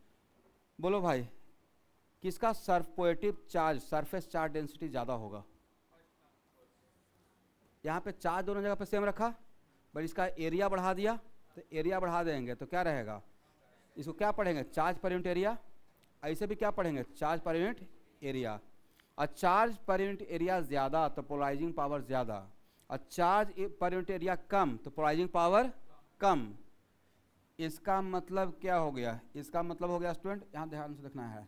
बोलो भाई किसका positive charge surface charge density ज़्यादा होगा? यहाँ पे चार्ज दोनों जगह पे सेम रखा, बट इसका एरिया बढ़ा दिया, तो एरिया बढ़ा देंगे तो क्या रहेगा? इसको क्या पढ़ेंगे? Charge per unit area. ऐसे भी क्या पढ़ेंगे? Charge per unit area. और चार्ज पर यूनिट एरिया ज़्यादा तो पोलराइजिंग पावर ज़्यादा, और चार्ज पर यूनिट एरिया कम तो पोलराइजिंग पावर कम। इसका मतलब क्या हो गया? इसका मतलब हो गया स्टूडेंट, यहाँ ध्यान से देखना है,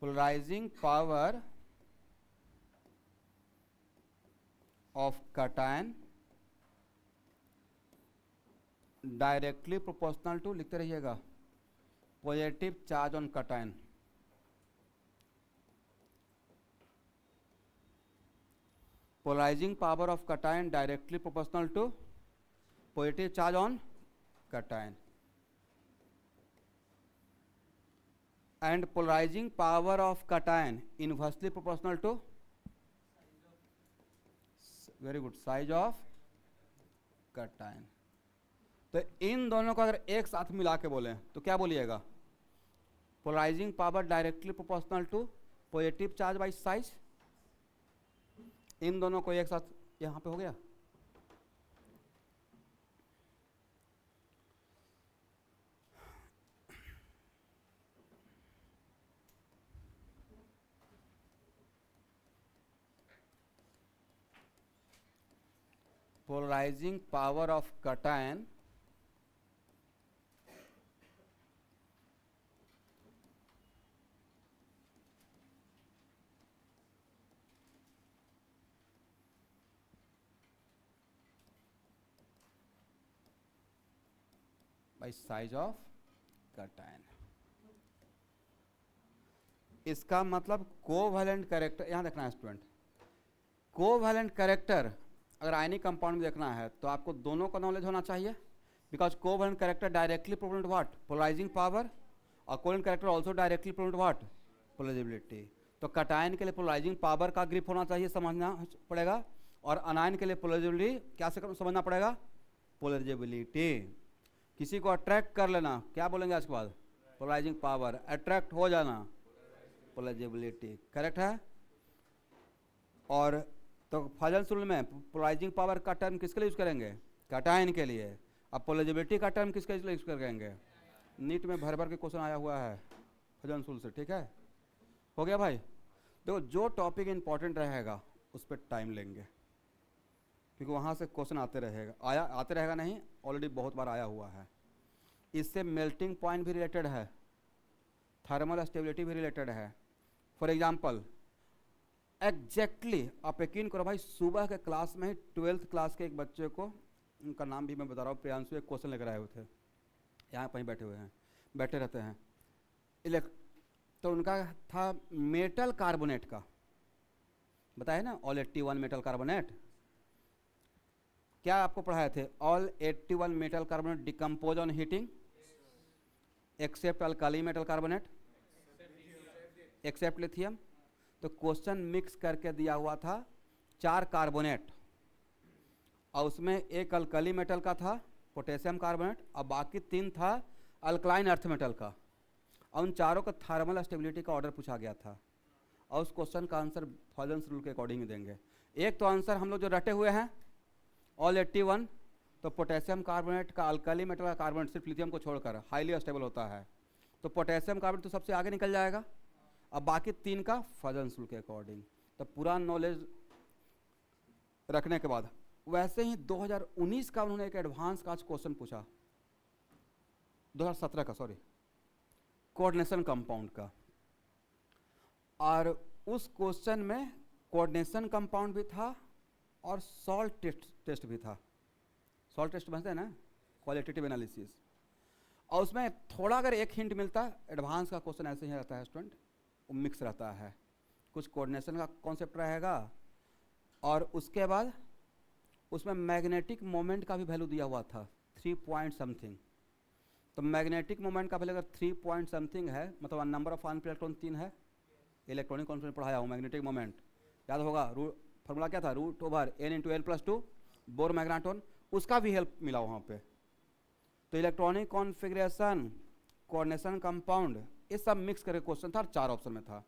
polarizing power of cation directly proportional to, लिखते रहिएगा, positive charge on cation. Polarizing power of cation directly proportional to positive charge on cation, and polarizing power of cation inversely proportional to, very good, size of cation। तो इन दोनों को अगर एक साथ मिला के बोलें तो क्या बोलिएगा? Polarizing power directly proportional to positive charge by size. इन दोनों को एक साथ यहाँ पे हो गया। polarizing power of cation by size of cation। इसका मतलब कोवैलेंट कैरेक्टर, यहाँ देखना है स्टूडेंट, कोवैलेंट कैरेक्टर अगर आयनिक कंपाउंड में देखना है तो आपको दोनों का नॉलेज होना चाहिए, because covalent character directly proportional to what? Polarizing power, और covalent character also directly proportional to what? Polarizability. तो कटायन के लिए पोलराइजिंग पावर का ग्रिप होना चाहिए, समझना पड़ेगा, और अनायन के लिए पोलराइजिबिलिटी क्या समझना पड़ेगा? पोलराइजिबिलिटी। किसी को अट्रैक्ट कर लेना क्या बोलेंगे आज के बाद? Polarising power. अट्रैक्ट हो जाना पोलराइजिबिलिटी, करेक्ट है। और तो फजल सूत्र में पोलराइजिंग पावर का टर्म किसके लिए यूज करेंगे? कटायन के लिए। अब पोलराइजिबिलिटी का टर्म किसके लिए यूज करेंगे? नीट में भर भर के क्वेश्चन आया हुआ है फजल सूत्र से, ठीक है। हो गया भाई। देखो जो टॉपिक इंपॉर्टेंट रहेगा उस पर टाइम लेंगे, क्योंकि वहाँ से क्वेश्चन आते रहेगा नहीं, ऑलरेडी बहुत बार आया हुआ है। इससे मेल्टिंग पॉइंट भी रिलेटेड है, थर्मल स्टेबिलिटी भी रिलेटेड है। फॉर एग्जांपल एग्जैक्टली आप यकीन करो भाई, सुबह के क्लास में ही 12th क्लास के एक बच्चे को, उनका नाम भी मैं बता रहा हूँ, प्रियांशु, एक क्वेश्चन लेकर आए हुए थे, यहाँ पर बैठे हुए हैं, बैठे रहते हैं। तो उनका था मेटल कार्बोनेट का, बताया ना, ऑल 81 मेटल कार्बोनेट। क्या आपको पढ़ाए थे? All 81 metal carbonate decompose on heating except alkali metal carbonate except lithium. तो क्वेश्चन मिक्स करके दिया हुआ था 4 कार्बोनेट, और उसमें एक अल्कली मेटल का था पोटेशियम कार्बोनेट, और बाकी 3 था अल्कलाइन अर्थ मेटल का, और उन चारों का थर्मल स्टेबिलिटी का ऑर्डर पूछा गया था, और उस क्वेश्चन का आंसर फॉजन्स रूल के अकॉर्डिंग देंगे। एक तो आंसर हम लोग जो रटे हुए हैं ऑल 81, तो पोटेशियम कार्बोनेट का अल्कली मेटल का कार्बोनेट सिर्फ लिथियम को छोड़कर हाईली स्टेबल होता है, तो पोटेशियम कार्बोनेट तो सबसे आगे निकल जाएगा, अब बाकी 3 का फजल्स रूल के अकॉर्डिंग। तो पूरा नॉलेज रखने के बाद वैसे ही 2019 का उन्होंने एक एडवांस का क्वेश्चन पूछा, 2017 का सॉरी, कोऑर्डिनेशन कंपाउंड का, और उस क्वेश्चन में कोऑर्डिनेशन कंपाउंड भी था और सॉल्ट टेस्ट भी था। सॉल्ट टेस्ट बनते हैं ना, क्वालिटेटिव एनालिसिस, और उसमें थोड़ा अगर एक हिंट मिलता, एडवांस का क्वेश्चन ऐसे ही रहता है स्टूडेंट, वो मिक्स रहता है, कुछ कोऑर्डिनेशन का कॉन्सेप्ट रहेगा और उसके बाद उसमें मैग्नेटिक मोमेंट का भी वैल्यू दिया हुआ था 3 पॉइंट समथिंग। तो मैग्नेटिक मोमेंट का वैल्यू अगर 3 पॉइंट समथिंग है, मतलब नंबर ऑफ अनपेयर इलेक्ट्रॉन 3 है। इलेक्ट्रॉनिक कॉन्फिडेंस पढ़ाया हूँ। मैग्नेटिक मोमेंट याद होगा, फॉर्मूला क्या था, रूट/n×n+2 बोर मैग्नेटॉन, उसका भी हेल्प मिला वहाँ पे। तो इलेक्ट्रॉनिक कॉन्फ़िगरेशन, कोऑर्डिनेशन कंपाउंड, ये सब मिक्स करके क्वेश्चन था, 4 ऑप्शन में था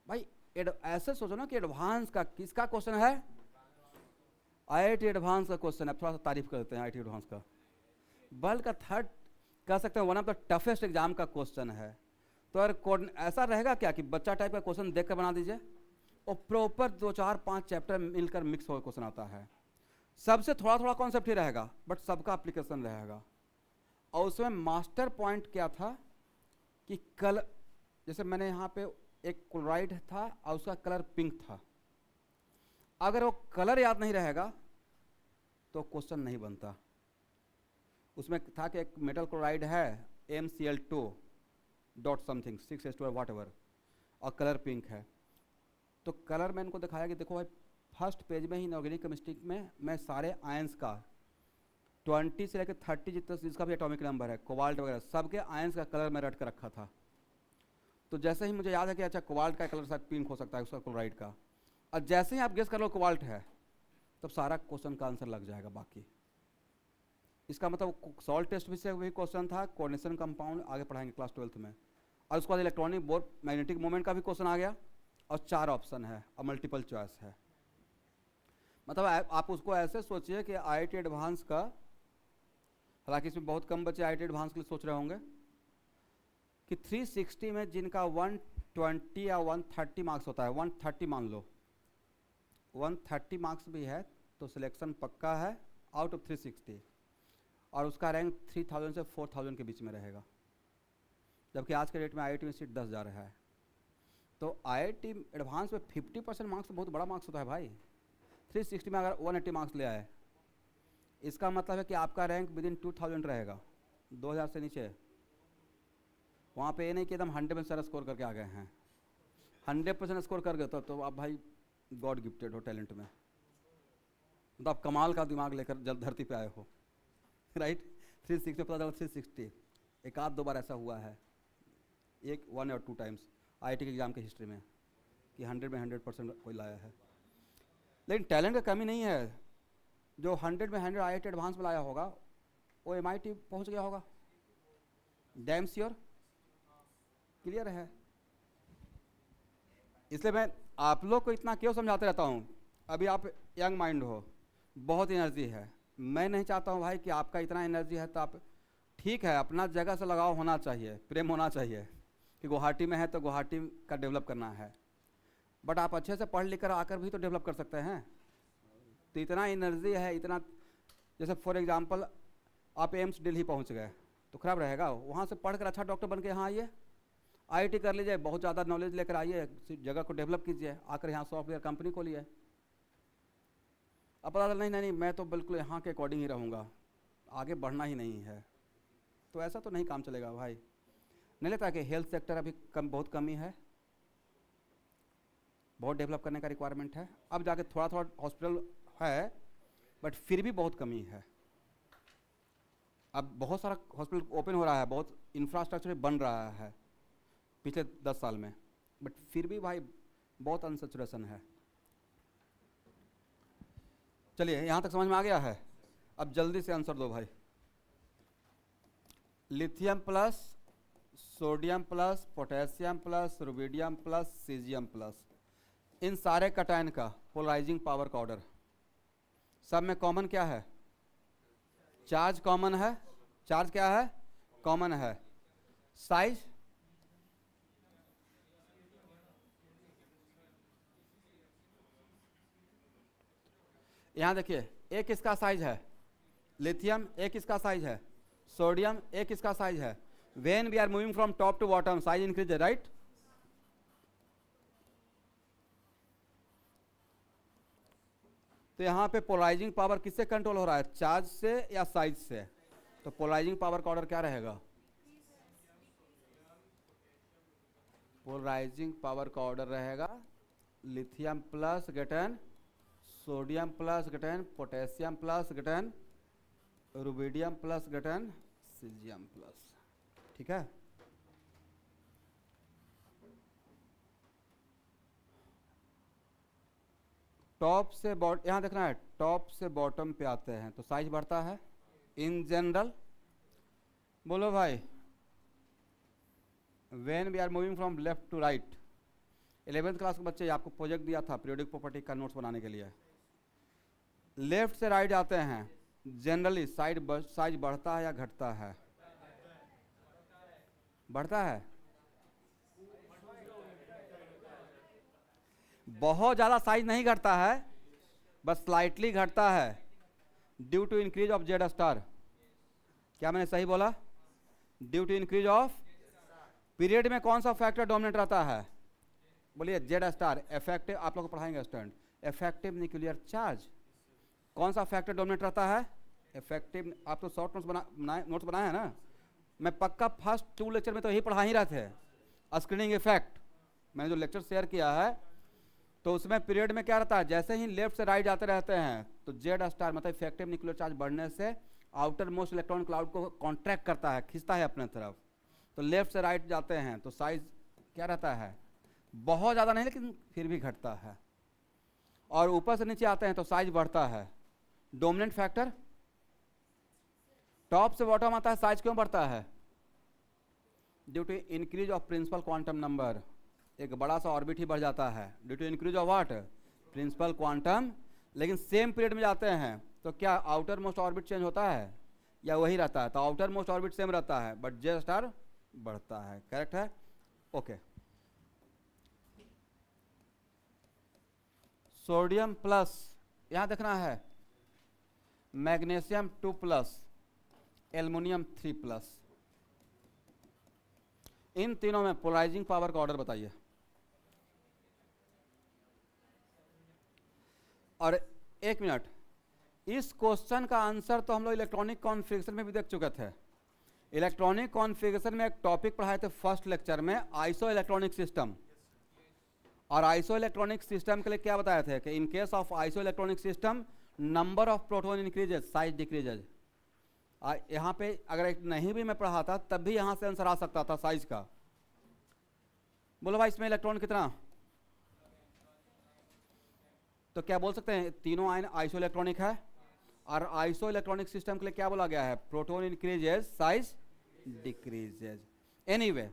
भाई। ऐसे सोचो ना कि एडवांस का किसका क्वेश्चन है, IIT एडवांस का क्वेश्चन है। थोड़ा सा तारीफ करते हैं IIT एडवांस का, वर्ल्ड का थर्ड कह सकते हैं one of the toughest exam का क्वेश्चन है। तो अगर ऐसा रहेगा क्या कि बच्चा टाइप का क्वेश्चन देख कर बना दीजिए, और प्रॉपर 2 4 5 चैप्टर मिलकर मिक्स होकर क्वेश्चन आता है। सबसे थोड़ा थोड़ा कॉन्सेप्ट ही रहेगा, बट सबका एप्लीकेशन रहेगा। और उसमें मास्टर पॉइंट क्या था कि कलर, जैसे मैंने यहाँ पे एक क्लोराइड था और उसका कलर पिंक था, अगर वो कलर याद नहीं रहेगा तो क्वेश्चन नहीं बनता। उसमें था कि एक मेटल क्लोराइड है MCl2 डॉट समथिंग 6H2 वाट एवर, और कलर पिंक है। तो कलर मैं इनको दिखाया कि देखो भाई, फर्स्ट पेज में ही इनऑर्गेनिक केमिस्ट्री में मैं सारे आयंस का 20 से लेकर 30 जितना जिसका भी एटॉमिक नंबर है, कोबाल्ट वगैरह सबके आयंस का कलर मैं रट कर रखा था। तो जैसे ही मुझे याद है कि अच्छा कोबाल्ट का कलर शायद पिंक हो सकता है उसका क्लोराइड का, और जैसे ही आप गेस कर लो कोबाल्ट है, तब सारा क्वेश्चन का आंसर लग जाएगा बाकी। इसका मतलब सॉल्ट टेस्ट भी से वही क्वेश्चन था, कोऑर्डिनेशन कंपाउंड आगे पढ़ाएंगे क्लास 12th में, और उसके बाद इलेक्ट्रॉनिक बोर मैग्नेटिक मोमेंट का भी क्वेश्चन आ गया, और 4 ऑप्शन है और मल्टीपल चॉइस है। मतलब आप उसको ऐसे सोचिए कि IIT एडवांस का, हालांकि इसमें बहुत कम बच्चे IIT एडवांस के लिए सोच रहे होंगे कि 360 में जिनका 120 या 130 मार्क्स होता है, 130 मान लो, 130 मार्क्स भी है तो सिलेक्शन पक्का है आउट ऑफ 360, और उसका रैंक 3000 से 4000 के बीच में रहेगा। जबकि आज के डेट में IIT में सीट 10 जा रहा है। तो IIT एडवांस में 50% मार्क्स बहुत बड़ा मार्क्स होता है भाई। 360 में अगर 180 मार्क्स ले आए, इसका मतलब है कि आपका रैंक विद इन 2000 रहेगा, 2000 से नीचे। वहाँ पे ये नहीं कि एकदम 100% स्कोर करके आ गए हैं, 100% स्कोर कर गए तो आप भाई गॉड गिफ्टेड हो टैलेंट में, मतलब आप कमाल का दिमाग लेकर जब धरती पे आए हो, राइट। 360 पता चला 360 एक आध 2 बार ऐसा हुआ है, 1 और 2 टाइम्स IIT के एग्ज़ाम की हिस्ट्री में, कि 100 में 100% कोई लाया है। लेकिन टैलेंट का कमी नहीं है, जो 100 में 100 IIT एडवांस में लाया होगा वो MIT पहुंच गया होगा, डैम श्योर, क्लियर है। इसलिए मैं आप लोग को इतना क्यों समझाते रहता हूँ, अभी आप यंग माइंड हो, बहुत एनर्जी है, मैं नहीं चाहता हूँ भाई कि आपका इतना एनर्जी है तो आप, ठीक है अपना जगह से लगाव होना चाहिए, प्रेम होना चाहिए कि गुवाहाटी में है तो गुवाहाटी का डेवलप करना है, बट आप अच्छे से पढ़ लिख कर आकर भी तो डेवलप कर सकते हैं। तो इतना एनर्जी है, इतना, जैसे फॉर एग्जांपल आप एम्स दिल्ली पहुंच गए तो खराब रहेगा, वहाँ से पढ़कर अच्छा डॉक्टर बन के यहाँ आइए, IIT कर लीजिए, बहुत ज़्यादा नॉलेज लेकर आइए, जगह को डेवलप कीजिए, आकर यहाँ सॉफ्टवेयर कंपनी खोलिए। अब पता चला नहीं मैं तो बिल्कुल यहाँ के अकॉर्डिंग ही रहूँगा, आगे बढ़ना ही नहीं है, तो ऐसा तो नहीं काम चलेगा भाई। नहीं लगता कि हेल्थ सेक्टर अभी बहुत कमी है, बहुत डेवलप करने का रिक्वायरमेंट है। अब जाके थोड़ा थोड़ा हॉस्पिटल है, बट फिर भी बहुत कमी है। अब बहुत सारा हॉस्पिटल ओपन हो रहा है, बहुत इंफ्रास्ट्रक्चर बन रहा है पिछले 10 साल में, बट फिर भी भाई बहुत अनसेचुरेशन है। चलिए यहाँ तक समझ में आ गया है, अब जल्दी से आंसर दो भाई। Lithium plus, sodium plus, potassium plus, rubidium plus, caesium plus, इन सारे कटायन का पोलराइजिंग पावर का ऑर्डर, सब में कॉमन क्या है, चार्ज कॉमन है, चार्ज क्या है, कॉमन है, साइज यहाँ देखिए, एक इसका साइज है लिथियम, एक इसका साइज है सोडियम, एक इसका साइज है। When we are moving from top to bottom size increase, right. तो यहाँ पे पोलराइजिंग पावर किससे कंट्रोल हो रहा है, चार्ज से या साइज से। तो पोलराइजिंग पावर का ऑर्डर क्या रहेगा, पोलराइजिंग पावर का ऑर्डर रहेगा lithium plus गेटन sodium plus गटन potassium plus गटन rubidium plus गटन caesium plus, ठीक है। टॉप से यहाँ देखना है, टॉप से बॉटम पे आते हैं तो साइज बढ़ता है इन जनरल। बोलो भाई, when we are moving from left to right, 11th class के बच्चे आपको प्रोजेक्ट दिया था पीरियोडिक प्रॉपर्टी का नोट्स बनाने के लिए। लेफ्ट से राइट आते हैं जनरली साइज बढ़ता है या घटता है? बढ़ता है। बहुत ज़्यादा साइज नहीं घटता है, बस स्लाइटली घटता है due to increase of Z star. क्या मैंने सही बोला? Due to increase of period में कौन सा फैक्टर डोमिनेट रहता है? बोलिए जेड स्टार। इफेक्टिव, आप लोग को पढ़ाएंगे स्टूडेंट, इफेक्टिव न्यूक्लियर चार्ज। कौन सा फैक्टर डोमिनेट रहता है? इफेक्टिव। आप तो शॉर्ट नोट्स बनाए हैं ना, मैं पक्का फर्स्ट 2 लेक्चर में तो यही पढ़ा ही रहे थे, स्क्रीनिंग इफेक्ट। मैंने जो लेक्चर शेयर किया है तो उसमें पीरियड में क्या रहता है, जैसे ही लेफ्ट से राइट जाते रहते हैं तो जेड स्टार मतलब इफेक्टिव न्यूक्लियर चार्ज बढ़ने से आउटर मोस्ट इलेक्ट्रॉन क्लाउड को कॉन्ट्रैक्ट करता है, खींचता है अपने तरफ। तो लेफ्ट से राइट जाते हैं तो साइज क्या रहता है? बहुत ज़्यादा नहीं लेकिन फिर भी घटता है। और ऊपर से नीचे आते हैं तो साइज बढ़ता है। डोमिनेंट फैक्टर टॉप से बॉटम आता है, साइज क्यों बढ़ता है? Due to increase of principal quantum number. एक बड़ा सा ऑर्बिट ही बढ़ जाता है due to increase of what? Principal quantum. लेकिन सेम पीरियड में जाते हैं तो क्या आउटर मोस्ट ऑर्बिट चेंज होता है या वही रहता है? तो आउटर मोस्ट ऑर्बिट सेम रहता है बट जे स्टार बढ़ता है। करेक्ट है, ओके। सोडियम प्लस, यहां देखना है मैग्नीशियम 2 प्लस एल्युमिनियम 3 प्लस, इन तीनों में पोलराइजिंग पावर का ऑर्डर बताइए। और एक मिनट, इस क्वेश्चन का आंसर तो हम लोग इलेक्ट्रॉनिक कॉन्फ़िगरेशन में भी देख चुके थे। इलेक्ट्रॉनिक कॉन्फ़िगरेशन में एक टॉपिक पढ़ाए थे फर्स्ट लेक्चर में, आइसो इलेक्ट्रॉनिक सिस्टम। और आइसो इलेक्ट्रॉनिक सिस्टम के लिए क्या बताए थे कि in case of iso electronic system number of proton increases, size decreases. यहाँ पे अगर नहीं भी मैं पढ़ाता तब भी यहाँ से आंसर आ सकता था साइज का। बोलो भाई इसमें इलेक्ट्रॉन कितना? तो क्या बोल सकते हैं तीनों आयन आइसो इलेक्ट्रॉनिक है। और आइसो इलेक्ट्रॉनिक सिस्टम के लिए क्या बोला गया है? Proton increases, size decreases. Anyway,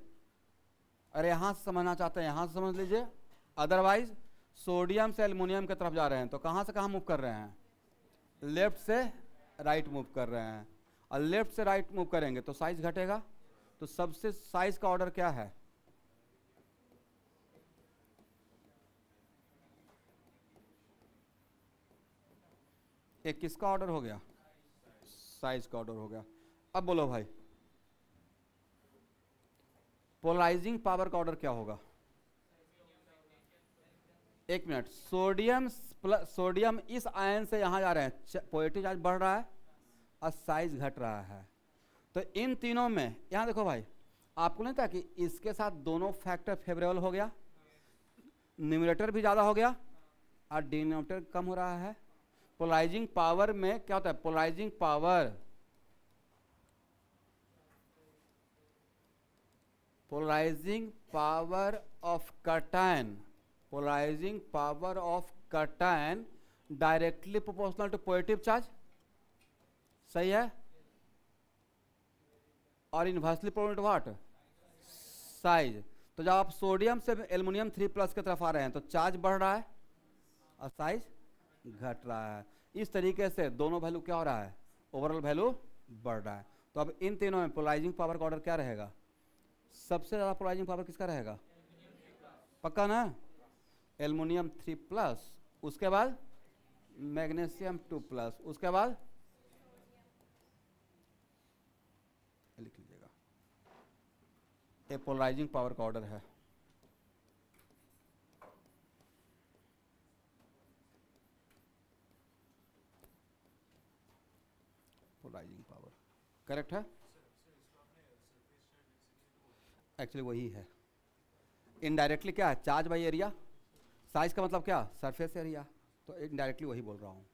अरे यहाँ से समझना चाहते हैं यहाँ से समझ लीजिए, अदरवाइज सोडियम से एल्युमिनियम की तरफ जा रहे हैं तो कहाँ से कहाँ मूव कर रहे हैं? लेफ्ट से राइट मूव कर रहे हैं। और लेफ्ट से राइट मूव करेंगे तो साइज घटेगा। तो सबसे साइज का ऑर्डर क्या है? एक किसका ऑर्डर हो गया? साइज का ऑर्डर हो गया। अब बोलो भाई पोलराइजिंग पावर का ऑर्डर क्या होगा? एक मिनट, सोडियम इस आयन से यहां जा रहे हैं, पॉजिटिव चार्ज बढ़ रहा है और साइज घट रहा है। तो इन तीनों में यहां देखो भाई, आपको नहीं था कि इसके साथ दोनों फैक्टर फेवरेबल हो गया, न्यूमरेटर भी ज्यादा हो गया और डिनोमिनेटर कम हो रहा है। पोलराइजिंग पावर में क्या होता है? Polarizing power of cation, polarizing power of cation directly proportional to positive charge, सही है। और inversely proportional to what? Size. तो जब आप सोडियम से एल्युमिनियम 3 प्लस की तरफ आ रहे हैं तो चार्ज बढ़ रहा है और साइज घट रहा है। इस तरीके से दोनों वैल्यू क्या हो रहा है? ओवरऑल वैल्यू बढ़ रहा है। तो अब इन तीनों में पोलराइजिंग पावर का ऑर्डर क्या रहेगा? सबसे ज्यादा पोलराइजिंग पावर किसका रहेगा? पक्का ना? एल्युमिनियम 3 प्लस, उसके बाद मैग्नीशियम 2 प्लस, उसके बाद लिख लीजिएगा, ये पोलराइजिंग पावर का ऑर्डर है। पोलराइजिंग पावर करेक्ट है, एक्चुअली वही है। इनडायरेक्टली क्या है? Charge by area. साइज का मतलब क्या? Surface area. तो तो इनडायरेक्टली वही बोल रहा हूँ।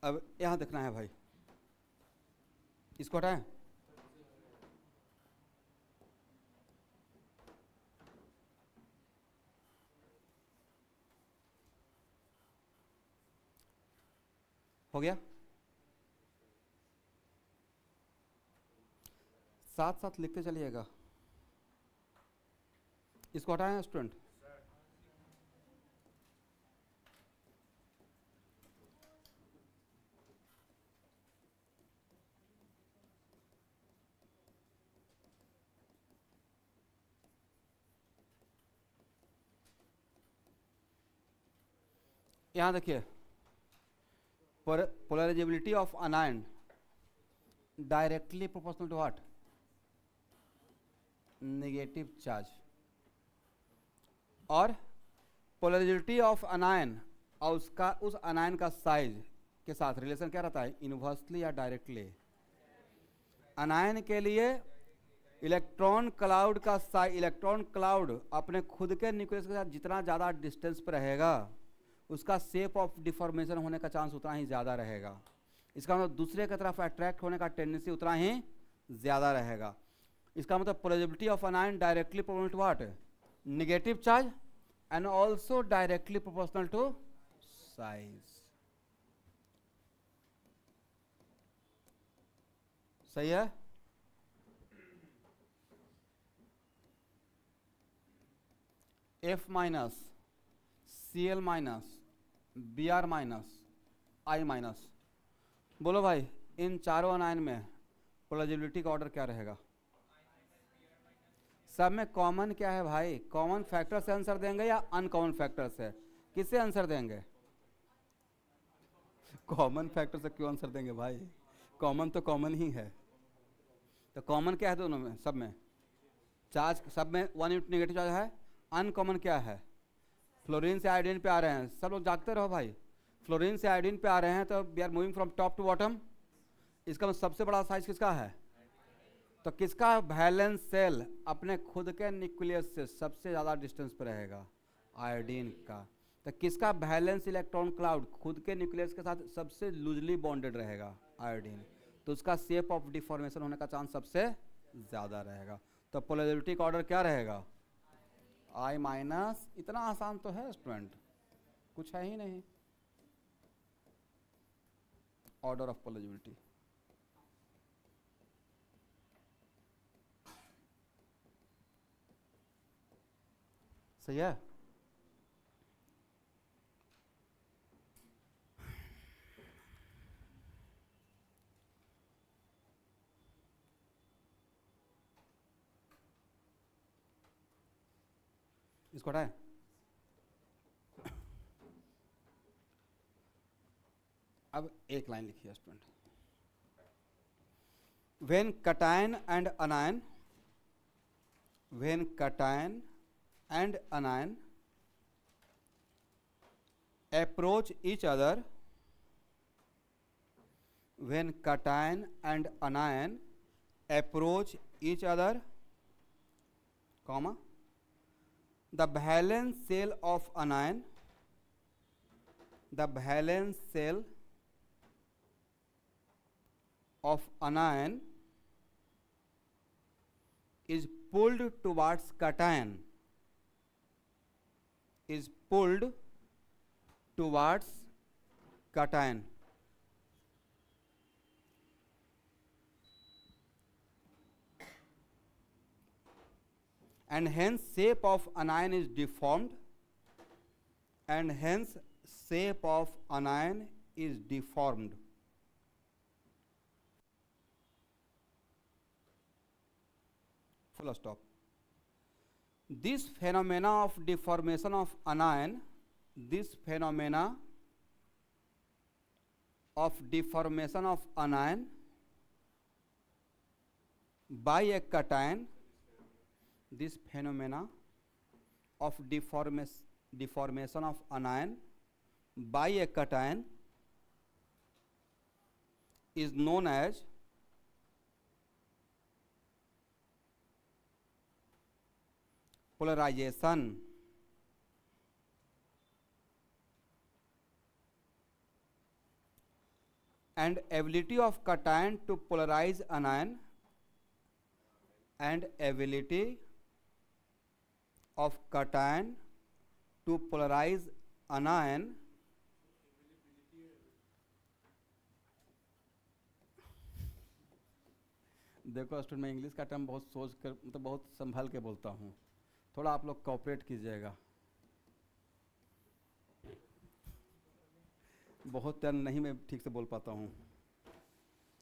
अब यहाँ देखना है भाई, इसको हटाएं। हो गया, साथ साथ लिखते चलिएगा। इसको हटाएं स्टूडेंट। यहाँ देखिए, polarizability of anion directly proportional to what? Negative charge. और पोलराइजेबिलिटी ऑफ अनायन और उसका उस अनायन का साइज के साथ रिलेशन क्या रहता है? इनवर्सली या डायरेक्टली? अनायन के लिए इलेक्ट्रॉन क्लाउड का साइज, इलेक्ट्रॉन क्लाउड अपने खुद के न्यूक्लियस के साथ जितना ज़्यादा डिस्टेंस पर रहेगा उसका शेप ऑफ डिफॉर्मेशन होने का चांस उतना ही ज़्यादा रहेगा। इसका मतलब दूसरे की तरफ अट्रैक्ट होने का टेंडेंसी उतना ही ज़्यादा रहेगा। इसका मतलब polarizability of anion directly proportional to what? Negative charge and also directly proportional to size. सही है? F minus Cl minus Br minus I minus. बोलो भाई, इन चारों अनायन में पोलराइजेबिलिटी का ऑर्डर क्या रहेगा? सब में कॉमन क्या है भाई? कॉमन फैक्टर से आंसर देंगे या अनकॉमन फैक्टर से? किससे आंसर देंगे? कॉमन फैक्टर से क्यों आंसर देंगे भाई? कॉमन तो कॉमन ही है। तो कॉमन क्या है दोनों में? सब में चार्ज, सब में 1 यूनिट नेगेटिव चार्ज है। अनकॉमन क्या है? फ्लोरीन से आयोडीन पे आ रहे हैं। सब लोग जागते रहो भाई। फ्लोरीन से आयोडीन पे आ रहे हैं तो we are moving from top to bottom. इसका मतलब सबसे बड़ा साइज किसका है? तो किसका वैलेंस सेल अपने खुद के न्यूक्लियस से सबसे ज़्यादा डिस्टेंस पर रहेगा? आयोडीन का। तो किसका वैलेंस इलेक्ट्रॉन क्लाउड खुद के न्यूक्लियस के साथ सबसे लूजली बॉन्डेड रहेगा? आयोडीन। तो उसका शेप ऑफ डिफॉर्मेशन होने का चांस सबसे ज़्यादा रहेगा। तो पोलराइजेबिलिटी का ऑर्डर क्या रहेगा? I minus. इतना आसान तो है स्टूडेंट, कुछ है ही नहीं। Order of polarisability. सही है? इसको हटाएं। अब एक लाइन लिखिए student. When cation and अनायन, when cation and अनायन approach each other, when cation and anion approach each other, comma, the valence shell of anion, the valence shell of anion is pulled towards cation, is pulled towards cation, and hence shape of anion is deformed, and hence shape of anion is deformed. Full stop. This phenomena of deformation of anion, this phenomena of deformation of anion by a cation, this phenomena of deformation of anion by a cation is known as polarization and ability of cation to polarize anion and ability of cation to polarize anion देखो student, मैं English का term बहुत सोच कर मतलब बहुत संभल के बोलता हूँ, थोड़ा आप लोग कोऑपरेट कीजिएगा। बहुत टर्म नहीं मैं ठीक से बोल पाता हूँ।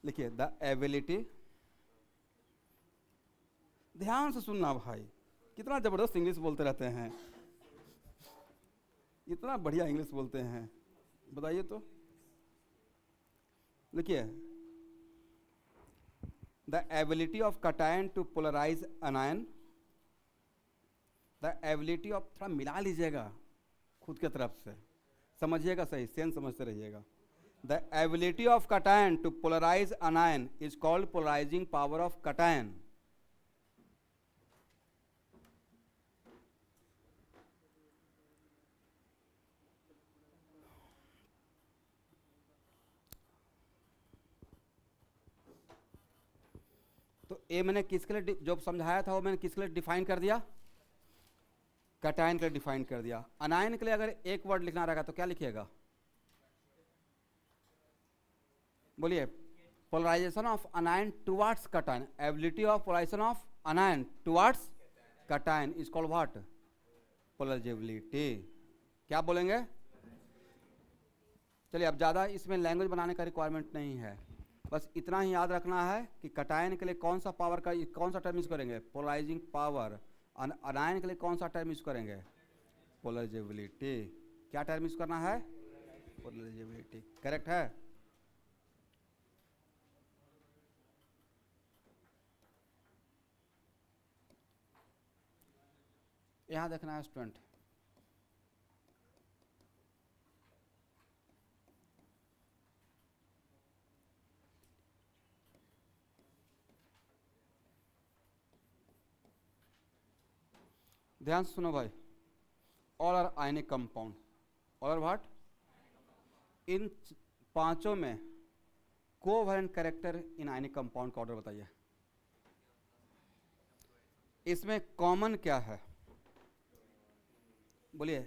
लिखिए द एबिलिटी, ध्यान से सुनना भाई, कितना जबरदस्त इंग्लिश बोलते रहते हैं, इतना बढ़िया इंग्लिश बोलते हैं, बताइए तो। लिखिए the ability of cation to polarize anion, the ability of, थोड़ा मिला लीजिएगा खुद के तरफ से, समझिएगा सही, सेंस समझते रहिएगा। The ability of cation to polarize anion is called polarizing power of cation। तो ये मैंने किसके लिए जो समझाया था वो मैंने किसके लिए डिफाइन कर दिया? कैटायन के लिए डिफाइन कर दिया। अनायन के लिए अगर एक वर्ड लिखना रहेगा तो क्या लिखिएगा? बोलिए, polarization of anion towards cation, ability of polarization of anion towards cation is called what? Polarizability. क्या बोलेंगे? चलिए, अब ज़्यादा इसमें लैंग्वेज बनाने का रिक्वायरमेंट नहीं है, बस इतना ही याद रखना है कि कैटायन के लिए कौन सा पावर का कौन सा टर्म यूज करेंगे? Polarizing power. अनायन के लिए कौन सा टर्म यूज करेंगे? पोलराइजेबिलिटी। क्या टर्म यूज करना है? पोलराइजेबिलिटी। करेक्ट है? यहां देखना है स्टूडेंट, ध्यान से सुनो भाई। All are ionic compound, all are what? इन पांचों में covalent character in ionic compound का ऑर्डर बताइए। इसमें कॉमन क्या है? बोलिए,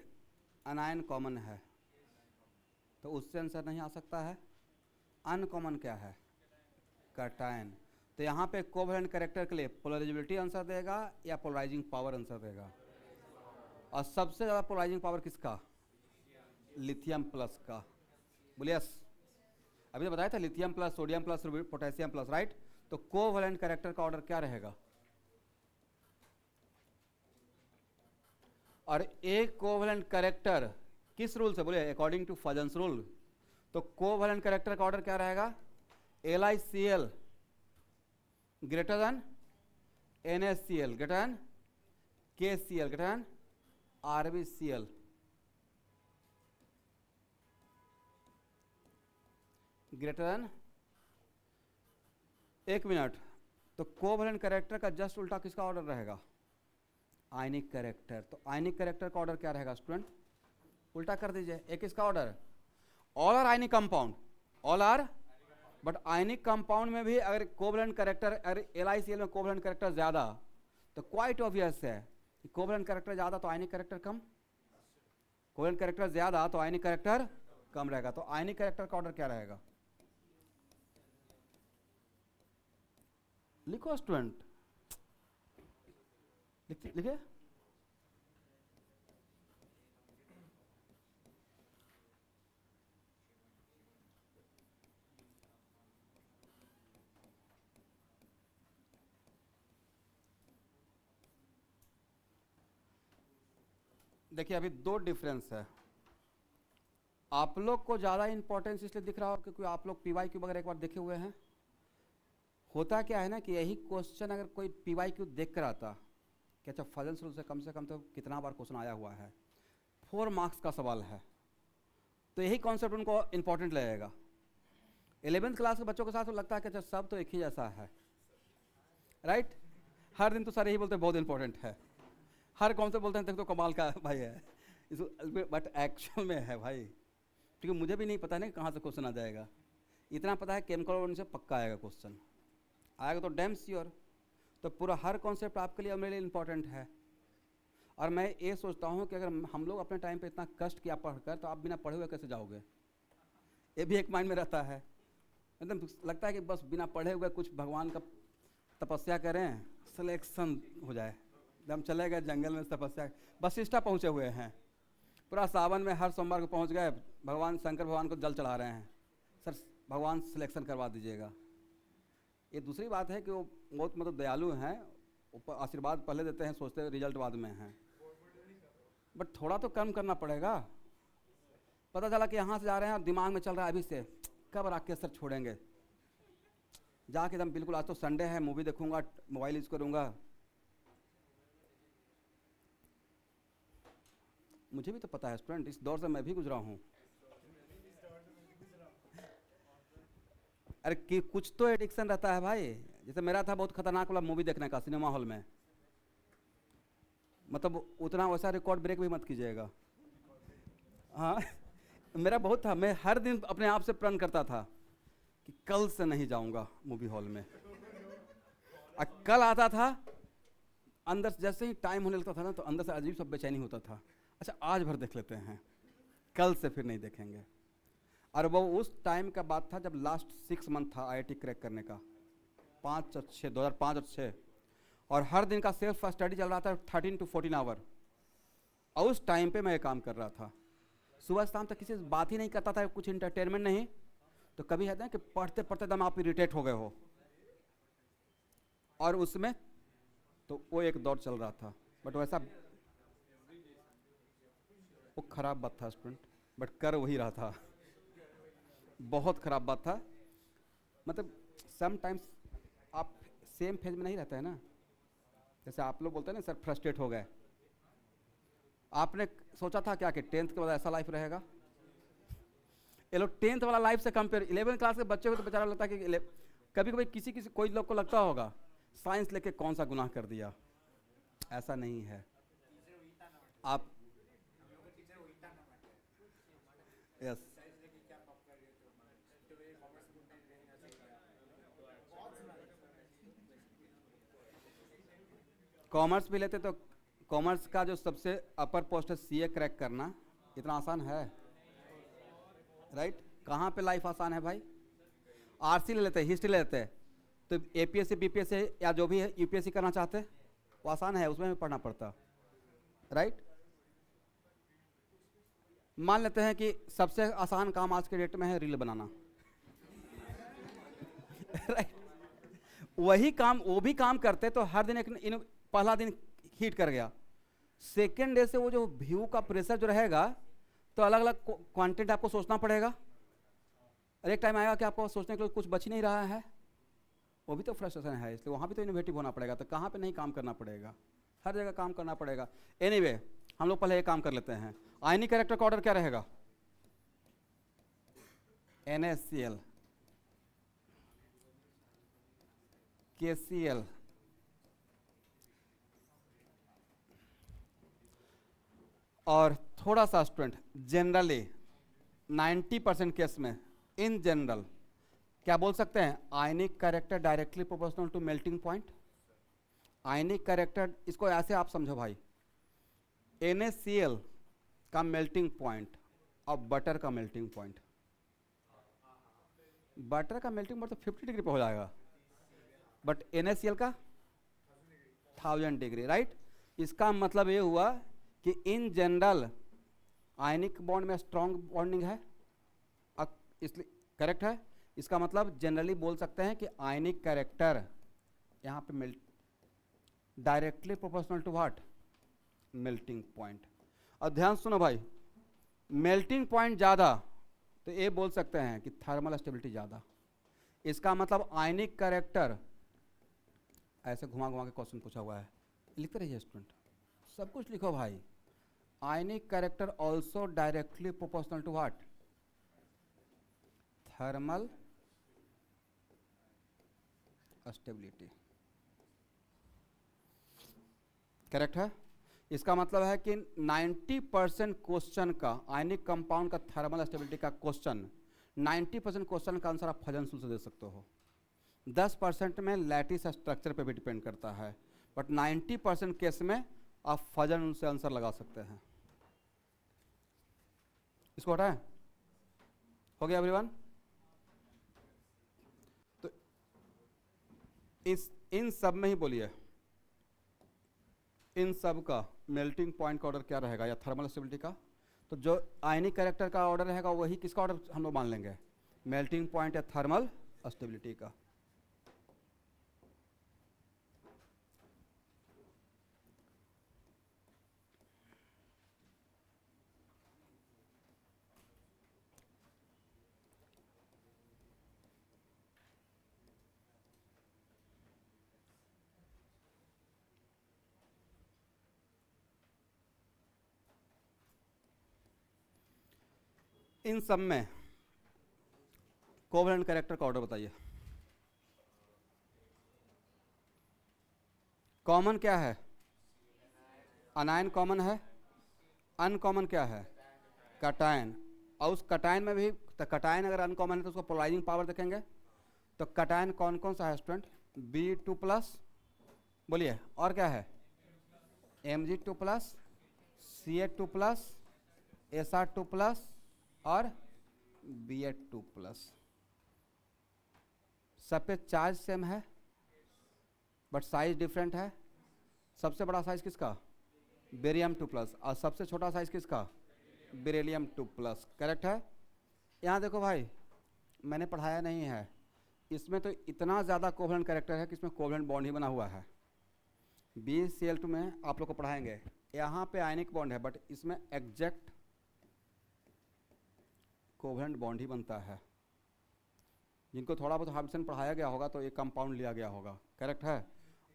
अनायन कॉमन है तो उससे आंसर नहीं आ सकता है। अनकॉमन क्या है? कैटायन। तो यहाँ पे कोवैलेंट कैरेक्टर के लिए पोलराइजेबिलिटी आंसर देगा या पोलराइजिंग पावर आंसर देगा? और सबसे ज़्यादा पोलराइजिंग पावर किसका? लिथियम प्लस का। बोलिए यस। अभी तो बताया था lithium plus, sodium plus, potassium plus, right? तो कोवैलेंट कैरेक्टर का ऑर्डर क्या रहेगा? और एक कोवैलेंट कैरेक्टर किस रूल से? बोलिए, अकॉर्डिंग टू फजन्स रूल। तो कोवैलेंट कैरेक्टर का ऑर्डर क्या रहेगा? LiCl greater than NaCl greater than KCl greater than RbCl। Greater than, एक मिनट, तो कोवैलेंट कैरेक्टर का जस्ट उल्टा किसका ऑर्डर रहेगा? आयनिक कैरेक्टर। तो आयनिक कैरेक्टर का ऑर्डर क्या रहेगा स्टूडेंट? उल्टा कर दीजिए। एक इसका order, all are ionic compound, all are, but ionic compound में भी अगर कोवैलेंट कैरेक्टर, अगर LiCl में कोवैलेंट कैरेक्टर ज्यादा, तो क्वाइट ऑब्वियस है कि कोवैलेंट कैरेक्टर ज्यादा तो आयनिक कैरेक्टर कम, कोवैलेंट कैरेक्टर ज्यादा तो आयनिक कैरेक्टर कम रहेगा। तो आयनिक कैरेक्टर का ऑर्डर क्या रहेगा? लिखो स्टूडेंट, लिखिए। देखिए, अभी दो डिफरेंस है। आप लोग को ज़्यादा इंपॉर्टेंस इसलिए दिख रहा हो क्योंकि आप लोग PYQ वगैरह एक बार देखे हुए हैं। होता क्या है ना कि यही क्वेश्चन अगर कोई PYQ देख कर आता कि अच्छा फजन्स रूल से कम तो कितना बार क्वेश्चन आया हुआ है, 4 मार्क्स का सवाल है, तो यही कॉन्सेप्ट उनको इंपॉर्टेंट लगेगा। 11th क्लास के बच्चों के साथ तो लगता है कि अच्छा सब तो एक ही जैसा है, राइट? हर दिन तो सर यही बोलते हैं बहुत इंपॉर्टेंट है, हर कौन से बोलते हैं देखो तो कमाल का भाई है इसको, बट एक्चुअल में है भाई, क्योंकि मुझे भी नहीं पता ना कहाँ से क्वेश्चन आ जाएगा। इतना पता है केमिकल ऑर्गेनिज्म से पक्का आएगा क्वेश्चन, आएगा तो डैम श्योर। तो पूरा हर कॉन्सेप्ट आपके लिए और मेरे लिए इंपॉर्टेंट है। और मैं ये सोचता हूँ कि अगर हम लोग अपने टाइम पे इतना कष्ट किया पढ़कर, तो आप बिना पढ़े हुए कैसे जाओगे, ये भी एक माइंड में रहता है। एकदम लगता है कि बस बिना पढ़े हुए कुछ भगवान का तपस्या करें, सिलेक्शन हो जाए, एकदम चले गए जंगल में तपस्या। वशिष्ठा पहुँचे हुए हैं, पूरा सावन में हर सोमवार को पहुँच गए, भगवान शंकर भगवान को जल चढ़ा रहे हैं, सर भगवान सिलेक्शन करवा दीजिएगा। ये दूसरी बात है कि वो बहुत मतलब दयालु हैं, ऊपर आशीर्वाद पहले देते हैं, सोचते हैं रिजल्ट बाद में हैं, बट थोड़ा तो कम करना पड़ेगा। पता चला कि यहाँ से जा रहे हैं और दिमाग में चल रहा है अभी से कब राकेश सर छोड़ेंगे, जाके एकदम बिल्कुल आज तो संडे है, मूवी देखूंगा, मोबाइल यूज करूंगा। मुझे भी तो पता है स्टूडेंट, इस दौर से मैं भी गुजरा हूँ। अरे कि कुछ तो एडिक्शन रहता है भाई, जैसे मेरा था बहुत खतरनाक वाला मूवी देखने का सिनेमा हॉल में, मतलब उतना वैसा रिकॉर्ड ब्रेक भी मत कीजिएगा। हाँ मेरा बहुत था, मैं हर दिन अपने आप से प्रण करता था कि कल से नहीं जाऊंगा मूवी हॉल में, और कल आता था अंदर से जैसे ही टाइम होने लगता था ना, तो अंदर से अजीब सा बेचैनी होता था, अच्छा आज भर देख लेते हैं, कल से फिर नहीं देखेंगे। और वो उस टाइम का बात था जब लास्ट 6 मंथ था आईआईटी क्रैक करने का, 2005 और 6, और हर दिन का सेल्फ स्टडी चल रहा था 13 to 14 आवर, और उस टाइम पे मैं ये काम कर रहा था। सुबह शाम तक किसी से बात ही नहीं करता था, कुछ इंटरटेनमेंट नहीं, तो कभी कहते हैं कि पढ़ते पढ़ते दम आप इरिटेट हो गए हो, और उसमें तो वो एक दौर चल रहा था, बट वैसा वो खराब बात था स्टूडेंट, बट कर वही रहा था, बहुत खराब बात था। मतलब समटाइम्स आप सेम फेज में नहीं रहते हैं ना, जैसे आप लोग बोलते हैं ना सर फ्रस्ट्रेट हो गए, आपने सोचा था क्या कि 10th के बाद ऐसा लाइफ रहेगा, ये लोग 10th वाला लाइफ से कंपेयर 11th क्लास के बच्चे को तो बेचारा लगता है कि कभी कभी किसी कोई लोग को लगता होगा साइंस लेके कौन सा गुनाह कर दिया, ऐसा नहीं है। आप यस कॉमर्स भी लेते तो कॉमर्स का जो सबसे अपर पोस्ट है सीए क्रैक करना इतना आसान है, राइट? कहाँ पे लाइफ आसान है भाई? आरसी ले लेते हैं, हिस्ट्री ले लेते हैं, तो एपीएससी बीपीएससी या जो भी है यूपीएससी करना चाहते हैं वो आसान है, उसमें भी पढ़ना पड़ता, राइट? मान लेते हैं कि सबसे आसान काम आज के डेट में है रील बनाना राइट? वही काम वो भी काम करते तो हर दिन एक पहला दिन हिट कर गया, सेकेंड डे से वो जो व्यू का प्रेशर जो रहेगा, तो अलग अलग कंटेंट आपको सोचना पड़ेगा, और एक टाइम आएगा कि आपको सोचने के लिए कुछ बच ही नहीं रहा है, वो भी तो फ्रस्ट्रेशन है, इसलिए वहाँ भी तो इनोवेटिव होना पड़ेगा। तो कहाँ पे नहीं काम करना पड़ेगा, हर जगह काम करना पड़ेगा। एनीवे हम लोग पहले ये काम कर लेते हैं, आयनिक कैरेक्टर का ऑर्डर क्या रहेगा? NaCl, KCl, और थोड़ा सा स्टूडेंट जनरली 90% केस में इन जनरल क्या बोल सकते हैं? Ionic character directly proportional to melting point. Ionic character इसको ऐसे आप समझो भाई, NaCl का मेल्टिंग पॉइंट और बटर का मेल्टिंग पॉइंट, बटर का मेल्टिंग पॉइंट तो 50 डिग्री पे हो जाएगा, बट NaCl का 1000 डिग्री, राइट? इसका मतलब ये हुआ कि इन जनरल आयनिक बॉन्ड में स्ट्रॉन्ग बॉन्डिंग है, इसलिए करेक्ट है। इसका मतलब जनरली बोल सकते हैं कि आयनिक कैरेक्टर यहाँ पे melt directly proportional to what? Melting point. और ध्यान सुनो भाई, मेल्टिंग पॉइंट ज़्यादा तो ये बोल सकते हैं कि थर्मल स्टेबिलिटी ज़्यादा। इसका मतलब आयनिक कैरेक्टर, ऐसे घुमा घुमा के क्वेश्चन पूछा हुआ है, लिखते रहिए स्टूडेंट, सब कुछ लिखो भाई। Ionic character also directly proportional to what? Thermal stability, correct है? इसका मतलब है कि 90% क्वेश्चन का आयनिक कंपाउंड का थर्मल स्टेबिलिटी का क्वेश्चन 90% क्वेश्चन का आंसर आप फजन से दे सकते हो। 10% में लैटिस स्ट्रक्चर पे भी डिपेंड करता है, बट 90% केस में आप फजन से आंसर लगा सकते हैं। इसको हटाएं, हो गया एवरीवन? तो इन सब में ही बोलिए, इन सब का मेल्टिंग पॉइंट का ऑर्डर क्या रहेगा या थर्मल स्टेबिलिटी का? तो जो आयनिक कैरेक्टर का ऑर्डर रहेगा वही किसका ऑर्डर हम लोग मान लेंगे? मेल्टिंग पॉइंट या थर्मल स्टेबिलिटी का। इन सब में कोवलेंट कैरेक्टर का ऑर्डर बताइए। कॉमन क्या है? अनायन कॉमन है, अनकॉमन क्या है? कटायन। और उस कटायन में भी तो कटायन अगर अनकॉमन है तो उसको पोलराइजिंग पावर देखेंगे। तो कटायन कौन कौन सा है स्टूडेंट? B2+, बोलिए, और क्या है? Mg2+, Ca2+, Sr2+ और Ba2+। सब पे चार्ज सेम है बट साइज डिफरेंट है। सबसे बड़ा साइज किसका? बेरियम 2+, और सबसे छोटा साइज किसका? बेरिलियम 2+। करेक्ट है? यहाँ देखो भाई, मैंने पढ़ाया नहीं है, इसमें तो इतना ज़्यादा कोवलेंट कैरेक्टर है कि इसमें कोवलेंट बॉन्ड ही बना हुआ है। BeCl2 में आप लोग को पढ़ाएंगे, यहाँ पे आयनिक बॉन्ड है बट इसमें एग्जैक्ट कोवलेंट बॉन्ड ही बनता है। जिनको थोड़ा बहुत हाइड्रोजन पढ़ाया गया होगा तो एक कंपाउंड लिया गया होगा। करेक्ट है?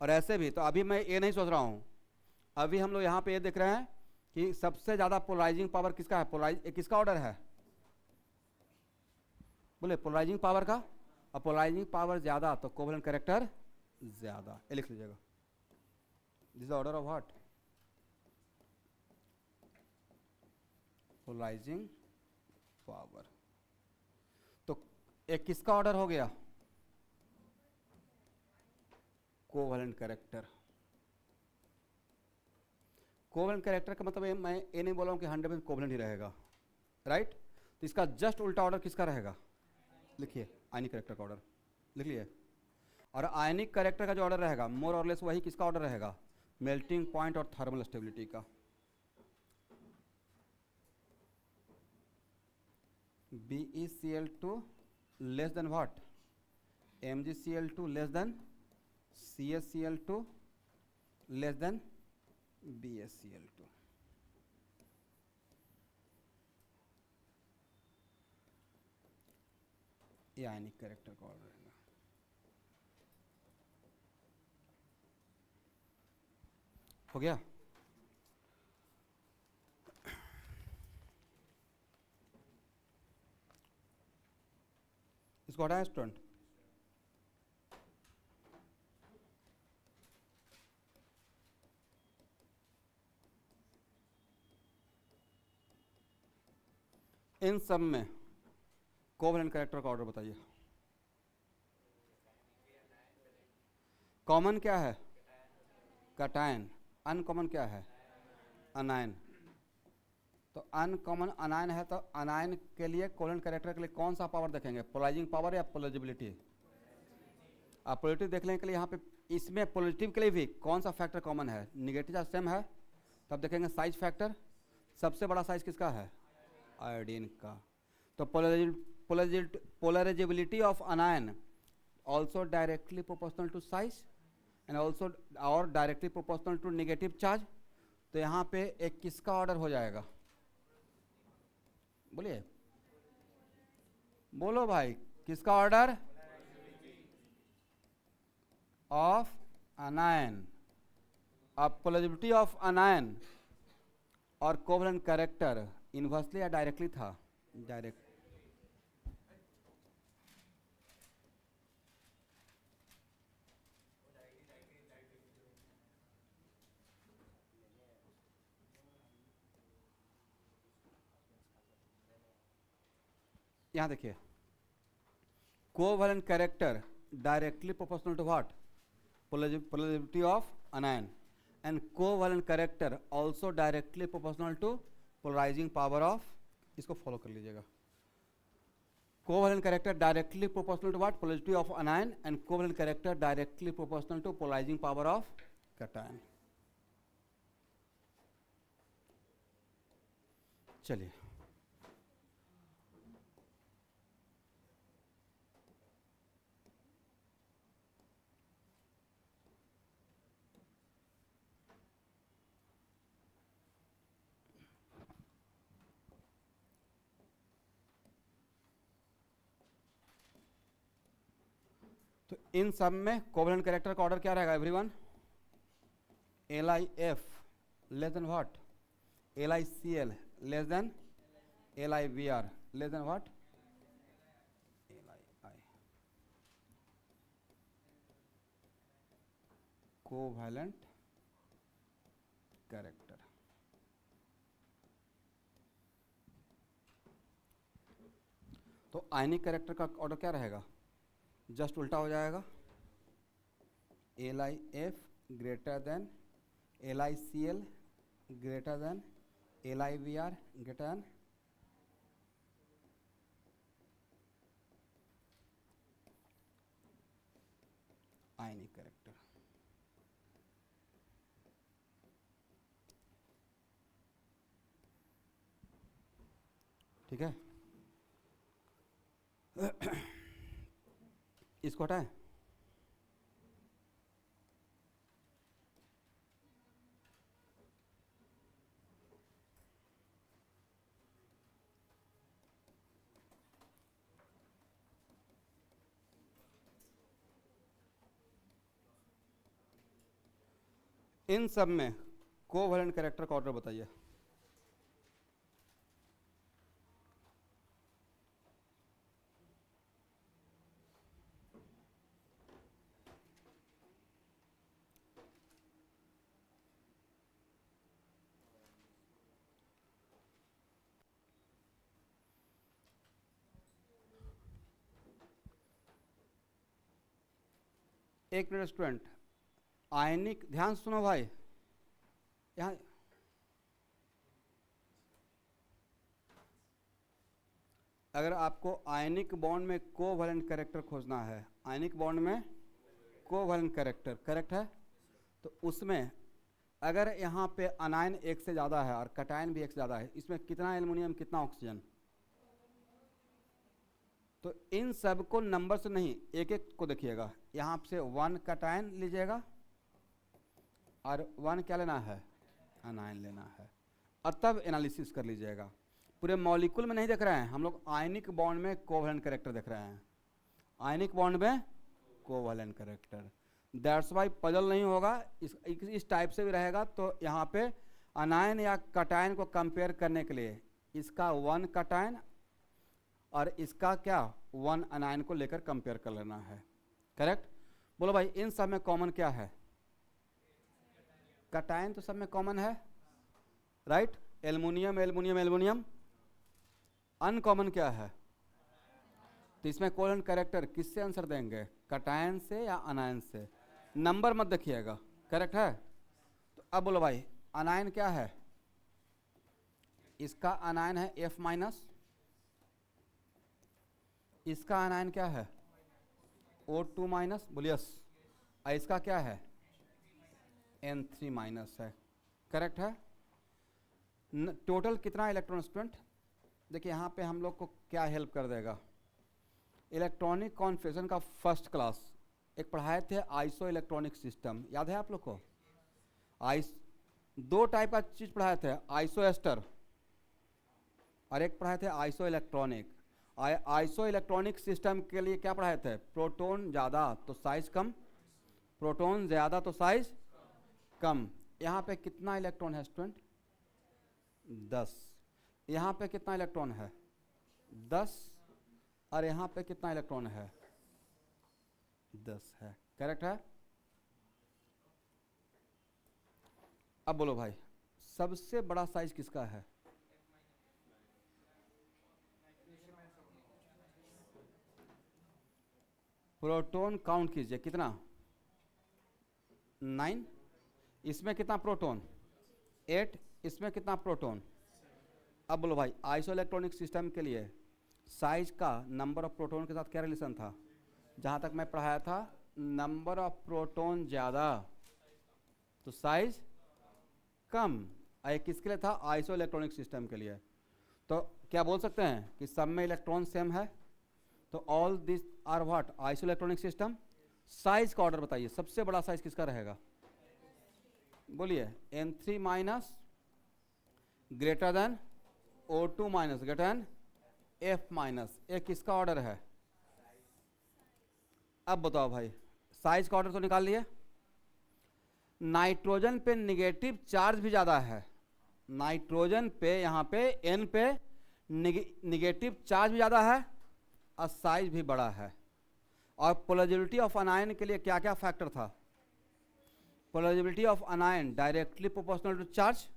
और ऐसे भी तो अभी मैं ये नहीं सोच रहा हूँ, अभी हम लोग यहाँ पे ये देख रहे हैं कि सबसे ज़्यादा पोलराइजिंग पावर किसका है? किसका ऑर्डर है? बोले पोलराइजिंग पावर का। और पोलराइजिंग पावर ज़्यादा तो कोवलेंट कैरेक्टर ज़्यादा। ये लिख लीजिएगा, this is order of what? Polarizing power. तो एक किसका ऑर्डर हो गया? Covalent character. कोवलेंट कैरेक्टर का मतलब मैं ये नहीं बोल रहा हूँ कि 100% कोवलेंट ही रहेगा, राइट? तो इसका जस्ट उल्टा ऑर्डर किसका रहेगा? लिखिए, आयनिक कैरेक्टर का ऑर्डर लिख लिए। और आयनिक कैरेक्टर का जो ऑर्डर रहेगा मोर और लेस वही किसका ऑर्डर रहेगा? मेल्टिंग पॉइंट और थर्मल स्टेबिलिटी का। BeCl2 less than what? MgCl2 less than CaCl2 less than BaCl2। ये आयनिक कैरेक्टर का ऑर्डर रहेगा। हो गया? इसको हटाया स्टूडेंट। इन सब में कोवलेंट कैरेक्टर का ऑर्डर बताइए। कॉमन क्या है? कटायन। अनकॉमन क्या है? अनायन। तो अनकॉमन अनायन है तो अनायन के लिए कोवलेंट कैरेक्टर के लिए कौन सा पावर देखेंगे? पोलराइजिंग पावर या पोलराइजिबिलिटी? आप पॉजिटिव देखने के लिए यहाँ पे इसमें पॉजिटिव के लिए भी कौन सा फैक्टर कॉमन है? निगेटिव सेम है, तब देखेंगे साइज फैक्टर। सबसे बड़ा साइज किसका है? आयोडीन का। तो polarizability of anion also directly proportional to size and also और directly proportional to negative charge. तो यहाँ पे एक किसका ऑर्डर हो जाएगा? बोलिए, बोलो भाई, किसका ऑर्डर? ऑफ अनायन। अब पोलराइजिबिलिटी ऑफ अनायन और कोवलेंट कैरेक्टर इनवर्सली या डायरेक्टली था? डायरेक्ट। यहाँ देखिए, covalent character directly proportional to what? Polarity of anion, and covalent character also directly proportional to polarizing power of, इसको फॉलो कर लीजिएगा, covalent character directly proportional to what? Polarity of anion, and covalent character directly proportional to polarizing power of cation. चलिए, तो इन सब में covalent character का order क्या रहेगा everyone? LiF less than what? LiCl less than LiVr less than what? LiI। Covalent character, तो आयनिक character का order क्या रहेगा? जस्ट उल्टा हो जाएगा, LiF greater than LiCl greater than LiVr greater than आयनिक कैरेक्टर। ठीक है, इसको हटाएं। इन सब में कोवैलेंट कैरेक्टर का ऑर्डर बताइए। एक मिनट स्टूडेंट, आयनिक, ध्यान सुनो भाई, यहाँ अगर आपको आयनिक बॉन्ड में कोवैलेंट कैरेक्टर खोजना है, आयनिक बॉन्ड में कोवैलेंट कैरेक्टर, करेक्ट है? तो उसमें अगर यहाँ पे अनायन एक से ज़्यादा है और कैटायन भी एक से ज़्यादा है, इसमें कितना एल्युमिनियम, कितना ऑक्सीजन? तो इन सब को नंबर से नहीं, एक एक को देखिएगा। यहाँ से 1 कैटायन लीजिएगा और 1 क्या लेना है? अनायन लेना है, और तब एनालिसिस कर लीजिएगा। पूरे मॉलिक्यूल में नहीं देख रहे हैं हम लोग, आयनिक बॉन्ड में कोवैलेंट कैरेक्टर देख रहे हैं, आयनिक बॉन्ड में covalent character. That's why puzzle नहीं होगा, इस टाइप से भी रहेगा। तो यहाँ पे अनायन या कैटायन को कंपेयर करने के लिए इसका 1 कैटायन और इसका क्या 1 अनायन को लेकर कंपेयर कर लेना है, करेक्ट? बोलो भाई, इन सब में कॉमन क्या है? कैटायन तो सब में कॉमन है, right? Aluminium aluminium aluminium. Uncommon क्या है? तो इसमें कोवैलेंट कैरेक्टर किससे आंसर देंगे? कैटायन से या अनायन से? नंबर मत देखिएगा, करेक्ट है? तो अब बोलो भाई, अनायन क्या है? इसका अनायन है F माइनस, इसका अनायन क्या है? O2 माइनस, बोलिए यस। और इसका क्या है? N3 माइनस है, करेक्ट है? टोटल कितना इलेक्ट्रॉन स्टूडेंट? देखिए यहाँ पे हम लोग को क्या हेल्प कर देगा, इलेक्ट्रॉनिक कॉन्फ़िगरेशन का फर्स्ट क्लास एक पढ़ाए थे, आइसो इलेक्ट्रॉनिक सिस्टम, याद है आप लोग को? दो टाइप का चीज़ पढ़ाए थे, आइसो एस्टर और एक पढ़ाए थे iso electronic. Iso electronic system के लिए क्या पढ़ाए थे? प्रोटॉन ज़्यादा तो साइज कम, प्रोटॉन ज़्यादा तो साइज कम। यहाँ पे कितना इलेक्ट्रॉन है स्टूडेंट? 10। यहाँ पे कितना इलेक्ट्रॉन है? 10। और यहाँ पे कितना इलेक्ट्रॉन है? 10 है, करेक्ट है? अब बोलो भाई, सबसे बड़ा साइज किसका है? प्रोटॉन काउंट कीजिए, कितना? 9। इसमें कितना प्रोटॉन? 8। इसमें कितना प्रोटॉन? अब बोलो भाई, आइसो इलेक्ट्रॉनिक सिस्टम के लिए साइज का नंबर ऑफ प्रोटॉन के साथ क्या रिलेशन था? जहाँ तक मैं पढ़ाया था, नंबर ऑफ प्रोटॉन ज़्यादा तो साइज कम। ये किसके लिए था? आइसो इलेक्ट्रॉनिक सिस्टम के लिए। तो क्या बोल सकते हैं कि सब में इलेक्ट्रॉन सेम है, तो all this are what? Isoelectronic system. Size का ऑर्डर बताइए, सबसे बड़ा साइज किसका रहेगा? बोलिए। M3 minus greater than O2 minus greater than F minus. ये किसका ऑर्डर है? अब बताओ भाई, साइज का ऑर्डर तो निकाल लिए। नाइट्रोजन पे निगेटिव चार्ज भी ज़्यादा है, नाइट्रोजन पे यहाँ पे N पे निगेटिव चार्ज भी ज़्यादा है और साइज भी बड़ा है। और पोलरिटी ऑफ अनायन के लिए क्या क्या फैक्टर था? Polarity of anion directly proportional to charge,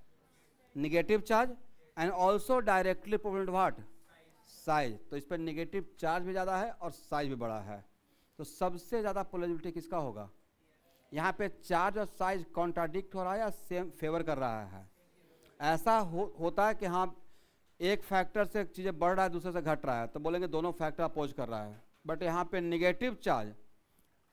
negative charge, and also directly proportional to what? Size. तो इस पर निगेटिव चार्ज भी ज़्यादा है और साइज भी बड़ा है, तो सबसे ज़्यादा पोलरिटी किसका होगा? यहाँ पे चार्ज और साइज कॉन्ट्राडिक्ट हो रहा है या सेम फेवर कर रहा है? ऐसा होता है कि हाँ, एक फैक्टर से चीज़ें बढ़ रहा है, दूसरे से घट रहा है, तो बोलेंगे दोनों फैक्टर अपोज कर रहा है। बट यहाँ पे निगेटिव चार्ज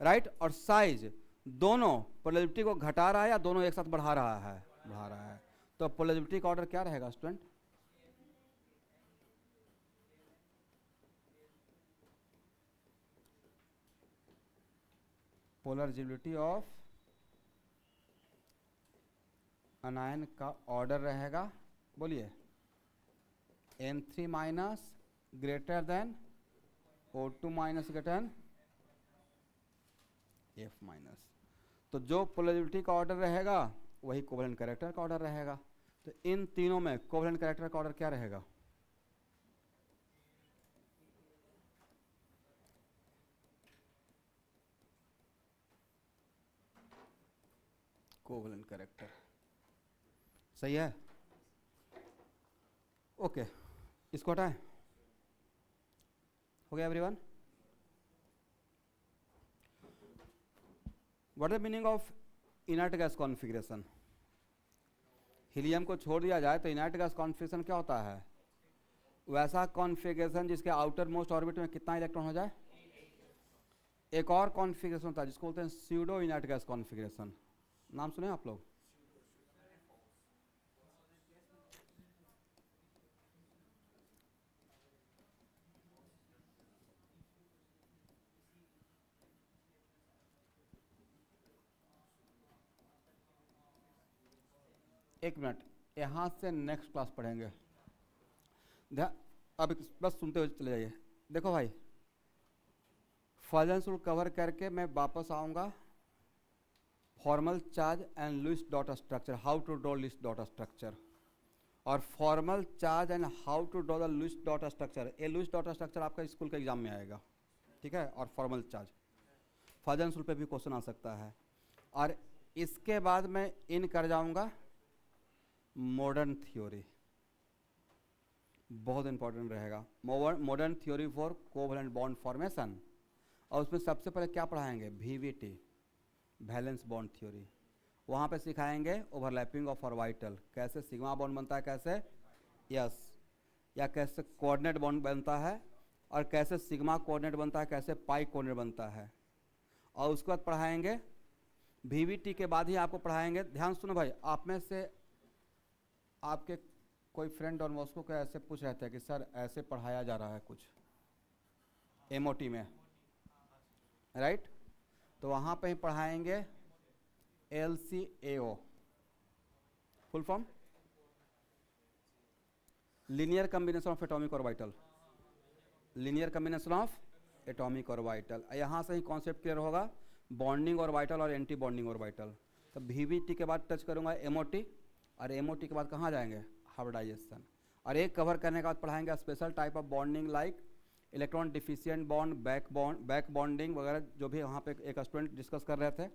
राइट और साइज दोनों पोलरिटी को घटा रहा है या दोनों एक साथ बढ़ा रहा है? बढ़ा रहा है। तो पोलरिटी का ऑर्डर क्या रहेगा स्टूडेंट? पोलरिटी ऑफ अनायन का ऑर्डर रहेगा, बोलिए, M3 minus greater than O2 minus greater than F minus. तो जो पोलरिटी का ऑर्डर रहेगा वही कोवेलेंट कैरेक्टर का ऑर्डर रहेगा। तो इन तीनों में कोवेलेंट कैरेक्टर का ऑर्डर क्या रहेगा? Covalent character. सही है? ओके, इसको हटाएं। हो गया everyone? What is the meaning of inert gas configuration? Helium को छोड़ दिया जाए तो इनर्ट गैस कॉन्फ़िगरेशन क्या होता है? वैसा कॉन्फ़िगरेशन जिसके आउटर मोस्ट ऑर्बिट में कितना इलेक्ट्रॉन हो जाए। एक और कॉन्फ़िगरेशन होता है जिसको बोलते हैं स्यूडो इनर्ट गैस कॉन्फ़िगरेशन। नाम सुने आप लोग? एक मिनट, यहाँ से नेक्स्ट क्लास पढ़ेंगे, अब बस सुनते हुए चले जाइए। देखो भाई, फर्जन रूल कवर करके मैं वापस आऊँगा formal charge and Lewis dot structure, how to draw Lewis dot structure, और formal charge and how to draw the Lewis dot structure. ये लुईस डॉट स्ट्रक्चर आपका स्कूल के एग्जाम में आएगा, ठीक है? और फॉर्मल चार्ज फर्जन रूल पे भी क्वेश्चन आ सकता है। और इसके बाद मैं इन कर जाऊँगा मॉडर्न थ्योरी, बहुत इंपॉर्टेंट रहेगा, modern theory for covalent bond formation. और उसमें सबसे पहले क्या पढ़ाएंगे? VVT, valence bond theory. वहाँ पे सिखाएंगे ओवरलैपिंग ऑफ ऑर्बिटल, कैसे सिग्मा बॉन्ड बनता है, कैसे यस, या कैसे कोऑर्डिनेट बॉन्ड बनता है, और कैसे सिग्मा कोऑर्डिनेट बनता है, कैसे पाई कोऑर्डिनेट बनता है। और उसके बाद पढ़ाएंगे VVT के बाद ही आपको पढ़ाएंगे, ध्यान सुनो भाई, आप में से आपके कोई फ्रेंड और मॉस्को को ऐसे पूछ रहे थे कि सर ऐसे पढ़ाया जा रहा है कुछ MOT में, राइट? तो वहाँ पे ही पढ़ाएंगे LCAO, full form linear combination of atomic orbital, linear combination of atomic orbital. यहाँ से ही कॉन्सेप्ट क्लियर होगा, बॉन्डिंग ऑर्बिटल और एंटी बॉन्डिंग ऑर्बिटल। तो VVT के बाद टच करूँगा MOT, और MOT के बाद कहाँ जाएंगे? हाइब्रिडाइजेशन। और एक कवर करने के बाद पढ़ाएंगे special type of bonding like electron deficient bond, back bonding वगैरह, जो भी वहाँ पे एक स्टूडेंट डिस्कस कर रहे थे।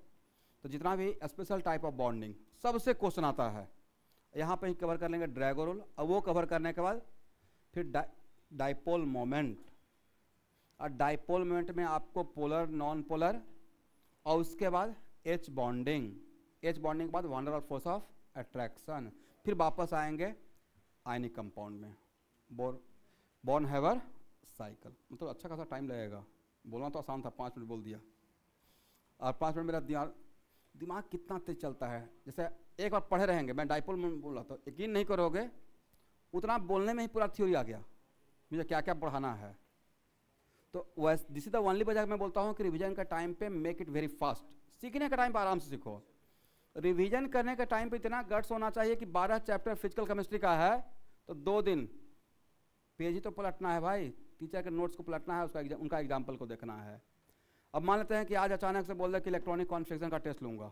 तो जितना भी स्पेशल टाइप ऑफ बॉन्डिंग सबसे क्वेश्चन आता है, यहाँ पे ही कवर कर लेंगे ड्रैगो रूल। और वो कवर करने के बाद फिर डाइपोल मोमेंट, और डाइपोल मोमेंट में आपको पोलर, नॉन पोलर और उसके बाद एच बॉन्डिंग के बाद one Dar force of attraction, फिर वापस आएंगे आयनिक कंपाउंड में, बॉर्नहेवर साइकिल। मतलब अच्छा खासा टाइम लगेगा, बोलना तो आसान था, 5 मिनट बोल दिया। और 5 मिनट मेरा दिमाग कितना तेज चलता है। जैसे एक बार पढ़े रहेंगे, मैं डाइपोल में बोल रहा था, यकीन नहीं करोगे उतना बोलने में ही पूरा थ्योरी आ गया, मुझे क्या क्या पढ़ाना है। तो वैसे दिस इज द ओनली वजह मैं बोलता हूँ कि रिवीजन का टाइम पे मेक इट वेरी फास्ट, सीखने का टाइम पे आराम से सीखो। रिवीजन करने के टाइम पे इतना गट्स होना चाहिए कि 12 चैप्टर फिजिकल केमिस्ट्री का है तो 2 दिन पेज ही तो पलटना है भाई, टीचर के नोट्स को पलटना है, उसका उनका एग्जाम्पल को देखना है। अब मान लेते हैं कि आज अचानक से बोल दे कि इलेक्ट्रॉनिक कॉन्फ़िगरेशन का टेस्ट लूँगा,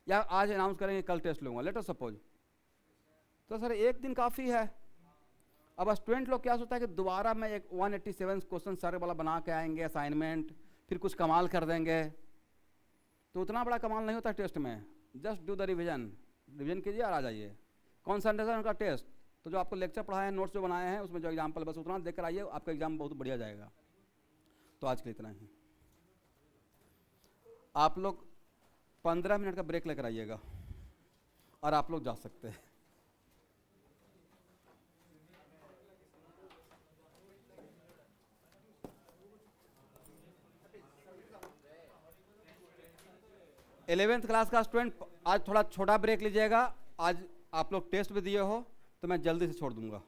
या आज अनाउंस करेंगे कल टेस्ट लूँगा, लेट अस सपोज, तो सर 1 दिन काफ़ी है। अब स्टूडेंट लोग क्या सोचता है कि दोबारा मैं एक 187 क्वेश्चन सर वाला बना के आएंगे असाइनमेंट, फिर कुछ कमाल कर देंगे, तो उतना बड़ा कमाल नहीं होता टेस्ट में। जस्ट डू द रिवीजन कीजिए और आ जाइए। कॉन्सेंट्रेशन का टेस्ट, तो जो आपको लेक्चर पढ़ाए हैं, नोट्स जो बनाए हैं, उसमें जो एग्जाम्पल बस उतना देख कर आइए, आपका एग्जाम बहुत बढ़िया जाएगा। तो आज के लिए इतना ही। आप लोग 15 मिनट का ब्रेक लेकर आइएगा और आप लोग जा सकते हैं। इलेवेंथ क्लास का स्टूडेंट आज थोड़ा छोटा ब्रेक लीजिएगा, आज आप लोग टेस्ट भी दिए हो तो मैं जल्दी से छोड़ दूंगा।